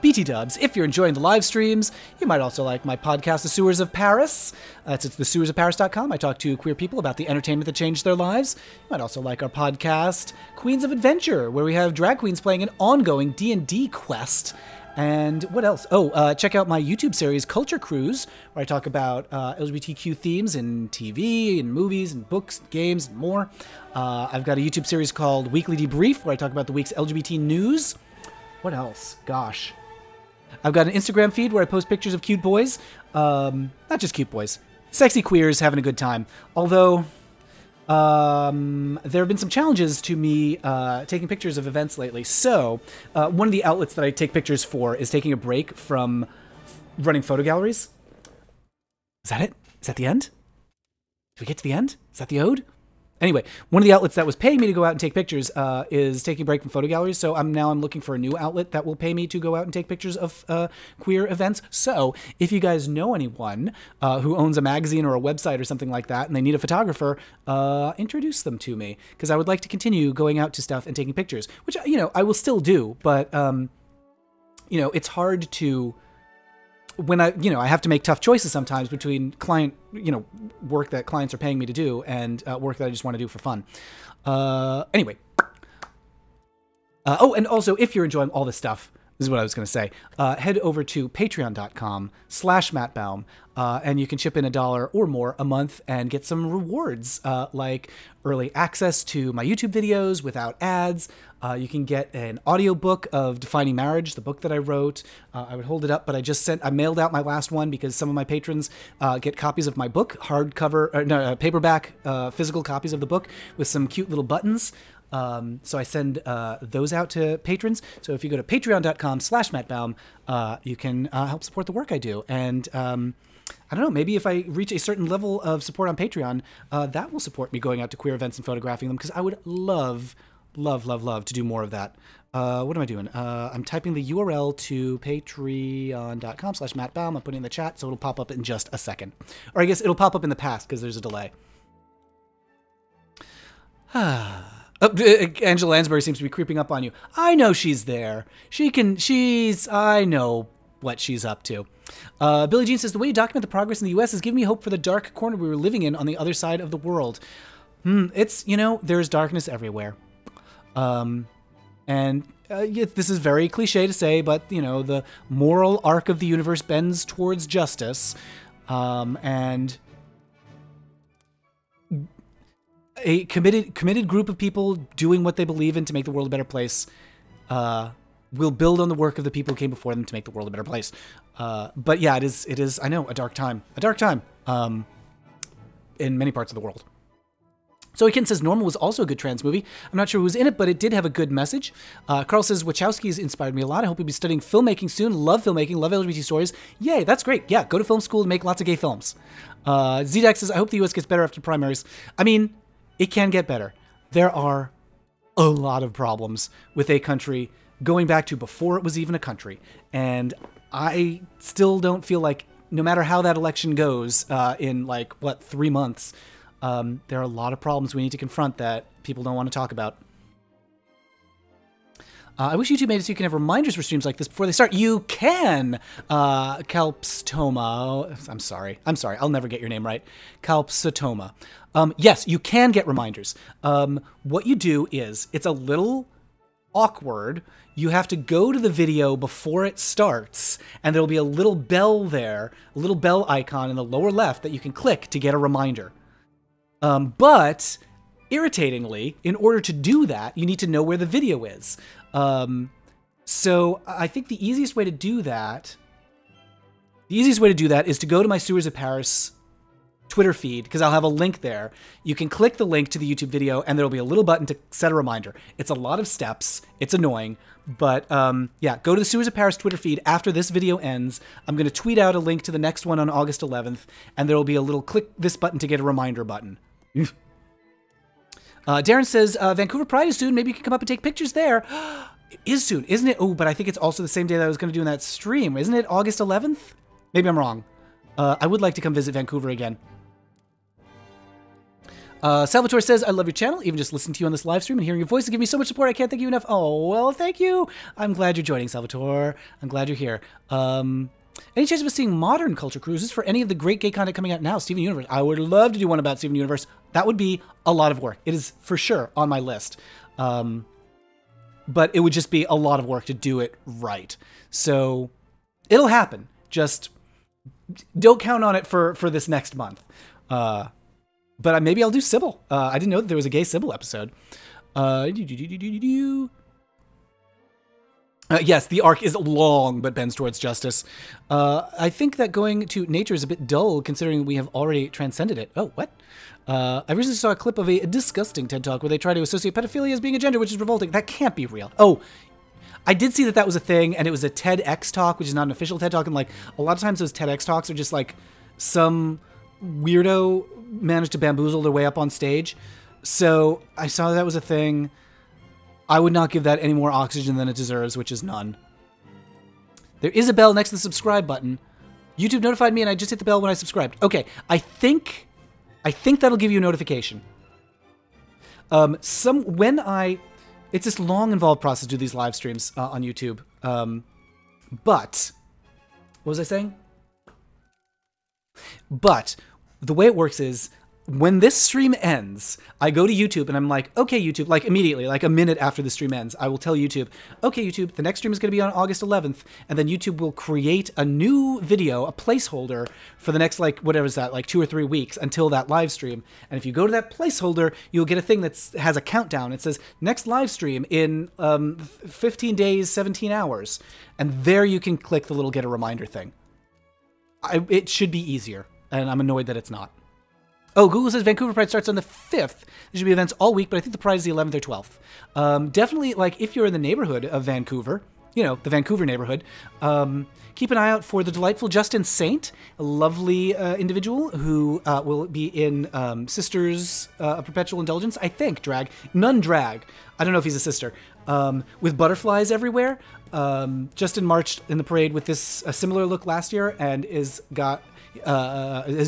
BT Dubs, if you're enjoying the live streams, you might also like my podcast, The Sewers of Paris. It's thesewersofparis.com. I talk to queer people about the entertainment that changed their lives. You might also like our podcast, Queens of Adventure, where we have drag queens playing an ongoing D&D quest. And what else? Check out my YouTube series, Culture Cruise, where I talk about LGBTQ themes in TV and movies and books, games, and more. I've got a YouTube series called Weekly Debrief, where I talk about the week's LGBT news. What else? Gosh. I've got an Instagram feed where I post pictures of cute boys. Not just cute boys. Sexy queers having a good time. Although, there have been some challenges to me taking pictures of events lately. So, one of the outlets that I take pictures for is taking a break from running photo galleries. Is that it? Is that the end? Did we get to the end? Is that the ode? Anyway, one of the outlets that was paying me to go out and take pictures is taking a break from photo galleries. So I'm looking for a new outlet that will pay me to go out and take pictures of queer events. So if you guys know anyone who owns a magazine or a website or something like that, and they need a photographer, introduce them to me, because I would like to continue going out to stuff and taking pictures, which I will still do. But it's hard to. When I have to make tough choices sometimes between client, work that clients are paying me to do and work that I just want to do for fun. Anyway. And also, if you're enjoying all this stuff, this is what I was going to say, head over to patreon.com/mattbaum, and you can chip in $1 or more a month and get some rewards, like early access to my YouTube videos without ads. You can get an audiobook of Defining Marriage, the book that I wrote. I would hold it up, but I mailed out my last one because some of my patrons get copies of my book, paperback, physical copies of the book with some cute little buttons. So I send those out to patrons. So if you go to patreon.com/mattbaum, you can help support the work I do. And I don't know, maybe if I reach a certain level of support on Patreon, that will support me going out to queer events and photographing them, because I would love to do more of that. What am I doing? I'm typing the URL to patreon.com/mattbaum. I'm putting it in the chat, so it'll pop up in just a second. Or I guess it'll pop up in the past because there's a delay. Angela Lansbury seems to be creeping up on you. I know she's there. I know what she's up to. Billie Jean says, the way you document the progress in the U.S. has given me hope for the dark corner we were living in on the other side of the world. There's darkness everywhere. This is very cliche to say, but, the moral arc of the universe bends towards justice. And a committed group of people doing what they believe in to make the world a better place will build on the work of the people who came before them to make the world a better place. But yeah, it is, I know, a dark time, in many parts of the world. So Ken says Normal was also a good trans movie. I'm not sure who was in it, but it did have a good message. Carl says Wachowski's inspired me a lot. I hope you'll be studying filmmaking soon. Love filmmaking, love LGBT stories. Yay, that's great. Yeah, go to film school and make lots of gay films. ZDAX says, I hope the US gets better after primaries. I mean, it can get better. There are a lot of problems with a country going back to before it was even a country. And I still don't feel like, no matter how that election goes in 3 months, there are a lot of problems we need to confront that people don't want to talk about. I wish YouTube made it so you can have reminders for streams like this before they start. You can! Kalpstoma. I'm sorry. I'll never get your name right. Kalpsatoma. Yes, you can get reminders. What you do is, it's a little awkward. You have to go to the video before it starts, and there'll be a little bell there, a little bell icon in the lower left that you can click to get a reminder. But irritatingly, in order to do that, you need to know where the video is. So I think the easiest way to do that is to go to my Sewers of Paris Twitter feed, because I'll have a link there. You can click the link to the YouTube video, and there'll be a little button to set a reminder. It's a lot of steps. It's annoying. But yeah, go to the Sewers of Paris Twitter feed after this video ends. I'm going to tweet out a link to the next one on August 11th, and there will be a little click this button to get a reminder button. Darren says, Vancouver Pride is soon. Maybe you can come up and take pictures there. It is soon, isn't it? Oh, but I think it's also the same day that I was going to do in that stream. Isn't it August 11th? Maybe I'm wrong. I would like to come visit Vancouver again. Salvatore says, I love your channel. Even just listening to you on this live stream and hearing your voice has given me so much support. I can't thank you enough. Oh, well, thank you. I'm glad you're joining, Salvatore. I'm glad you're here. Any chance of us seeing modern culture cruises for any of the great gay content coming out now? Steven Universe. I would love to do one about Steven Universe. That would be a lot of work. It is for sure on my list. But it would just be a lot of work to do it right. So it'll happen. Just don't count on it for this next month. But maybe I'll do Sybil. I didn't know that there was a gay Sybil episode. Yes, the arc is long, but bends towards justice. I think that going to nature is a bit dull, considering we have already transcended it. Oh, what? I recently saw a clip of a disgusting TED Talk where they try to associate pedophilia as being a gender, which is revolting. That can't be real. Oh, I did see that was a thing, and it was a TEDx talk, which is not an official TED Talk, and a lot of times those TEDx talks are just some weirdo managed to bamboozle their way up on stage. So I saw that was a thing. I would not give that any more oxygen than it deserves, which is none. There is a bell next to the subscribe button. YouTube notified me, and I just hit the bell when I subscribed. Okay, I think that'll give you a notification. It's this long, involved process to do these live streams on YouTube. But what was I saying? But the way it works is, when this stream ends, I go to YouTube and I'm like, okay, YouTube, immediately, a minute after the stream ends, I will tell YouTube, okay, YouTube, the next stream is going to be on August 11th. And then YouTube will create a new video, a placeholder for the next, 2 or 3 weeks until that live stream. And if you go to that placeholder, you'll get a thing that has a countdown. It says, next live stream in 15 days, 17 hours. And there you can click the little get a reminder thing. It should be easier. And I'm annoyed that it's not. Oh, Google says Vancouver Pride starts on the 5th. There should be events all week, but I think the Pride is the 11th or 12th. Definitely, if you're in the neighborhood of Vancouver, the Vancouver neighborhood, keep an eye out for the delightful Justin Saint, a lovely individual who will be in Sisters of Perpetual Indulgence, I think, drag. Nun drag. I don't know if he's a sister. With butterflies everywhere. Justin marched in the parade with a similar look last year and is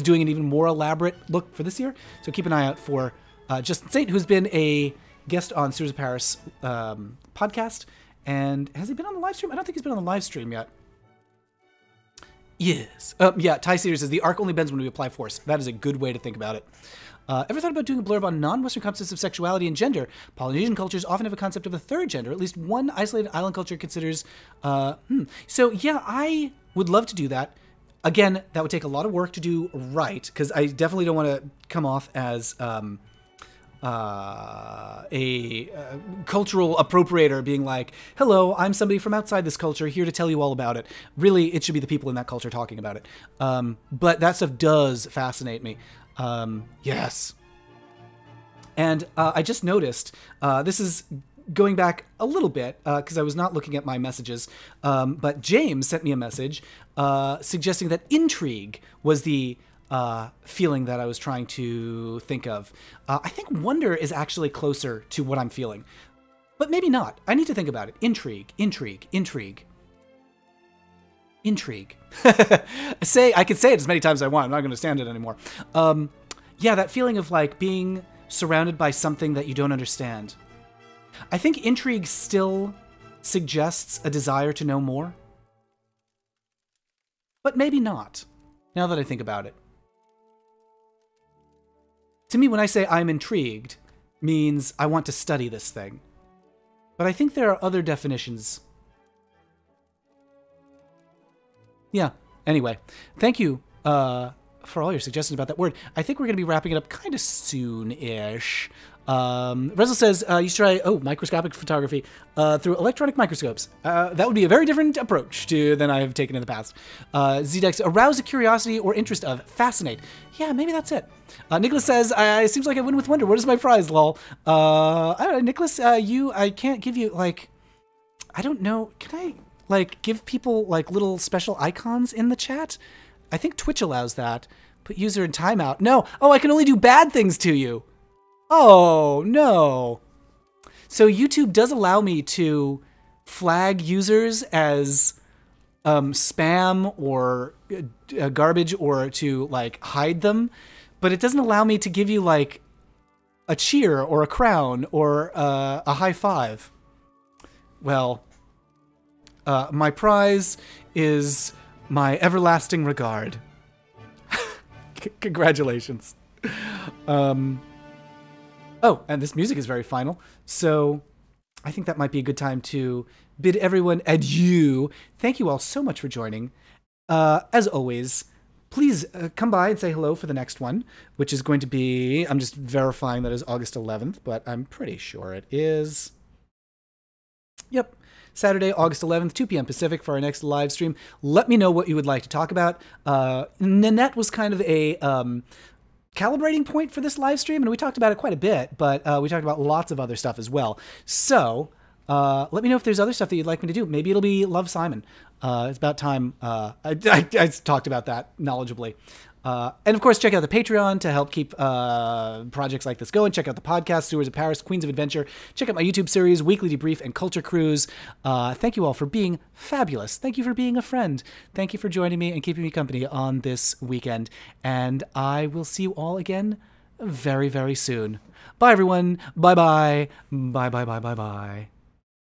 doing an even more elaborate look for this year. So keep an eye out for Justin Saint, who's been a guest on Sewers of Paris podcast. And has he been on the live stream? I don't think he's been on the live stream yet. Yes. Yeah, Ty Cedar says, the arc only bends when we apply force. That is a good way to think about it. Ever thought about doing a blurb on non-Western concepts of sexuality and gender? Polynesian cultures often have a concept of a third gender. At least one isolated island culture considers... So, yeah, I would love to do that. Again, that would take a lot of work to do right, because I definitely don't want to come off as cultural appropriator being like, hello, I'm somebody from outside this culture here to tell you all about it. Really, it should be the people in that culture talking about it. But that stuff does fascinate me. Yes. And I just noticed, this is going back a little bit, because I was not looking at my messages, but James sent me a message suggesting that intrigue was the feeling that I was trying to think of. I think wonder is actually closer to what I'm feeling, but maybe not. I need to think about it. Intrigue, intrigue, intrigue. Intrigue. I can say it as many times as I want. I'm not going to stand it anymore. Yeah, that feeling of like being surrounded by something that you don't understand. I think intrigue still suggests a desire to know more, but maybe not, now that I think about it. To me, when I say I'm intrigued, means I want to study this thing. But I think there are other definitions. Yeah, anyway, thank you for all your suggestions about that word. I think we're going to be wrapping it up kind of soon-ish. Rezel says, you should try, microscopic photography through electronic microscopes. That would be a very different approach than I have taken in the past. Zdex, arouse a curiosity or interest of, fascinate. Yeah, maybe that's it. Nicholas says, it seems like I win with wonder. What is my prize, lol? I don't know, Nicholas, I can't give you, like, I don't know, can I, like, give people, like, little special icons in the chat? I think Twitch allows that. Put user in timeout. No. Oh, I can only do bad things to you. Oh, no. So YouTube does allow me to flag users as spam or garbage or to, like, hide them. But it doesn't allow me to give you, like, a cheer or a crown or a high five. Well, my prize is my everlasting regard. Congratulations. Oh, and this music is very final, so I think that might be a good time to bid everyone adieu. Thank you all so much for joining. As always, please come by and say hello for the next one, which is going to be, I'm just verifying that is August 11th, but I'm pretty sure it is. Yep. Saturday, August 11th, 2 p.m. Pacific for our next live stream. Let me know what you would like to talk about. Nanette was kind of a calibrating point for this live stream, and we talked about it quite a bit, but we talked about lots of other stuff as well. So let me know if there's other stuff that you'd like me to do. Maybe it'll be Love, Simon. It's about time I talked about that knowledgeably. And of course, check out the Patreon to help keep projects like this going. Check out the podcast, Stewards of Paris, Queens of Adventure. Check out my YouTube series, Weekly Debrief and Culture Cruise. Thank you all for being fabulous. Thank you for being a friend. Thank you for joining me and keeping me company on this weekend. And I will see you all again very, very soon. Bye, everyone. Bye-bye. Bye-bye, bye-bye, bye.